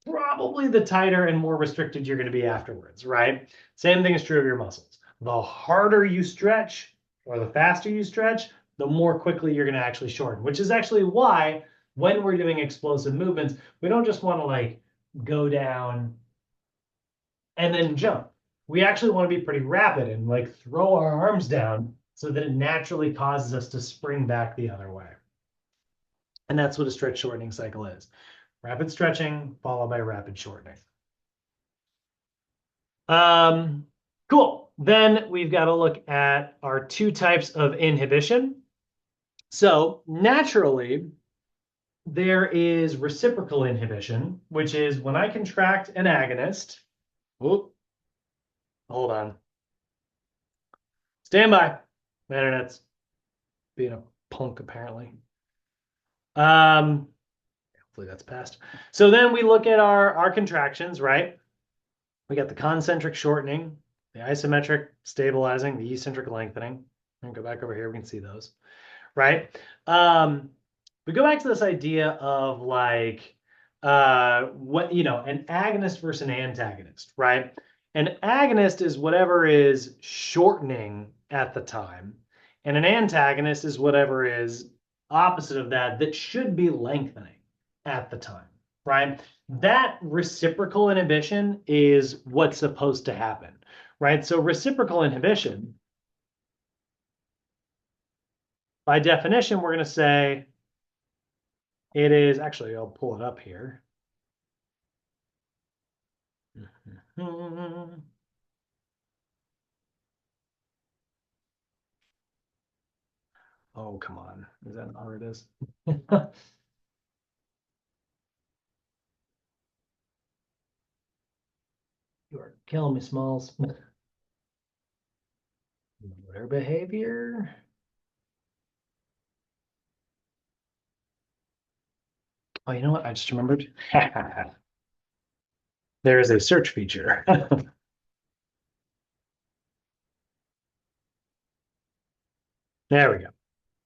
probably the tighter and more restricted you're going to be afterwards, right? Same thing is true of your muscles. The harder you stretch or the faster you stretch, the more quickly you're going to actually shorten, which is actually why when we're doing explosive movements, we don't just want to like go down and then jump. We actually want to be pretty rapid and like throw our arms down so that it naturally causes us to spring back the other way. And that's what a stretch shortening cycle is. Rapid stretching followed by rapid shortening. Cool. Then we've got to look at our two types of inhibition. So naturally, there is reciprocal inhibition, which is when I contract an agonist. Whoop. Hold on. Stand by. My internet's being a punk, apparently. Hopefully that's passed. So then we look at our contractions, right? We got the concentric shortening, the isometric stabilizing, the eccentric lengthening. And go back over here, we can see those, right? We go back to this idea of like what, you know, an agonist versus an antagonist, right? An agonist is whatever is shortening at the time, and an antagonist is whatever is opposite of that that should be lengthening at the time, right? That reciprocal inhibition is what's supposed to happen, right? So reciprocal inhibition, by definition, we're going to say it is, actually, I'll pull it up here. Oh, come on. Is that how it is? You are killing me, Smalls. Motor behavior. Oh, you know what? I just remembered. There is a search feature. There we go.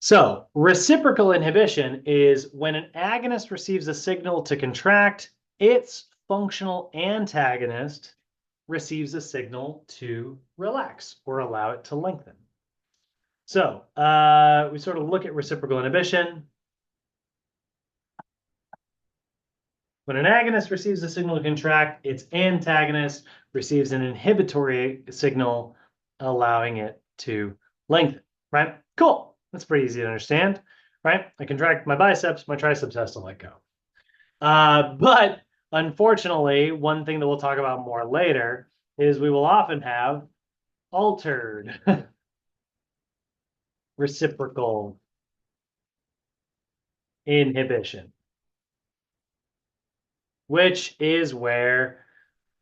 So reciprocal inhibition is when an agonist receives a signal to contract, its functional antagonist receives a signal to relax or allow it to lengthen. So we sort of look at reciprocal inhibition. When an agonist receives a signal to contract, its antagonist receives an inhibitory signal, allowing it to lengthen, right? Cool. That's pretty easy to understand, right? I contract my biceps, my triceps has to let go. But unfortunately, one thing that we'll talk about more later is we will often have altered reciprocal inhibition, which is where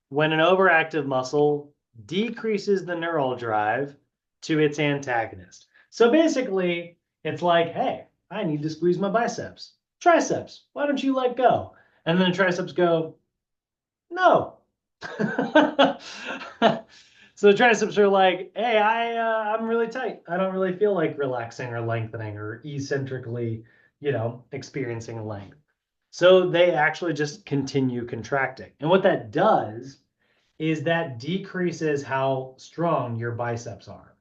when an overactive muscle decreases the neural drive to its antagonist. So basically, it's like, hey, I need to squeeze my biceps. Triceps, why don't you let go? And then the triceps go, no. So the triceps are like, hey, I'm really tight. I don't really feel like relaxing or lengthening or eccentrically, you know, experiencing length. So they actually just continue contracting. And what that does is that decreases how strong your biceps are.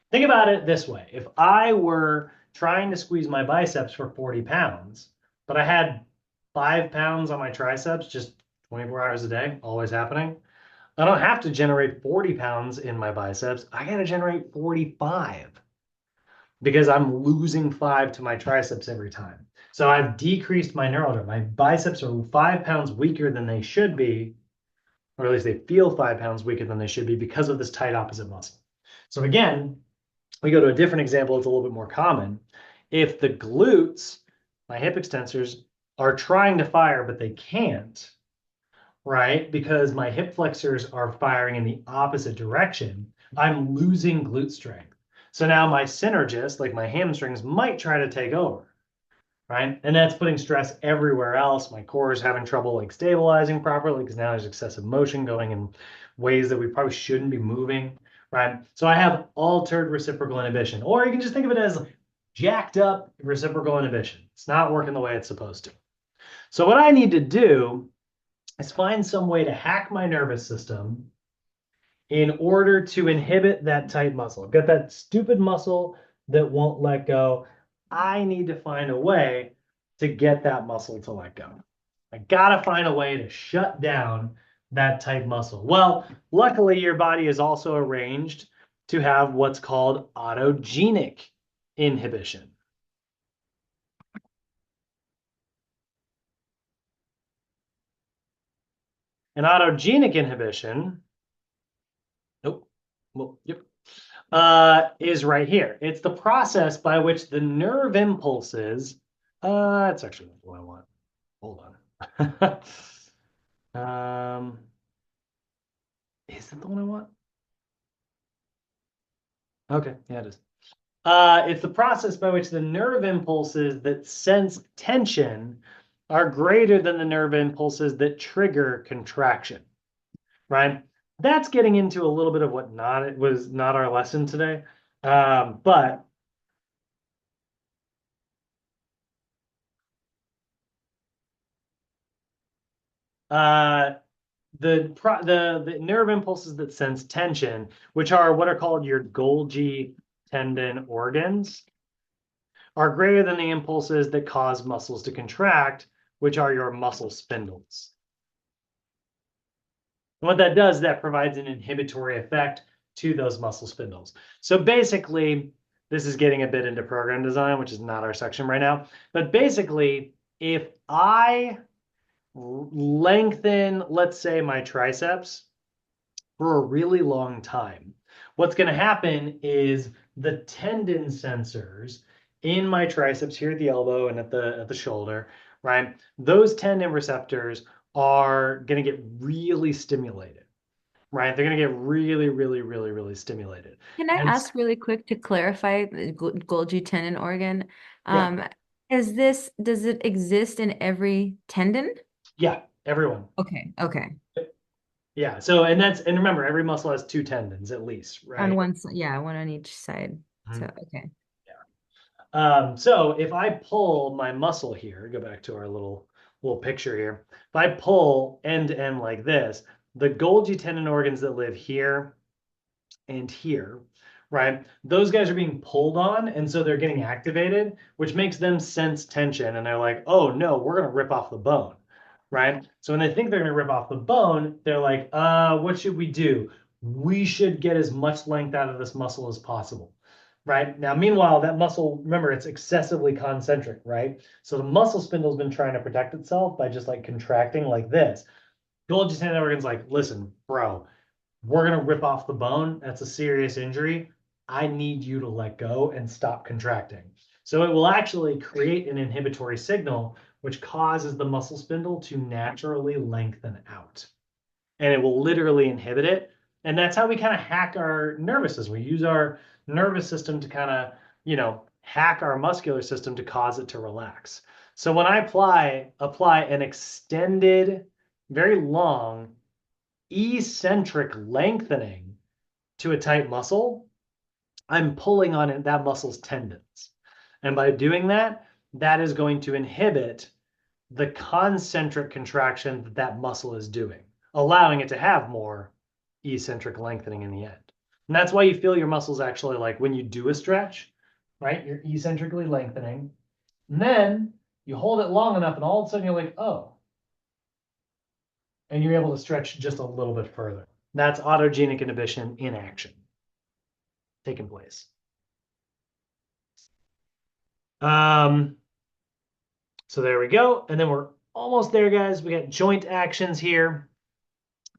Think about it this way. If I were trying to squeeze my biceps for 40 pounds, but I had 5 pounds on my triceps just 24 hours a day, always happening, I don't have to generate 40 pounds in my biceps. I got to generate 45 because I'm losing 5 to my triceps every time. So I've decreased my neural drive. My biceps are 5 pounds weaker than they should be, or at least they feel 5 pounds weaker than they should be because of this tight opposite muscle. So again, we go to a different example, it's a little bit more common. If the glutes, my hip extensors, are trying to fire, but they can't, right? Because my hip flexors are firing in the opposite direction, I'm losing glute strength. So now my synergist, like my hamstrings, might try to take over, right? And that's putting stress everywhere else. My core is having trouble like stabilizing properly because now there's excessive motion going in ways that we probably shouldn't be moving, right? So I have altered reciprocal inhibition, or you can just think of it as jacked up reciprocal inhibition. It's not working the way it's supposed to. So what I need to do is find some way to hack my nervous system in order to inhibit that tight muscle. I've got that stupid muscle that won't let go. I need to find a way to get that muscle to let go. I gotta find a way to shut down that tight muscle. Well, luckily your body is also arranged to have what's called autogenic inhibition. And autogenic inhibition, is right here. It's the process by which the nerve impulses, it's actually not what I want. Hold on. Is it the one I want? Okay, yeah, it is. It's the process by which the nerve impulses that sense tension are greater than the nerve impulses that trigger contraction, right? That's getting into a little bit of what was not our lesson today. But the nerve impulses that sense tension, which are what are called your Golgi tendon organs, are greater than the impulses that cause muscles to contract, which are your muscle spindles. And what that does, that provides an inhibitory effect to those muscle spindles. So basically, this is getting a bit into program design, which is not our section right now. But basically, if I lengthen, let's say, my triceps for a really long time, what's going to happen is the tendon sensors in my triceps here at the elbow and at the shoulder, right? Those tendon receptors are going to get really stimulated, right? They're going to get really, really, really, really stimulated. Can I And ask really quick to clarify the Golgi tendon organ? yeah, Does it exist in every tendon? yeah, everyone. Okay, okay. Yeah. So, and remember, every muscle has two tendons at least, On right? one side, yeah, one on each side. Mhm. So, okay. So if I pull my muscle here, go back to our little picture here. If I pull end to end like this, the Golgi tendon organs that live here and here, right? Those guys are being pulled on, and so they're getting activated, which makes them sense tension, and they're like, "Oh no, we're gonna rip off the bone," right? So when they think they're gonna rip off the bone, they're like, what should we do? We should get as much length out of this muscle as possible." Right now, meanwhile, that muscle, remember, it's excessively concentric, right? So the muscle spindle's been trying to protect itself by just like contracting like this. Golgi tendon organ's like, listen, bro, we're going to rip off the bone. That's a serious injury. I need you to let go and stop contracting. So it will actually create an inhibitory signal, which causes the muscle spindle to naturally lengthen out. And it will literally inhibit it. And that's how we kind of hack our nervous system. We use our nervous system to kind of, hack our muscular system to cause it to relax. So when I apply an extended, very long eccentric lengthening to a tight muscle, I'm pulling on that muscle's tendons. And by doing that, that is going to inhibit the concentric contraction that that muscle is doing, allowing it to have more eccentric lengthening in the end. And that's why you feel your muscles actually, like when you do a stretch, right? You're eccentrically lengthening. And then you hold it long enough, and all of a sudden you're like, oh. And you're able to stretch just a little bit further. That's autogenic inhibition in action taking place. So there we go. And then we're almost there, guys. We got joint actions here.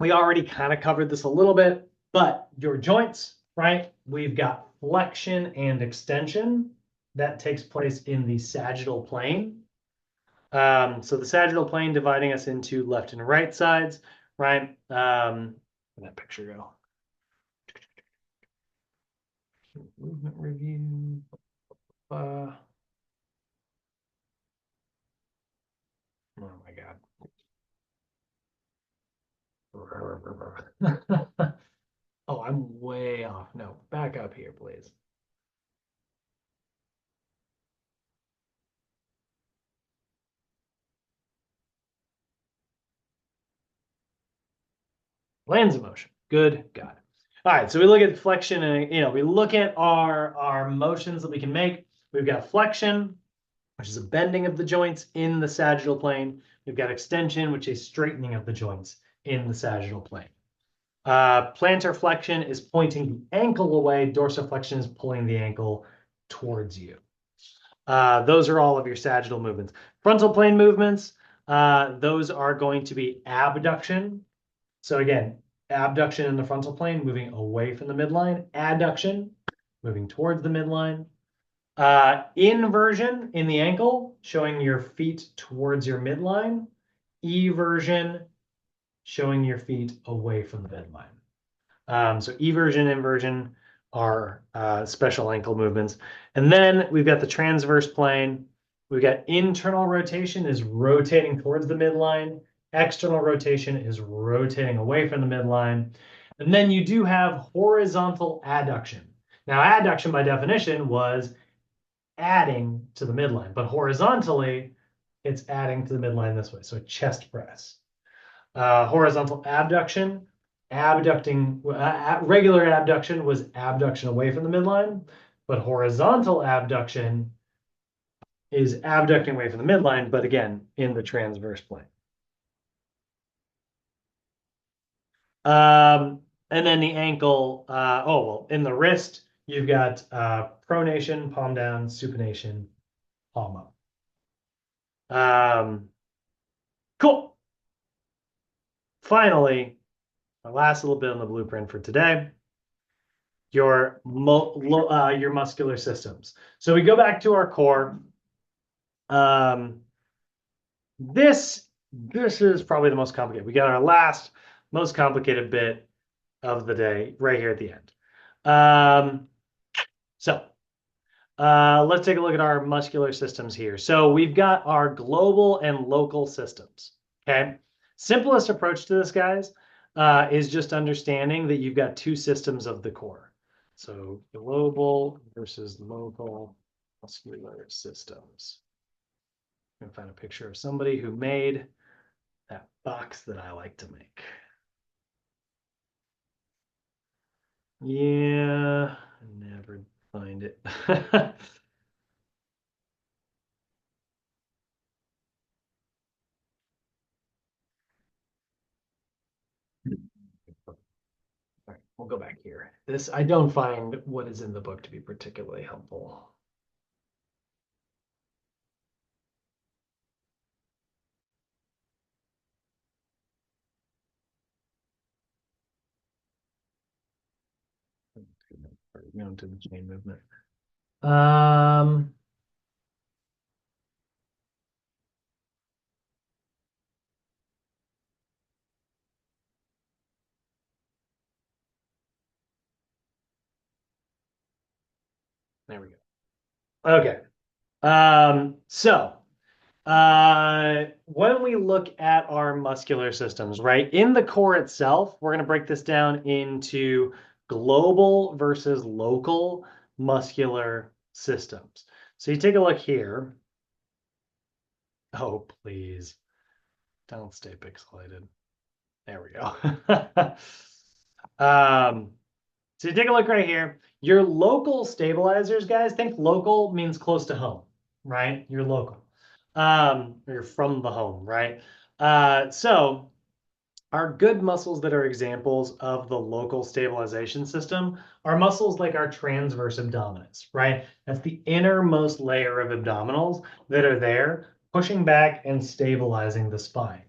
We already kind of covered this a little bit, but your joints, right? We've got flexion and extension that takes place in the sagittal plane. So the sagittal plane dividing us into left and right sides, right? Where'd that picture go? Movement review. Oh my God. Oh, I'm way off. No, back up here, please. Lands of motion. Good, got it. All right, so we look at flexion and we look at our motions that we can make. We've got flexion, which is a bending of the joints in the sagittal plane. We've got extension, which is straightening of the joints in the sagittal plane. Plantar flexion is pointing the ankle away. Dorsiflexion is pulling the ankle towards you. Those are all of your sagittal movements. Frontal plane movements, those are going to be abduction. So again, abduction in the frontal plane, moving away from the midline. Adduction, moving towards the midline. Inversion in the ankle, showing your feet towards your midline. Eversion, showing your feet away from the midline. So eversion, inversion are special ankle movements. And then we've got the transverse plane. We've got internal rotation is rotating towards the midline. External rotation is rotating away from the midline. And then you do have horizontal adduction. Now, adduction by definition was adding to the midline, but horizontally, it's adding to the midline this way. So a chest press. Horizontal abduction, regular abduction was abduction away from the midline, but horizontal abduction is abducting away from the midline, but again, in the transverse plane. And then the ankle, in the wrist, you've got pronation, palm down, supination, palm up. Cool. Finally, our last little bit on the blueprint for today, your muscular systems. So we go back to our core. This is probably the most complicated. We got our last most complicated bit of the day right here at the end. Let's take a look at our muscular systems here. So we've got our global and local systems, okay? Simplest approach to this, guys, is just understanding that you've got two systems of the core. So global versus local muscular systems. I'm gonna find a picture of somebody who made that box that I like to make. Yeah, I never find it. All right, we'll go back here. This, I don't find what is in the book to be particularly helpful. To the chain movement. There we go. Okay. When we look at our muscular systems, right, in the core itself, we're going to break this down into global versus local muscular systems. So you take a look here. Oh, please. Don't stay pixelated. There we go. So you take a look right here. Your local stabilizers, guys, think local means close to home, right? You're local. You're from the home, right? So our good muscles that are examples of the local stabilization system are muscles like our transverse abdominis, right? That's the innermost layer of abdominals that are there, pushing back and stabilizing the spine.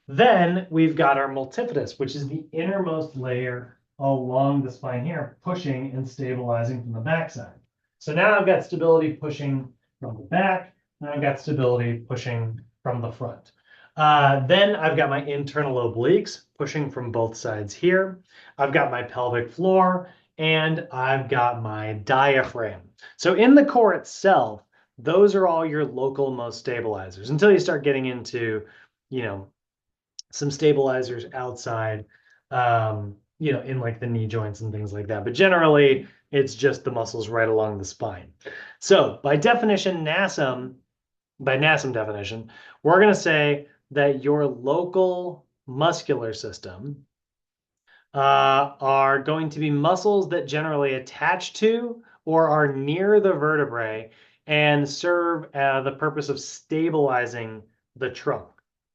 Then we've got our multifidus, which is the innermost layer along the spine here, pushing and stabilizing from the backside. So now I've got stability pushing from the back, and I've got stability pushing from the front. Then I've got my internal obliques pushing from both sides here. I've got my pelvic floor, and I've got my diaphragm. So in the core itself, those are all your local most stabilizers until you start getting into, you know, some stabilizers outside, in like the knee joints and things like that. But generally, it's just the muscles right along the spine. So by definition, by NASM definition, we're going to say that your local muscular system are going to be muscles that generally attach to or are near the vertebrae and serve the purpose of stabilizing the trunk.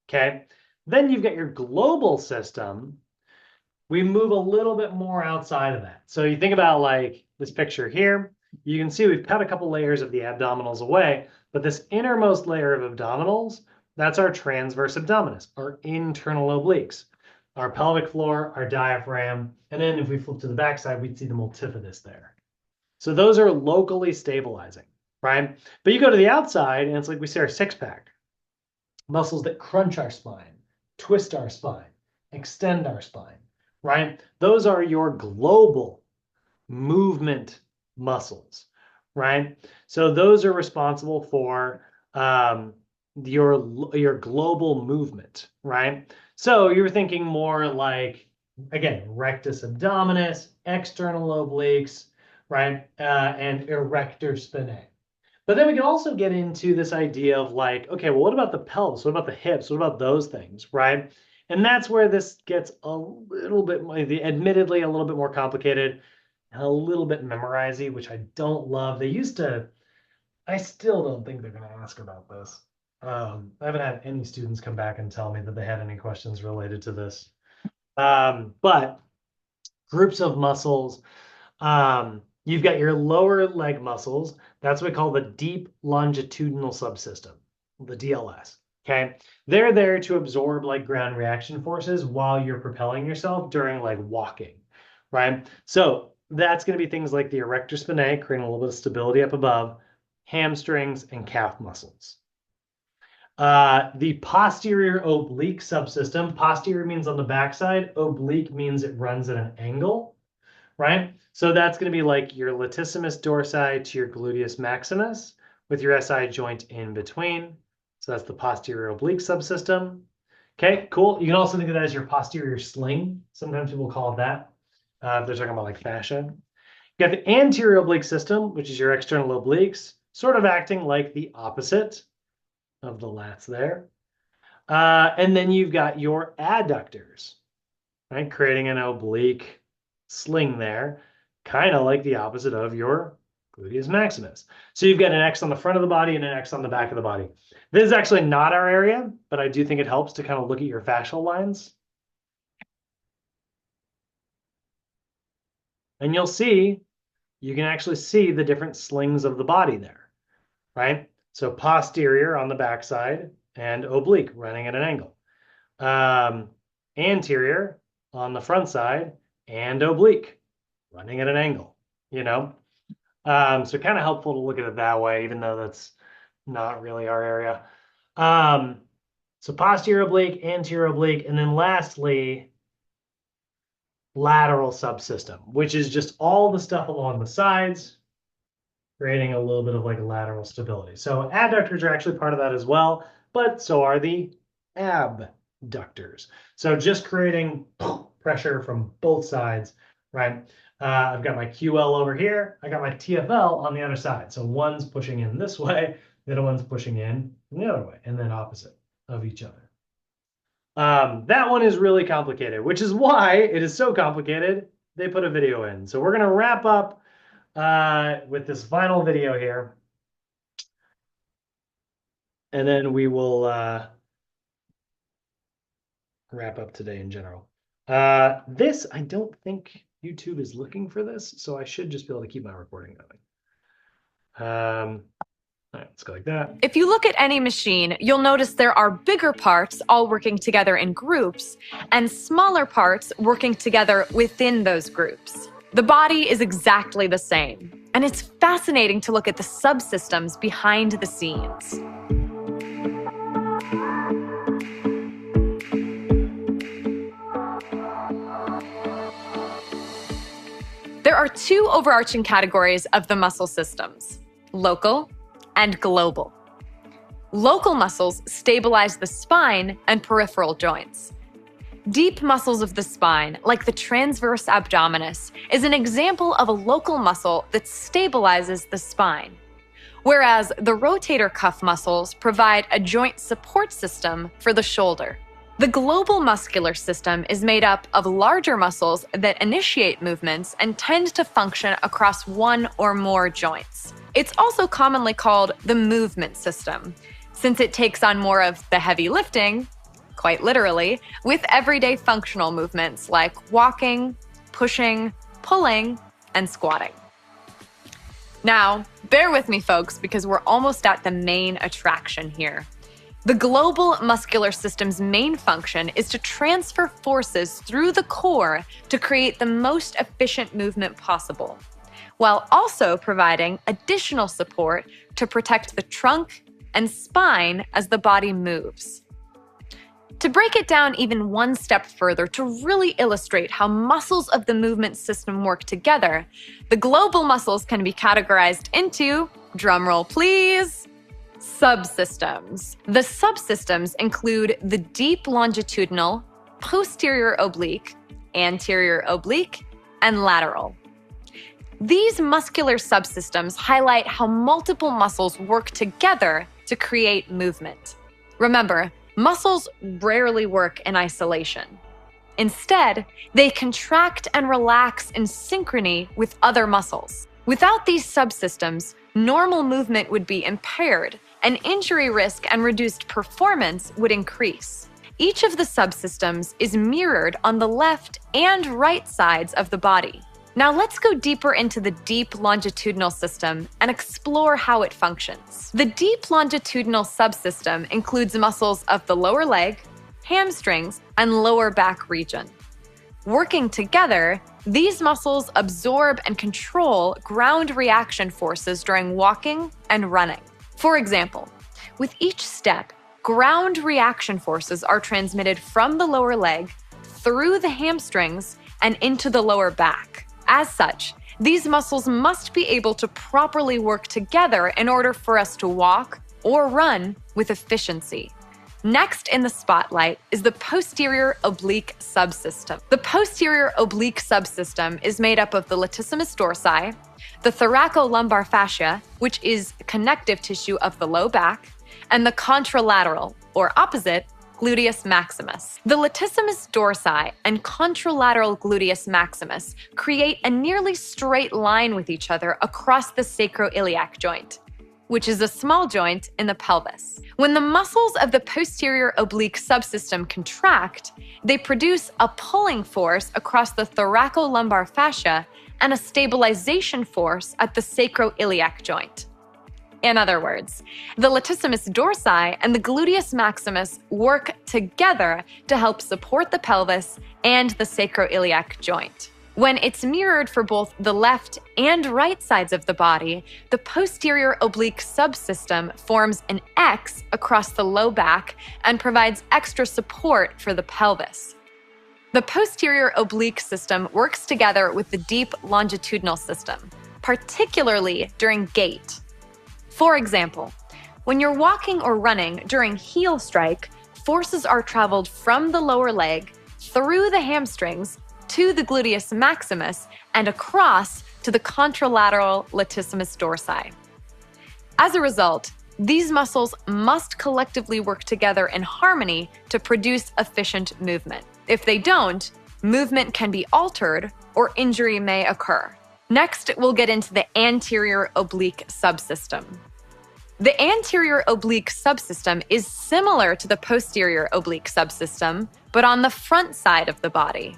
Okay. Then you've got your global system. We move a little bit more outside of that. So you think about like this picture here, you can see we've cut a couple layers of the abdominals away, but this innermost layer of abdominals, that's our transverse abdominis, our internal obliques, our pelvic floor, our diaphragm, and then if we flip to the backside, we'd see the multifidus there. So those are locally stabilizing, right? But you go to the outside and it's like we see our six pack, muscles that crunch our spine, twist our spine, extend our spine, right? Those are your global movement muscles, right? So those are responsible for your global movement, right? So you're thinking more like, again, rectus abdominis, external obliques, right? And erector spinae. But then we can also get into this idea of like, okay, well, what about the pelvis? What about the hips? What about those things, right? And that's where this gets a little bit, admittedly, a little bit more complicated, a little bit memorizey, which I don't love. I still don't think they're going to ask about this. I haven't had any students come back and tell me that they had any questions related to this. But groups of muscles, you've got your lower leg muscles. That's what we call the deep longitudinal subsystem, the DLS. Okay. They're there to absorb like ground reaction forces while you're propelling yourself during like walking, right? So that's going to be things like the erector spinae, creating a little bit of stability up above, hamstrings, and calf muscles. The posterior oblique subsystem, posterior means on the backside, oblique means it runs at an angle, right? So that's going to be like your latissimus dorsi to your gluteus maximus with your SI joint in between. So that's the posterior oblique subsystem. Okay, cool. You can also think of that as your posterior sling. Sometimes people call it that. If they're talking about like fascia. You got the anterior oblique system, which is your external obliques, sort of acting like the opposite of the lats there. And then you've got your adductors, right? Creating an oblique sling there, kind of like the opposite of your gluteus maximus. So you've got an X on the front of the body and an X on the back of the body. This is actually not our area, but I do think it helps to kind of look at your fascial lines. And you can actually see the different slings of the body there, right? So posterior on the backside and oblique running at an angle. Anterior on the front side and oblique running at an angle, So kind of helpful to look at it that way, even though that's not really our area. So posterior oblique, anterior oblique, and then lastly, lateral subsystem, which is just all the stuff along the sides, creating a little bit of like lateral stability. So adductors are actually part of that as well, but so are the abductors. So just creating pressure from both sides, right? I've got my QL over here. I got my TFL on the other side. So one's pushing in this way, the other one's pushing in the other way, and then opposite of each other. That one is really complicated, which is why it is so complicated, they put a video in. So we're going to wrap up with this final video here. And then we will wrap up today in general. This, I don't think YouTube is looking for this, so I should just be able to keep my recording going. All right, let's go like that. If you look at any machine, you'll notice there are bigger parts all working together in groups and smaller parts working together within those groups. The body is exactly the same, and it's fascinating to look at the subsystems behind the scenes. There are two overarching categories of the muscle systems: local and global. Local muscles stabilize the spine and peripheral joints. Deep muscles of the spine, like the transverse abdominis, is an example of a local muscle that stabilizes the spine, whereas the rotator cuff muscles provide a joint support system for the shoulder. The global muscular system is made up of larger muscles that initiate movements and tend to function across one or more joints. It's also commonly called the movement system, since it takes on more of the heavy lifting, quite literally, with everyday functional movements like walking, pushing, pulling, and squatting. Now, bear with me, folks, because we're almost at the main attraction here. The global muscular system's main function is to transfer forces through the core to create the most efficient movement possible, while also providing additional support to protect the trunk and spine as the body moves. To break it down even one step further to really illustrate how muscles of the movement system work together, the global muscles can be categorized into, drumroll please, subsystems. The subsystems include the deep longitudinal, posterior oblique, anterior oblique, and lateral. These muscular subsystems highlight how multiple muscles work together to create movement. Remember, muscles rarely work in isolation. Instead, they contract and relax in synchrony with other muscles. Without these subsystems, normal movement would be impaired, and injury risk and reduced performance would increase. Each of the subsystems is mirrored on the left and right sides of the body. Now let's go deeper into the deep longitudinal system and explore how it functions. The deep longitudinal subsystem includes muscles of the lower leg, hamstrings, and lower back region. Working together, these muscles absorb and control ground reaction forces during walking and running. For example, with each step, ground reaction forces are transmitted from the lower leg through the hamstrings and into the lower back. As such, these muscles must be able to properly work together in order for us to walk or run with efficiency. Next in the spotlight is the posterior oblique subsystem. The posterior oblique subsystem is made up of the latissimus dorsi, the thoracolumbar fascia, which is connective tissue of the low back, and the contralateral, or opposite, gluteus maximus. The latissimus dorsi and contralateral gluteus maximus create a nearly straight line with each other across the sacroiliac joint, which is a small joint in the pelvis. When the muscles of the posterior oblique subsystem contract, they produce a pulling force across the thoracolumbar fascia and a stabilization force at the sacroiliac joint. In other words, the latissimus dorsi and the gluteus maximus work together to help support the pelvis and the sacroiliac joint. When it's mirrored for both the left and right sides of the body, the posterior oblique subsystem forms an X across the low back and provides extra support for the pelvis. The posterior oblique system works together with the deep longitudinal system, particularly during gait. For example, when you're walking or running during heel strike, forces are traveled from the lower leg through the hamstrings to the gluteus maximus and across to the contralateral latissimus dorsi. As a result, these muscles must collectively work together in harmony to produce efficient movement. If they don't, movement can be altered or injury may occur. Next, we'll get into the anterior oblique subsystem. The anterior oblique subsystem is similar to the posterior oblique subsystem, but on the front side of the body.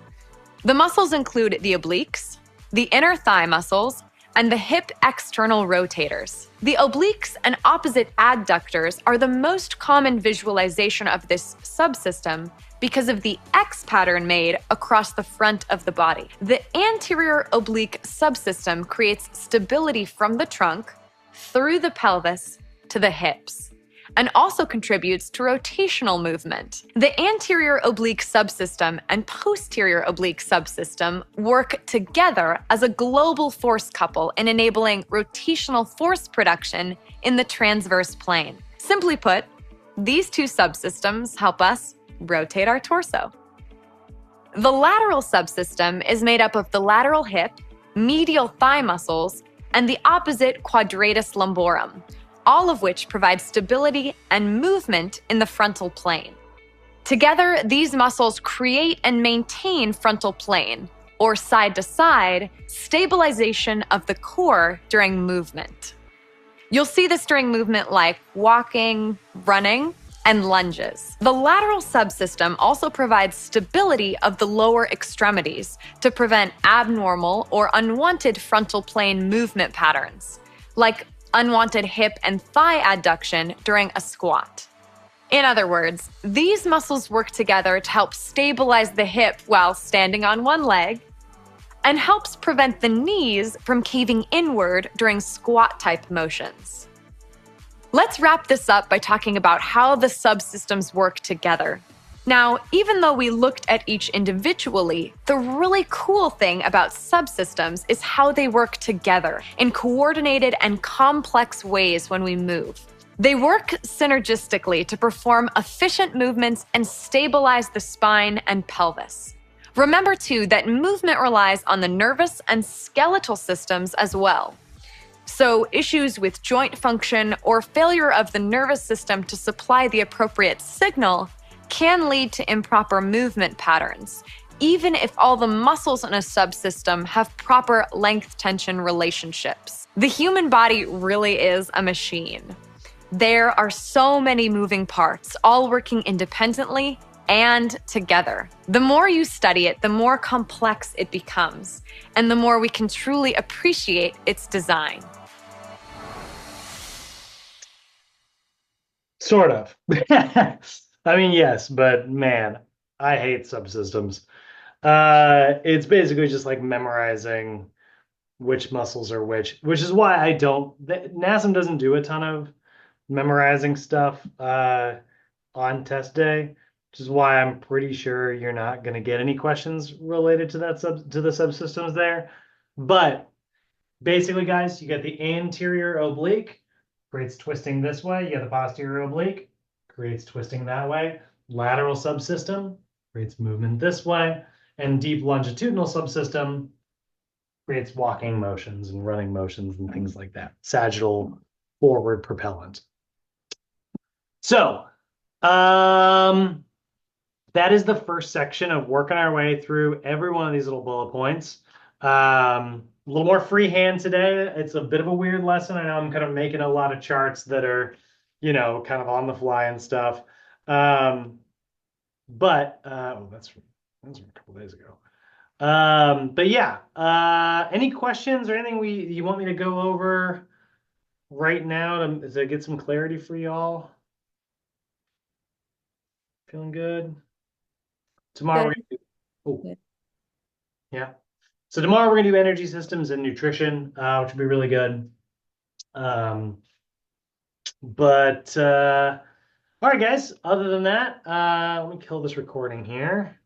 The muscles include the obliques, the inner thigh muscles, and the hip external rotators. The obliques and opposite adductors are the most common visualization of this subsystem because of the X pattern made across the front of the body. The anterior oblique subsystem creates stability from the trunk through the pelvis to the hips, and also contributes to rotational movement. The anterior oblique subsystem and posterior oblique subsystem work together as a global force couple in enabling rotational force production in the transverse plane. Simply put, these two subsystems help us rotate our torso. The lateral subsystem is made up of the lateral hip, medial thigh muscles, and the opposite quadratus lumborum, all of which provide stability and movement in the frontal plane. Together, these muscles create and maintain frontal plane, or side-to-side, stabilization of the core during movement. You'll see this during movement like walking, running, and lunges. The lateral subsystem also provides stability of the lower extremities to prevent abnormal or unwanted frontal plane movement patterns, like unwanted hip and thigh adduction during a squat. In other words, these muscles work together to help stabilize the hip while standing on one leg, and helps prevent the knees from caving inward during squat-type motions. Let's wrap this up by talking about how the subsystems work together. Now, even though we looked at each individually, the really cool thing about subsystems is how they work together in coordinated and complex ways when we move. They work synergistically to perform efficient movements and stabilize the spine and pelvis. Remember, too, that movement relies on the nervous and skeletal systems as well. So issues with joint function or failure of the nervous system to supply the appropriate signal can lead to improper movement patterns, even if all the muscles in a subsystem have proper length-tension relationships. The human body really is a machine. There are so many moving parts, all working independently and together. The more you study it, the more complex it becomes, and the more we can truly appreciate its design. Sort of. I mean, yes, but man, I hate subsystems. It's basically just like memorizing which muscles are which is why I don't. NASM doesn't do a ton of memorizing stuff on test day, which is why I'm pretty sure you're not going to get any questions related to that to the subsystems there. But basically, guys, you get the anterior oblique, creates twisting this way. You get the posterior oblique, creates twisting that way. Lateral subsystem creates movement this way. And deep longitudinal subsystem creates walking motions and running motions and things like that. Sagittal forward propellant. So, that is the first section of working our way through every one of these little bullet points. A little more freehand today. It's a bit of a weird lesson. I know I'm kind of making a lot of charts that are, kind of on the fly and stuff. But that's from a couple days ago. But yeah, any questions or anything you want me to go over right now to get some clarity for y'all? Feeling good? Tomorrow yeah. So tomorrow we're gonna do energy systems and nutrition, which will be really good. All right, guys. Other than that, let me kill this recording here.